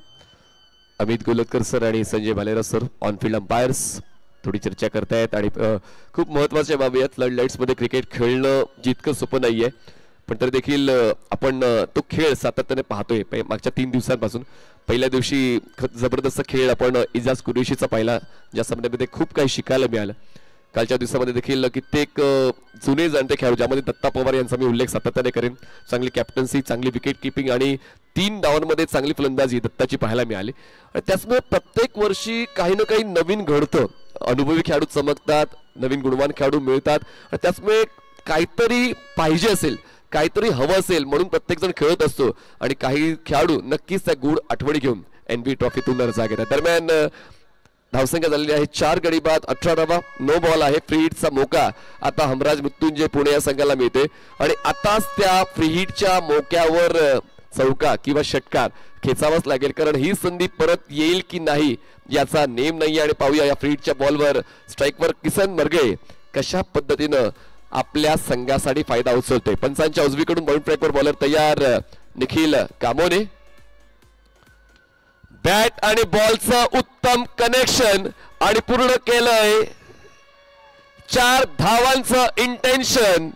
Speaker 3: अमित गोलतकर सर आणि Sanjay Bhalerao sir on field umpires थोडी चर्चा करतायत आणि खूप महत्वाच्या बाबी आहेत. फ्लड लाईट्स मध्ये क्रिकेट खेळणं जितकं सोपं नाहीये पण तरी देखील आपण तो खेळ सातत्याने पाहतोय. मागच्या 3 दिवसांपासून पहिल्या दिवशी जबरदस्त खेळ आपण इजाज कुरेशीचा पाहिला ज्या सामन्यामध्ये खूप काही शिकायला मिळालं. कालच्या दिवसामध्ये देखील कित्येक जुने जाणते खेळाडू ज्यामध्ये दत्ता पवार यांचा मी उल्लेख सातत्याने करेन. चांगली कॅप्टन्सी चांगली विकेट किपिंग आणि 3 डावांमध्ये चांगली फलंदाजी दत्ताची पाहायला मिळाली. आणि त्याचमुळे प्रत्येक वर्षी काही ना काही नवीन घडतं. अनुभवी खेळाडू चमकतात. नवीन गुणवान खेळाडू मिळतात आणि त्याचमुळे काहीतरी पाहिजे असेल काहीतरी हवं असेल म्हणून प्रत्येक जण खेळत असतो आणि काही खेळाडू नक्कीच त्या गुड आठवणी घेऊन एनबी ट्रॉफीतून रजा घेतात. दरम्यान धावसंख्या झालेली आहे 4 गडी बाद 18 धावा. नो बॉल आहे. फ्री हिटचा मोका आता हमराज मृत्युंजय पुणे या संघाला मिळते आणि आताच त्या फ्री हिटच्या मोक्यावर चौका किंवा षटकार खेचावाच लागेल कारण ही संधी परत येईल की नाही याचा नेम नाही. आणि पाहूया या फ्री हिटच्या बॉलवर स्ट्राईकवर किसन मरगळे कशा पद्धतीनं आपल्या संघासाठी फायदा उचलतोय. पंचांच्या उजवीकडून बाउंड ट्रॅकवर बॉलर तयार. निखिल कामोने बॅट आणि बॉलचं उत्तम कनेक्शन आणि पूर्ण केलंय 4 धावांचं इंटेन्शन.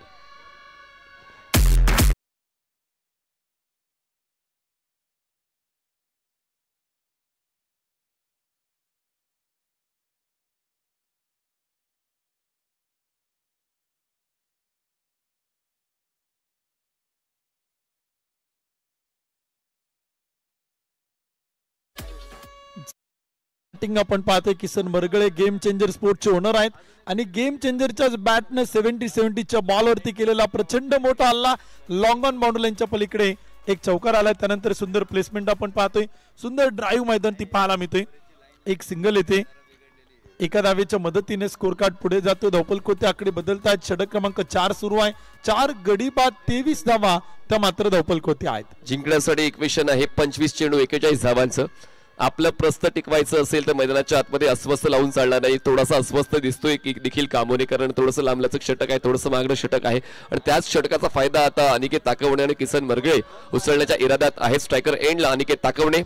Speaker 9: आपण पाहतोय Kisan Margale game changer स्पोर्टचे owner आहेत आणि गेम चेंजरच्याच बॅटने 70-70च्या बॉलवरती केलेला प्रचंड मोठा हल्ला लॉंग ऑन बाउंड्री लाईनच्या पलीकडे एक चौकार आलाय. त्यानंतर सुंदर प्लेसमेंट आपण पाहतोय. सुंदर ड्राईव्ह मैदान ती पाहायला मिळतोय. एक सिंगल येते. एका धावेच्या मदतीने स्कोर कार्ड पुढे जातो. धावफलक कोते आकडे बदलतात. षटक क्रमांक 4 सुरू आहे. 4 गडी बाद 23 धावा त्या मात्र धावफलक कोते आहेत.
Speaker 3: जिंकण्यासाठी इक्वेशन आहे 25 चेंडू 41 धावांचं. आपलं प्रस्थ टिकवायचं असेल तर मैदानाच्या आतमध्ये अस्वस्थ लावून चालणार नाही. थोडासा अस्वस्थ दिसतोय की देखील कामोने कारण थोडंसं लांबलचक षटक आहे थोडंसं मागणं षटक आहे आणि त्याच षटकाचा फायदा आता अनिकेत ताकवणे आणि किसन मरगळे उचलण्याच्या इराद्यात आहे. स्ट्रायकर एंडला अनिकेत ताकवणे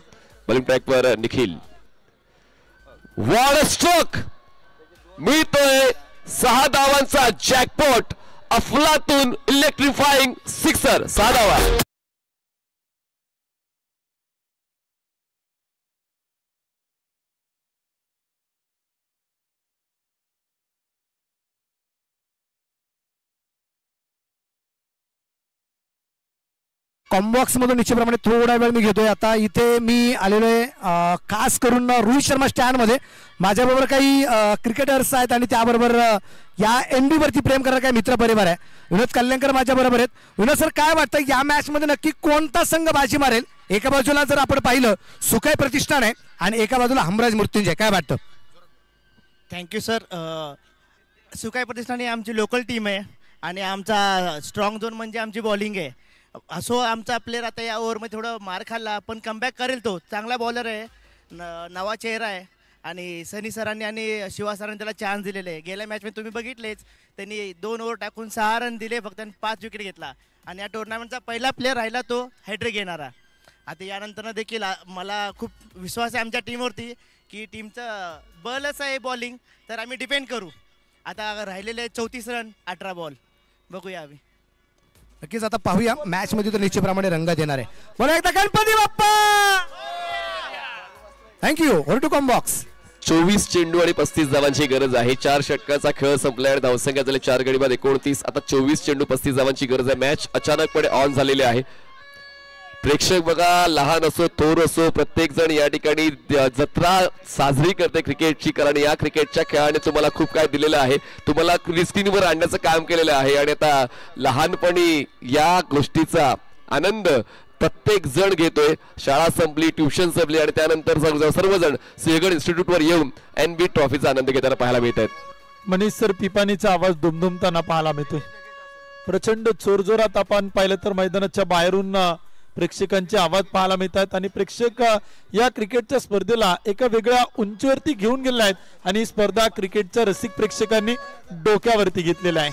Speaker 3: बॉलिंग ट्रॅकवर निखिल. वॉट अ स्ट्रोक, मिळतोय 6 धावांचा जॅकपॉट. अफलातून इलेक्ट्रिफाईंग सिक्सर, 6 धावा.
Speaker 2: कॉम्बॉक्स मधून निश्चितप्रमाणे थोडा वेळ मी घेतोय. आता इथे मी आलेलो आहे खास करून रोहित शर्मा स्टँड मध्ये. माझ्याबरोबर काही क्रिकेटर्स आहेत आणि त्याबरोबर या NB वरती प्रेम करणारा काही मित्र परिवार आहे. विनोद कल्याणकर माझ्या बरोबर आहेत. विनोद सर, काय वाटतं या मॅच मध्ये नक्की कोणता संघ बाजी मारेल? एका बाजूला जर आपण पाहिलं सुकाई प्रतिष्ठान आहे आणि एका बाजूला हमराज मृत्युंजय, काय वाटतं?
Speaker 11: Thank you sir. सुकाई प्रतिष्ठान ही आमची लोकल टीम आहे आणि आमचा स्ट्रॉंग झोन म्हणजे आमची बॉलिंग आहे. असो आमचा प्लेअर आता या ओव्हरमध्ये थोडं मार खाल्ला पण कमबॅक करेल. तो चांगला बॉलर आहे, नवा चेहरा आहे आणि सनी सरांनी आणि शिवा सरांनी त्याला चान्स दिलेले आहे. गेल्या मॅचमध्ये तुम्ही बघितलेच, त्यांनी 2 ओव्हर टाकून 6 रन दिले फक्त आणि 5 विकेट घेतला आणि या टुर्नामेंटचा पहिला प्लेअर राहिला तो हॅट्रिक घेणारा. आता यानंतर देखील मला खूप विश्वास आहे आमच्या टीमवरती की टीमचं बलच आहे बॉलिंग, तर आम्ही डिपेंड करू. आता राहिलेले 34 रन 18 बॉल, बघूया आम्ही.
Speaker 2: नक्कीच आता पाहूया मॅच मध्ये तर निश्चितप्रमाणे रंगत येणार आहे. बोला एकदा Ganpati Bappa. Thank you. Over to comm box.
Speaker 3: 24 चेंडू आणि 35 धावांची गरज आहे. 4 षटकाचा खेळ संपला आणि धावसंख्या झाले 4 गडी बाद 29. आता 24 चेंडू 35 धावांची गरज आहे. मॅच अचानकपणे ऑन झालेली आहे. प्रेक्षक बघा, लहान असो थोर असो, प्रत्येक जण या ठिकाणी जत्रा साजरी करते क्रिकेटची, कारण या क्रिकेटच्या खेळाने तुम्हाला खूप काय दिलेलं आहे, तुम्हाला स्क्रीनवर आणण्याचं काम केलेलं आहे. आणि आता लहानपणी या गोष्टीचा आनंद प्रत्येक जण घेतोय. शाळा संपली, ट्युशन संपली आणि त्यानंतर सर्वजण सिंहगड इन्स्टिट्यूटवर येऊन NB ट्रॉफीचा आनंद घेताना पाहायला मिळत आहेत.
Speaker 9: मनीष सर, पिपाणीचा आवाज दुमदुमताना पाहायला मिळतोय. प्रचंड जोरजोरात आपण पाहिलं तर मैदानाच्या बाहेरून प्रेक्षकांचे आवाज पाहायला मिळतात आणि प्रेक्षक या क्रिकेटच्या स्पर्धेला एका वेगळ्या उंचीवरती घेऊन गेले आहेत आणि ही स्पर्धा क्रिकेटच्या रसिक प्रेक्षकांनी डोक्यावरती घेतलेला आहे.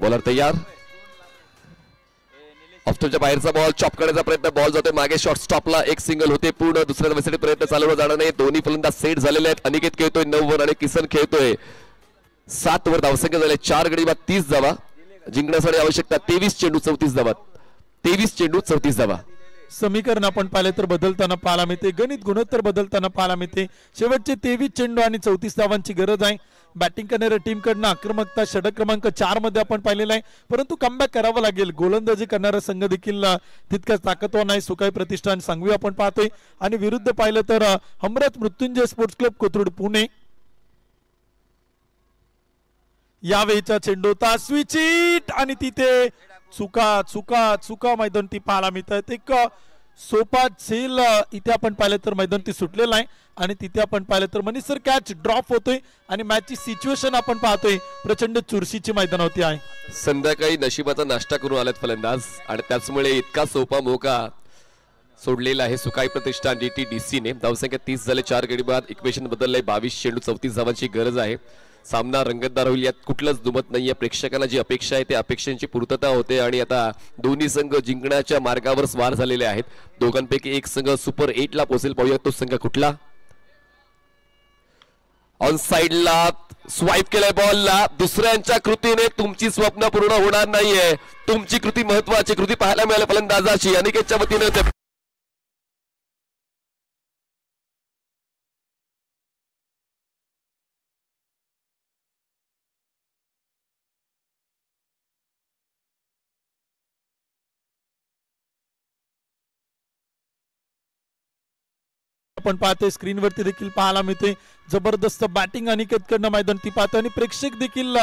Speaker 3: बॉलर तयार. ऑफस्टॉपच्या बाहेरचा बॉल चॉप करण्याचा प्रयत्न, बॉल जातोय मागे, शॉर्ट स्टॉपला एक सिंगल होते. पूर्ण दुसऱ्या धावेसाठी प्रयत्न चालवला जाणार नाही. दोन्ही फलंदाज सेट झालेले आहेत. अनिकेत खेळतोय 9 वर आणि किसन खेळतोय 7 वर. धावसंख्या झाले 4 गडी बाद 30 धावा. जिंकण्यासाठी आवश्यकता 23 चेंडू 34 धावा. 23 चेंडू 34 धावा.
Speaker 9: समीकरण आपण पाहिले तर बदलताना पाहायला मिळते, गणित गुणोत्तर बदलताना पाहायला मिळते. शेवटचे 23 चेंडू आणि 34 धावांची गरज आहे. बॅटिंग करणाऱ्या टीमकडनं आक्रमकता षटक क्रमांक 4 मध्ये आपण पाहिलेला आहे, परंतु कमबॅक करावं लागेल. गोलंदाजी करणारा संघ देखील तितकाच ताकदवान आहे. सुकाई प्रतिष्ठान सांगवी आपण पाहतोय आणि विरुद्ध पाहिलं तर हमराज मृत्युंजय स्पोर्ट्स क्लब कोथरूड पुणे. यावेळीचा चेंडू होता स्विचिट आणि तिथे चुका चुका चुका मैदान ती पाहायला मिळतात. एक सोपा झेल इथे आपण पाहिलं तर मैदान ती सुटलेला आहे आणि तिथे आपण पाहिलं तर मनीष सर कॅच ड्रॉप होतोय आणि मॅचची सिच्युएशन आपण पाहतोय प्रचंड चुरशीची मैदान होती आहे.
Speaker 3: संध्याकाळी नशिबाचा नाश्ता करून आलेत फलंदाज आणि त्याचमुळे इतका सोपा मोका सोडलेला आहे सुकाई प्रतिष्ठान DTDC ने. धावसंख्या 30 झाले, 4 गडी बाद. इक्वेशन बदललंय, 22 चेंडू 34 धावांची गरज आहे. सामना रंगतदार होईल, यात कुठलंच दुमत नाहीये. प्रेक्षकांना जी अपेक्षा आहे त्या अपेक्षांची पूर्तता होते आणि आता दोन्ही संघ जिंकण्याच्या मार्गावर स्वार झालेले आहेत. दोघांपैकी एक संघ सुपर 8 ला पोहोचेल. पाहूया तो संघ कुठला. ऑन साइडला स्वाईप केलाय बॉलला. दुसऱ्यांच्या कृतीने तुमची स्वप्न पूर्ण होणार नाहीये. तुमची कृती महत्वाची कृती पाहायला मिळाली फलंदाजाची. अनिकेतच्या वतीने
Speaker 9: आपण पाहतोय स्क्रीनवरती देखील पाहायला मिळते जबरदस्त बॅटिंग अनिकेतकडनं मैदान ती पाहतो आणि प्रेक्षक देखील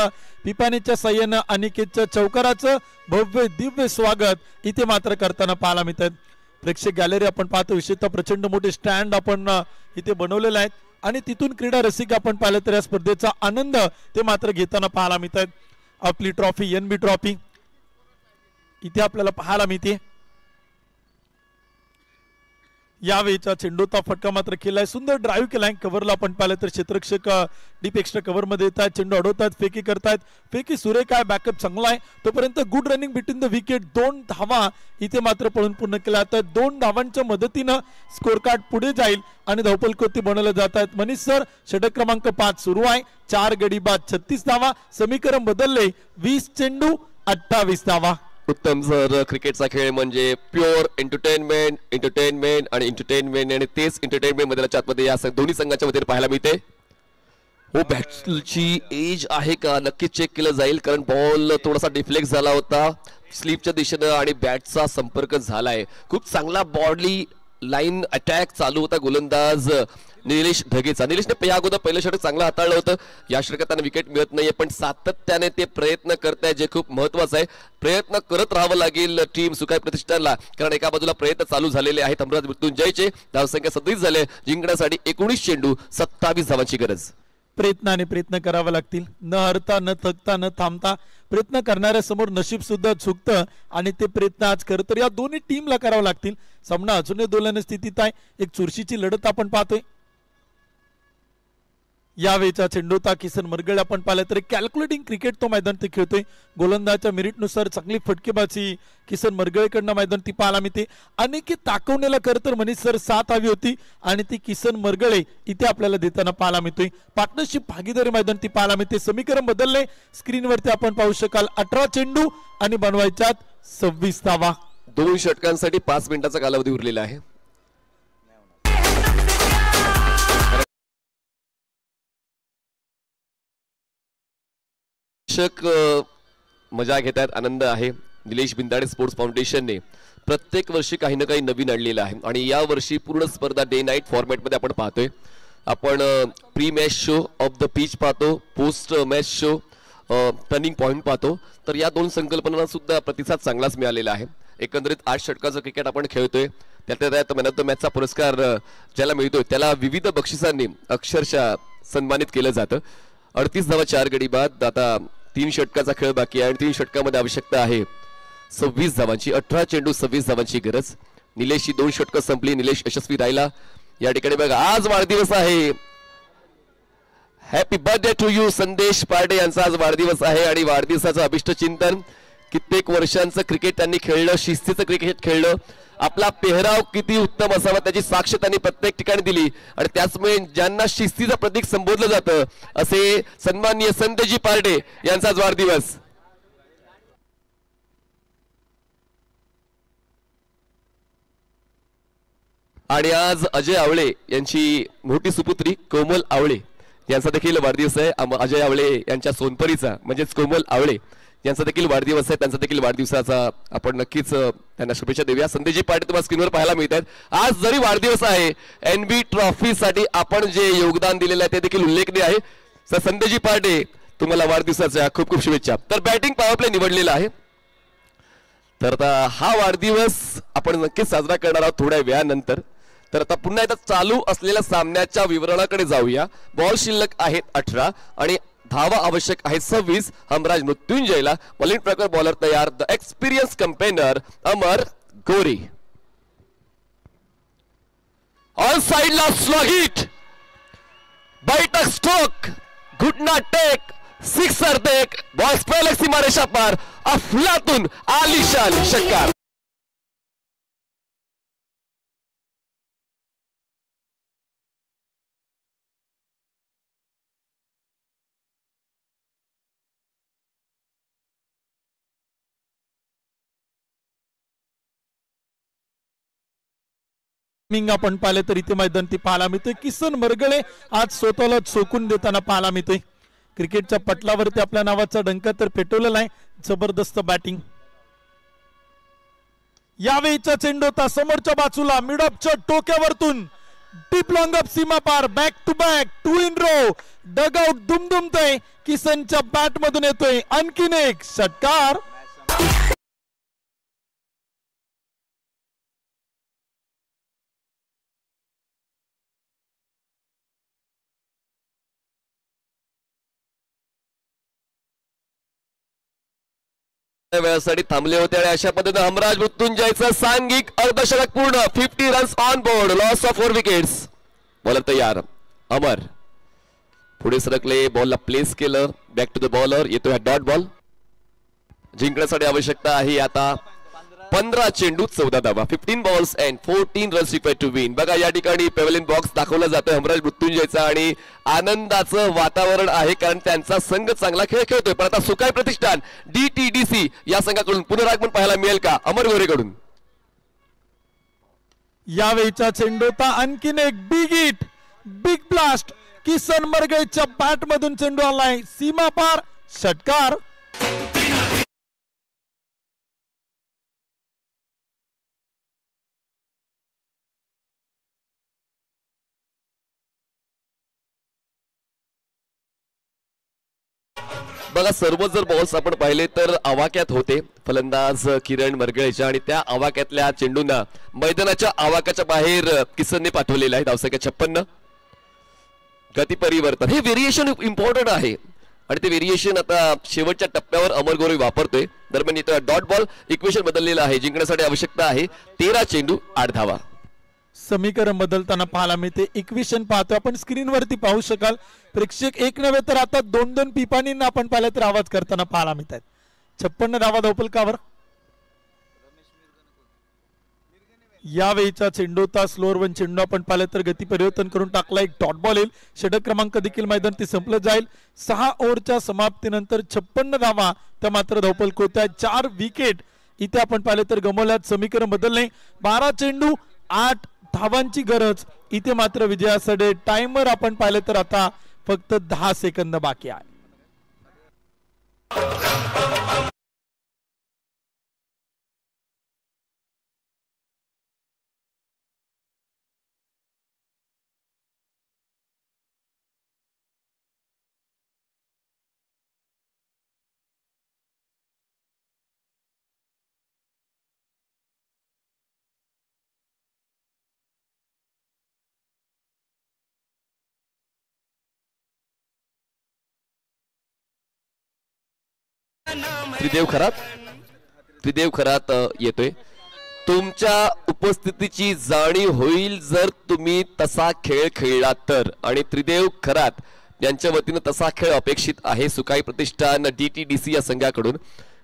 Speaker 9: पिपाणीच्या साह्यानं अनिकेतच्या चौकाराचं भव्य दिव्य स्वागत इथे मात्र करताना पाहायला मिळतात. प्रेक्षक गॅलरी आपण पाहतो, विशेषतः प्रचंड मोठे स्टँड आपण इथे बनवलेले आहेत आणि तिथून क्रीडा रसिक आपण पाहिलं तर या स्पर्धेचा आनंद ते मात्र घेताना पाहायला मिळतात. आपली ट्रॉफी NB ट्रॉफी इथे आपल्याला पाहायला मिळते. यावेळीचा चेंडूचा फटका मात्र केलाय, सुंदर ड्राईव्ह केलाय. कव्हरला आपण पाहिलं तर क्षेत्ररक्षक डीप एक्स्ट्रा कव्हर मध्ये येतात, चेंडू अडवतात, फेकी करतायत. फेकी सुरेख आहे, बॅकअप चांगला आहे. तोपर्यंत good running between the wicket. 2 धावा इथे मात्र पळून पूर्ण केल्या. तर 2 धावांच्या मदतीनं स्कोर कार्ड पुढे जाईल आणि धावपलकोती बनवलं जात आहेत. मनीष सर, षटक क्रमांक 5 सुरू आहे. 4 गडी बाद 36 धावा. समीकरण बदलले, 20 चेंडू 28 धावा.
Speaker 3: उत्तम सर. क्रिकेटचा खेळ म्हणजे प्युअर एंटरटेनमेंट आणि तेच एंटरटेनमेंट मध्ये आतमध्ये या दोन्ही संघाच्या मध्ये पाहायला मिळते. हो, बॅटची एज आहे का नक्कीच चेक केलं जाईल, कारण बॉल थोडासा डिफ्लेक्ट झाला होता स्लीपच्या दिशेनं आणि बॅटचा संपर्क झालाय. खूप चांगला बॉडी लाईन अटॅक चालू होता गोलंदाज निलेश ढगेचा. निलेशने या अगोदर पहिलं षटक चांगलं हाताळलं होतं. या षटकात त्यांना विकेट मिळत नाहीये, पण सातत्याने ते प्रयत्न करत आहे, जे खूप महत्वाचं आहे. प्रयत्न करत राहावं लागेल टीम सुकाई प्रतिष्ठानला, कारण एका बाजूला प्रयत्न चालू झालेले आहेत. अमरावती मृत्युंजयचे धावसंख्या 37 झाले. जिंकण्यासाठी 19 चेंडू 27 धावांची गरज.
Speaker 9: प्रयत्न करावे लागतील, न हरता न थकता न थांबता. प्रयत्न करणाऱ्या समोर नशीब सुद्धा चुकतं आणि ते प्रयत्न आज खरं तर या दोन्ही टीमला करावं लागतील. सामना अजूनही दोलाने स्थितीत आहे. एक चुरशीची लढत आपण पाहतोय. यावेळीचा चेंडूता किसन मरगळे आपण पाहिलं तर कॅल्क्युलेटिंग क्रिकेट तो मैदान ते खेळतोय. गोलंदाजाच्या मेरिटनुसार चांगली फटकेबाजी किसन मरगळेकडनं मैदान ती पाहायला मिळते. अनेक ताकवण्याला खरं तर मनीष सर साथ हवी होती आणि ती किसन मरगळे इथे आपल्याला देताना पाहायला मिळतोय. पार्टनरशिप भागीदारी मैदान ती पाहायला मिळते. समीकरण बदलले, स्क्रीनवरती आपण पाहू शकाल. 18 चेंडू आणि बनवायच्यात 26 धावा.
Speaker 3: 2 षटकांसाठी 5 मिनिटाचा कालावधी उरलेला आहे. मजा घेत आहेत, आनंद आहे. निलेश बिंदाडे स्पोर्ट्स फाउंडेशनने प्रत्येक वर्षी काही ना काही नवीन आणलेलं आहे आणि या वर्षी पूर्ण स्पर्धा डे नाईट फॉर्मॅटमध्ये आपण पाहतोय. आपण pre match show of the pitch पाहतो, post match show, turning point पाहतो. तर या 2 संकल्पनांना सुद्धा प्रतिसाद चांगलाच मिळालेला आहे. एकंदरीत 8 षटकाचं क्रिकेट आपण खेळतोय. त्यात मॅन ऑफ द मॅचचा पुरस्कार ज्याला मिळतोय त्याला विविध बक्षिसांनी अक्षरशः सन्मानित केलं जातं. 38 धावा 4 गडी बाद. आता 3 षटकाचा खेळ बाकी आहे आणि 3 षटकामध्ये आवश्यकता आहे 26 धावांची. 18 चेंडू 26 धावांची गरज. निलेशची 2 षटकं संपली. निलेश यशस्वी राहिला. या ठिकाणी बघा आज वाढदिवस आहे. Happy birthday to you. Sandesh Parde यांचा आज वाढदिवस आहे आणि वाढदिवसाचं अभिष्ट चिंतन. कित्येक वर्षांचं क्रिकेट त्यांनी खेळलं, शिस्तीचं क्रिकेट खेळलं. आपला पेहराव किती उत्तम असावा त्याची साक्ष त्यांनी प्रत्येक ठिकाणी दिली आणि त्याचमुळे ज्यांना शिस्तीचं प्रतीक संबोधलं जातं असे सन्माननीय संतजी पारडे यांचा वाढदिवस. आणि आज अजय आवळे यांची मोठी सुपुत्री कोमल आवळे यांचा देखील वाढदिवस आहे. अजय आवळे यांच्या सोनपरीचा म्हणजेच कोमल आवळे यांचा देखील वाढदिवस आहे. त्यांचा देखील वाढदिवसाचा आपण नक्कीच त्यांना शुभेच्छा देऊया. संदेशजी पाटील तुम्हाला स्क्रीनवर पाहायला मिळत आहेत. आज जरी वाढदिवस आहे, NB ट्रॉफीसाठी आपण जे योगदान दिलेलं आहे ते देखील उल्लेखनीय आहे. सर संदेशजी पाटील तुम्हाला वाढदिवसाच्या खूप खूप शुभेच्छा. तर बॅटिंग पॉवर प्ले निवडलेला आहे. तर आता हा वाढदिवस आपण नक्कीच साजरा करणार आहोत थोड्या वेळानंतर. तर आता पुन्हा एकदा चालू असलेल्या सामन्याच्या विवरणाकडे जाऊया. बॉल शिल्लक आहेत 18 आणि धावा आवश्यक आहे 26. हमराज मृत्युंजयला बॉलिंग प्रकार बॉलर तयार. द एक्सपिरियन्स कंपेनर अमर गोरी. ऑन साइडला स्लो हिट, बैठक स्ट्रोक, घुटना टेक, सिक्सर देख, बॉल स्पेलक सीमारेषा पार, अफलातून आलिशान षटकार.
Speaker 9: आपण पाहिले तर इथे मैदान ती पाहायला मिळतोय. किसन मरगळे आज स्वतःला चोकून देताना पाहायला मिळतोय. क्रिकेटच्या पटलावरती आपल्या नावाचा डंका तर पेटवलेला आहे. जबरदस्त बॅटिंग. यावेळीचा चेंडू होता समोरच्या बाजूला मिडऑफच्या टोक्यावरतून डीप लॉंग अप सीमा पार. Back to back 2 in row. Dugout दुमदुमतय. किसनच्या बॅट मधून येतोय आणखीन एक षटकार.
Speaker 3: वेळासाठी थांबले होते आणि अशा पद्धतीने हमराज मृत्युंजयचं सांघिक अर्धशतक पूर्ण. 50 runs on board. Loss of 4 wickets. Bowler तयार. अमर पुढे सरकले. बॉलला प्लेस केलं. Back to the bowler. येतो हा डॉट बॉल. जिंकण्यासाठी आवश्यकता आहे आता 15 चेंडू 14 धावा. 15 balls and 14 runs required to win. बघा या ठिकाणी पॅव्हलियन बॉक्स दाखवला जातोय हमराज मृत्युंजयचा आणि आनंदाचं वातावरण आहे कारण त्यांचा संघ चांगला खेळ खेळतोय. पण आता सुकाय प्रतिष्ठान DTDC या संघाकडून पुनरागमन पाहायला मिळेल का? अमर गोरेकडून
Speaker 9: यावेळीचा चेंडूता आणखीन एक big hit, big blast. Kisan मरगळच्या बॅट मधून चेंडू आलाय सीमा पार. षटकार.
Speaker 3: बघा सर्व जर बॉल्स आपण पाहिले तर आवाक्यात होते फलंदाज किरण मरगळेच्या आणि त्या आवाक्यातल्या चेंडूंना मैदानाच्या आवाक्याच्या बाहेर किसनने पाठवलेला आहे. धावसंख्या 56. गती परिवर्तन हे व्हेरिएशन इम्पॉर्टंट आहे आणि ते व्हेरिएशन आता शेवटच्या टप्प्यावर अमर गोरे वापरतोय. दरम्यान येतो डॉट बॉल. इक्वेशन बदललेलं आहे. जिंकण्यासाठी आवश्यकता आहे 13 चेंडू 8 धावा.
Speaker 9: समीकरण बदलताना पाहायला मिळते. इक्वेशन पाहतो आपण स्क्रीनवरती पाहू शकाल. प्रेक्षक एक नव्हे तर आता 2-2 पिपाणींना आपण पाहिलं तर आवाज करताना पाहायला मिळत आहेत. 56 धावा धावफलकावर. यावेळीचा चेंडूचा स्लोअर वन चेंडू आपण पाहिलं तर गती परिवर्तन करून टाकला. एक डॉट बॉल येईल. षटक क्रमांक देखील मैदान ते संपलं जाईल. 6 ओव्हरच्या समाप्तीनंतर 56 धावा त्या मात्र धावफलक होत्या. 4 विकेट इथे आपण पाहिलं तर गमवल्यात. समीकरण बदलणे. 12 चेंडू 8 धावांची गरज. इथे मात्र विजयासाठी टाइमर आपण पाहिलं तर आता फक्त 10 सेकंद बाकी आहे.
Speaker 3: त्रिदेव खरात येतोय. तुमच्या उपस्थितीची जाणीव होईल जर तुम्ही तसा खेळ खेळला तर. आणि त्रिदेव खरात यांच्या वतीनं तसा खेळ अपेक्षित आहे सुकाई प्रतिष्ठान DTDC या संघाकडून.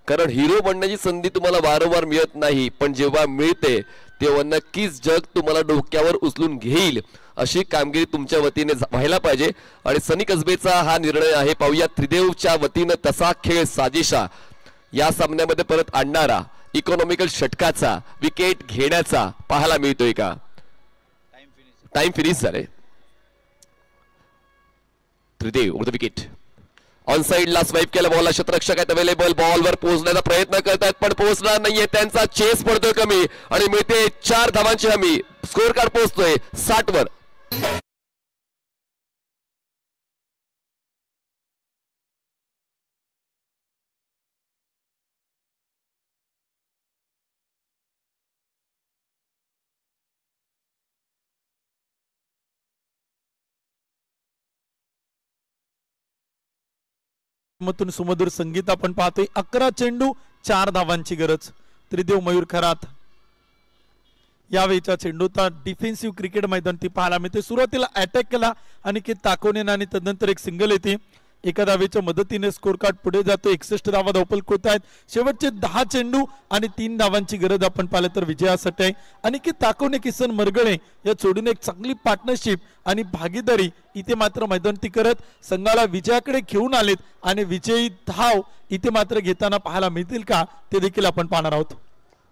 Speaker 3: कारण हिरो बनण्याची संधी तुम्हाला वारंवार मिळत नाही पण जेव्हा मिळते तेव्हा नक्कीच जग तुम्हाला डोक्यावर उचलून घेईल अशी कामगिरी तुमच्या वतीने व्हायला पाहिजे. आणि सनी कसबेचा हा निर्णय आहे. पाहूया त्रिदेवच्या वतीनं तसा खेळ साजिशा या सामन्यामध्ये परत आणणारा इकॉनॉमिकल षटकाचा विकेट घेण्याचा पाहायला मिळतोय का? टाइम फिनिश झाले. त्रिदेव ओव्हर द विकेट. ऑन साइडला स्वाईप केला बॉलला. क्षेत्ररक्षक आहेत अवेलेबल. बॉलवर पोहोचण्याचा प्रयत्न करतात पण पोहोचणार नाहीये. त्यांचा चेस पडतोय कमी आणि मिळते 4 धावांची हमी. स्कोर कार्ड पोहोचतोय 60 वर.
Speaker 9: मतून सुमधुर संगीत आपण पाहतोय. 11 चेंडू 4 धावांची गरज. त्रिदेव मयूर खरात यावेळीचा चेंडूचा डिफेन्सिव्ह क्रिकेट मैदान ती पाहायला मिळते. सुरुवातीला अटॅक केला आणि ताकोने आणि तदनंतर एक सिंगल येते. एका धावेच्या मदतीने स्कोर कार्ड पुढे जातो. 61 धावा धावफलक होत आहेत. शेवटचे 10 चेंडू आणि 3 धावांची गरज आपण पाहिलं तर विजयासाठी आहे. आणि ताकोने किसन मरगळे या जोडीने एक चांगली पार्टनरशिप आणि भागीदारी इथे मात्र मैदान ती करत संघाला विजयाकडे घेऊन आलेत. आणि विजयी धाव इथे मात्र घेताना पाहायला मिळतील का ते देखील आपण पाहणार आहोत.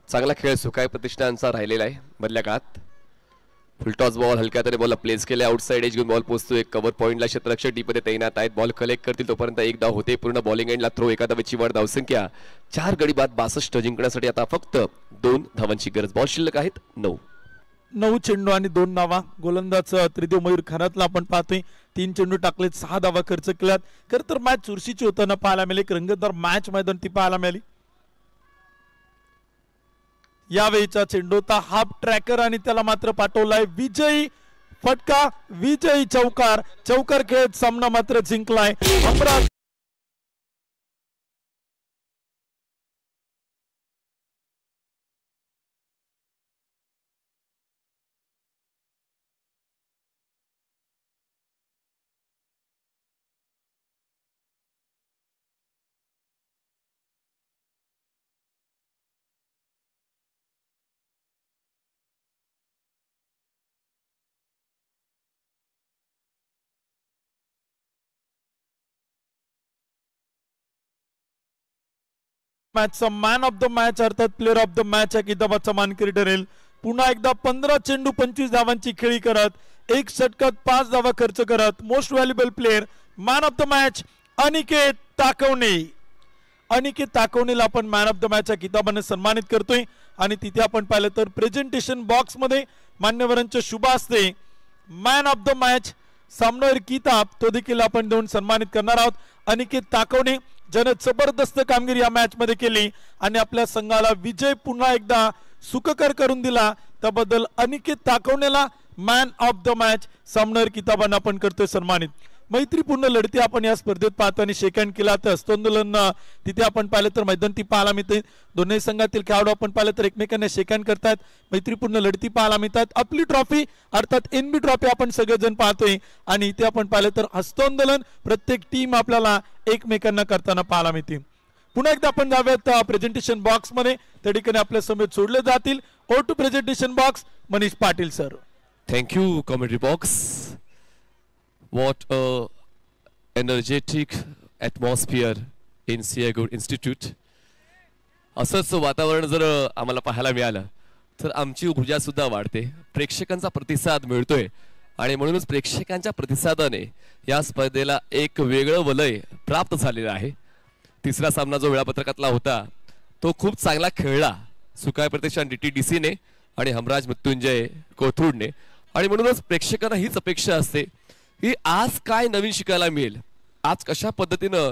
Speaker 3: चांगला खेळ सुकाय प्रतिष्ठानचा राहिलेला आहे मधल्या काळात. फुलटॉस बॉल हलक्या तरी बॉलला प्लेस केले. आउटसाइड एज घेऊन बॉल पोहोचतोय. कव्हर पॉईंटला क्षेत्ररक्षक डीपमध्ये तैनात आहेत. बॉल कलेक्ट करतील तोपर्यंत 1 धाव होते. पूर्ण बॉलिंग एंडला थ्रो. एका धावेची वाढ. धावसंख्या 4 गडी बाद 62. जिंकण्यासाठी आता फक्त 2 धावांची गरज. बॉल शिल्लक आहेत 9
Speaker 9: चेंडू आणि 2 धावा. गोलंदाज त्रिदेव मयूर खरातला आपण पाहतोय 3 चेंडू टाकलेत 6 धावा खर्च केल्यात. खरं तर मॅच चुरशीची होताना पाहायला मिळाली. एक रंगतदार मॅच मैदान ती पाहायला मिळाली. यावेळीचा चेंडूचा हाफ ट्रॅकर आणि त्याला मात्र पाठवलाय विजयी फटका. विजयी चौकार खेळत सामना मात्र जिंकलाय. मॅचचा मॅन ऑफ द मॅच अर्थात प्लेअर ऑफ द मॅच या किताबाचा मानकरी ठरेल. पुन्हा एकदा 15 चेंडू 25 धावांची खेळी करत 1 षटकात 5 धावा खर्च करत most valuable player man of the match Aniket Takawane. अनिकेत ताकवणेला आपण मॅन ऑफ द मॅच या किताबाने सन्मानित करतोय. आणि तिथे आपण पाहिलं तर प्रेझेंटेशन बॉक्स मध्ये मान्यवरांच्या शुभ हस्ते मॅन ऑफ द मॅच सामनावीर किताब तो देखील आपण देऊन सन्मानित करणार आहोत. अनिकेत ताकवणे ज्याने जबरदस्त कामगिरी या मॅच मध्ये केली आणि आपल्या संघाला विजय पुन्हा एकदा सुखकर करून दिला, त्याबद्दल अनिकेत ताकवणेला मॅन ऑफ द मॅच सामनावीर किताबाने आपण करतोय सन्मानित. मैत्रीपूर्ण लढती आपण या स्पर्धेत पाहतो आणि शेक हँड केला तर हस्तांदोलन तिथे आपण पाहिलं तर मैदानी पाहायला मिळते. दोन्ही संघातील खेळाडू आपण पाहिलं तर एकमेकांना शेक हँड करतात, मैत्रीपूर्ण लढती पाहायला मिळतात. आपली ट्रॉफी अर्थात NB ट्रॉफी आपण सगळेजण पाहतोय आणि इथे आपण पाहिलं तर हस्तांदोलन प्रत्येक टीम आपल्याला एकमेकांना करताना पाहायला मिळते. पुन्हा एकदा आपण जाऊयात प्रेझेंटेशन बॉक्स मध्ये, त्या ठिकाणी आपल्या समेत सोडले जातील. ओ to presentation box Manish Patil sir.
Speaker 3: Thank you commentary box. What a energetic atmosphere in Siagood Institute. असंच वातावरण जर आम्हाला पाहायला मिळालं तर आमची ऊर्जा सुद्धा वाढते, प्रेक्षकांचा प्रतिसाद मिळतोय आणि म्हणूनच प्रेक्षकांच्या प्रतिसादाने या स्पर्धेला एक वेगळं वलय प्राप्त झालेलं आहे. तिसरा सामना जो वेळापत्रकातला होता तो खूप चांगला खेळला सुकाय प्रतिष्ठान DTDC ने आणि हमराज मृत्युंजय कोथरूडने. आणि म्हणूनच प्रेक्षकांना हीच अपेक्षा असते की आज काय नवीन शिकायला मिळेल, आज कशा पद्धतीनं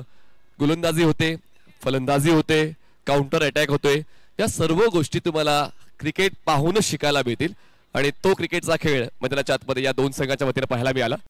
Speaker 3: गोलंदाजी होते, फलंदाजी होते, काउंटर अटॅक होतोय, या सर्व गोष्टी तुम्हाला क्रिकेट पाहूनच शिकायला मिळतील. आणि तो क्रिकेटचा खेळ मैदानाच्या आतमध्ये या दोन संघांच्या वतीने पाहायला मिळाला.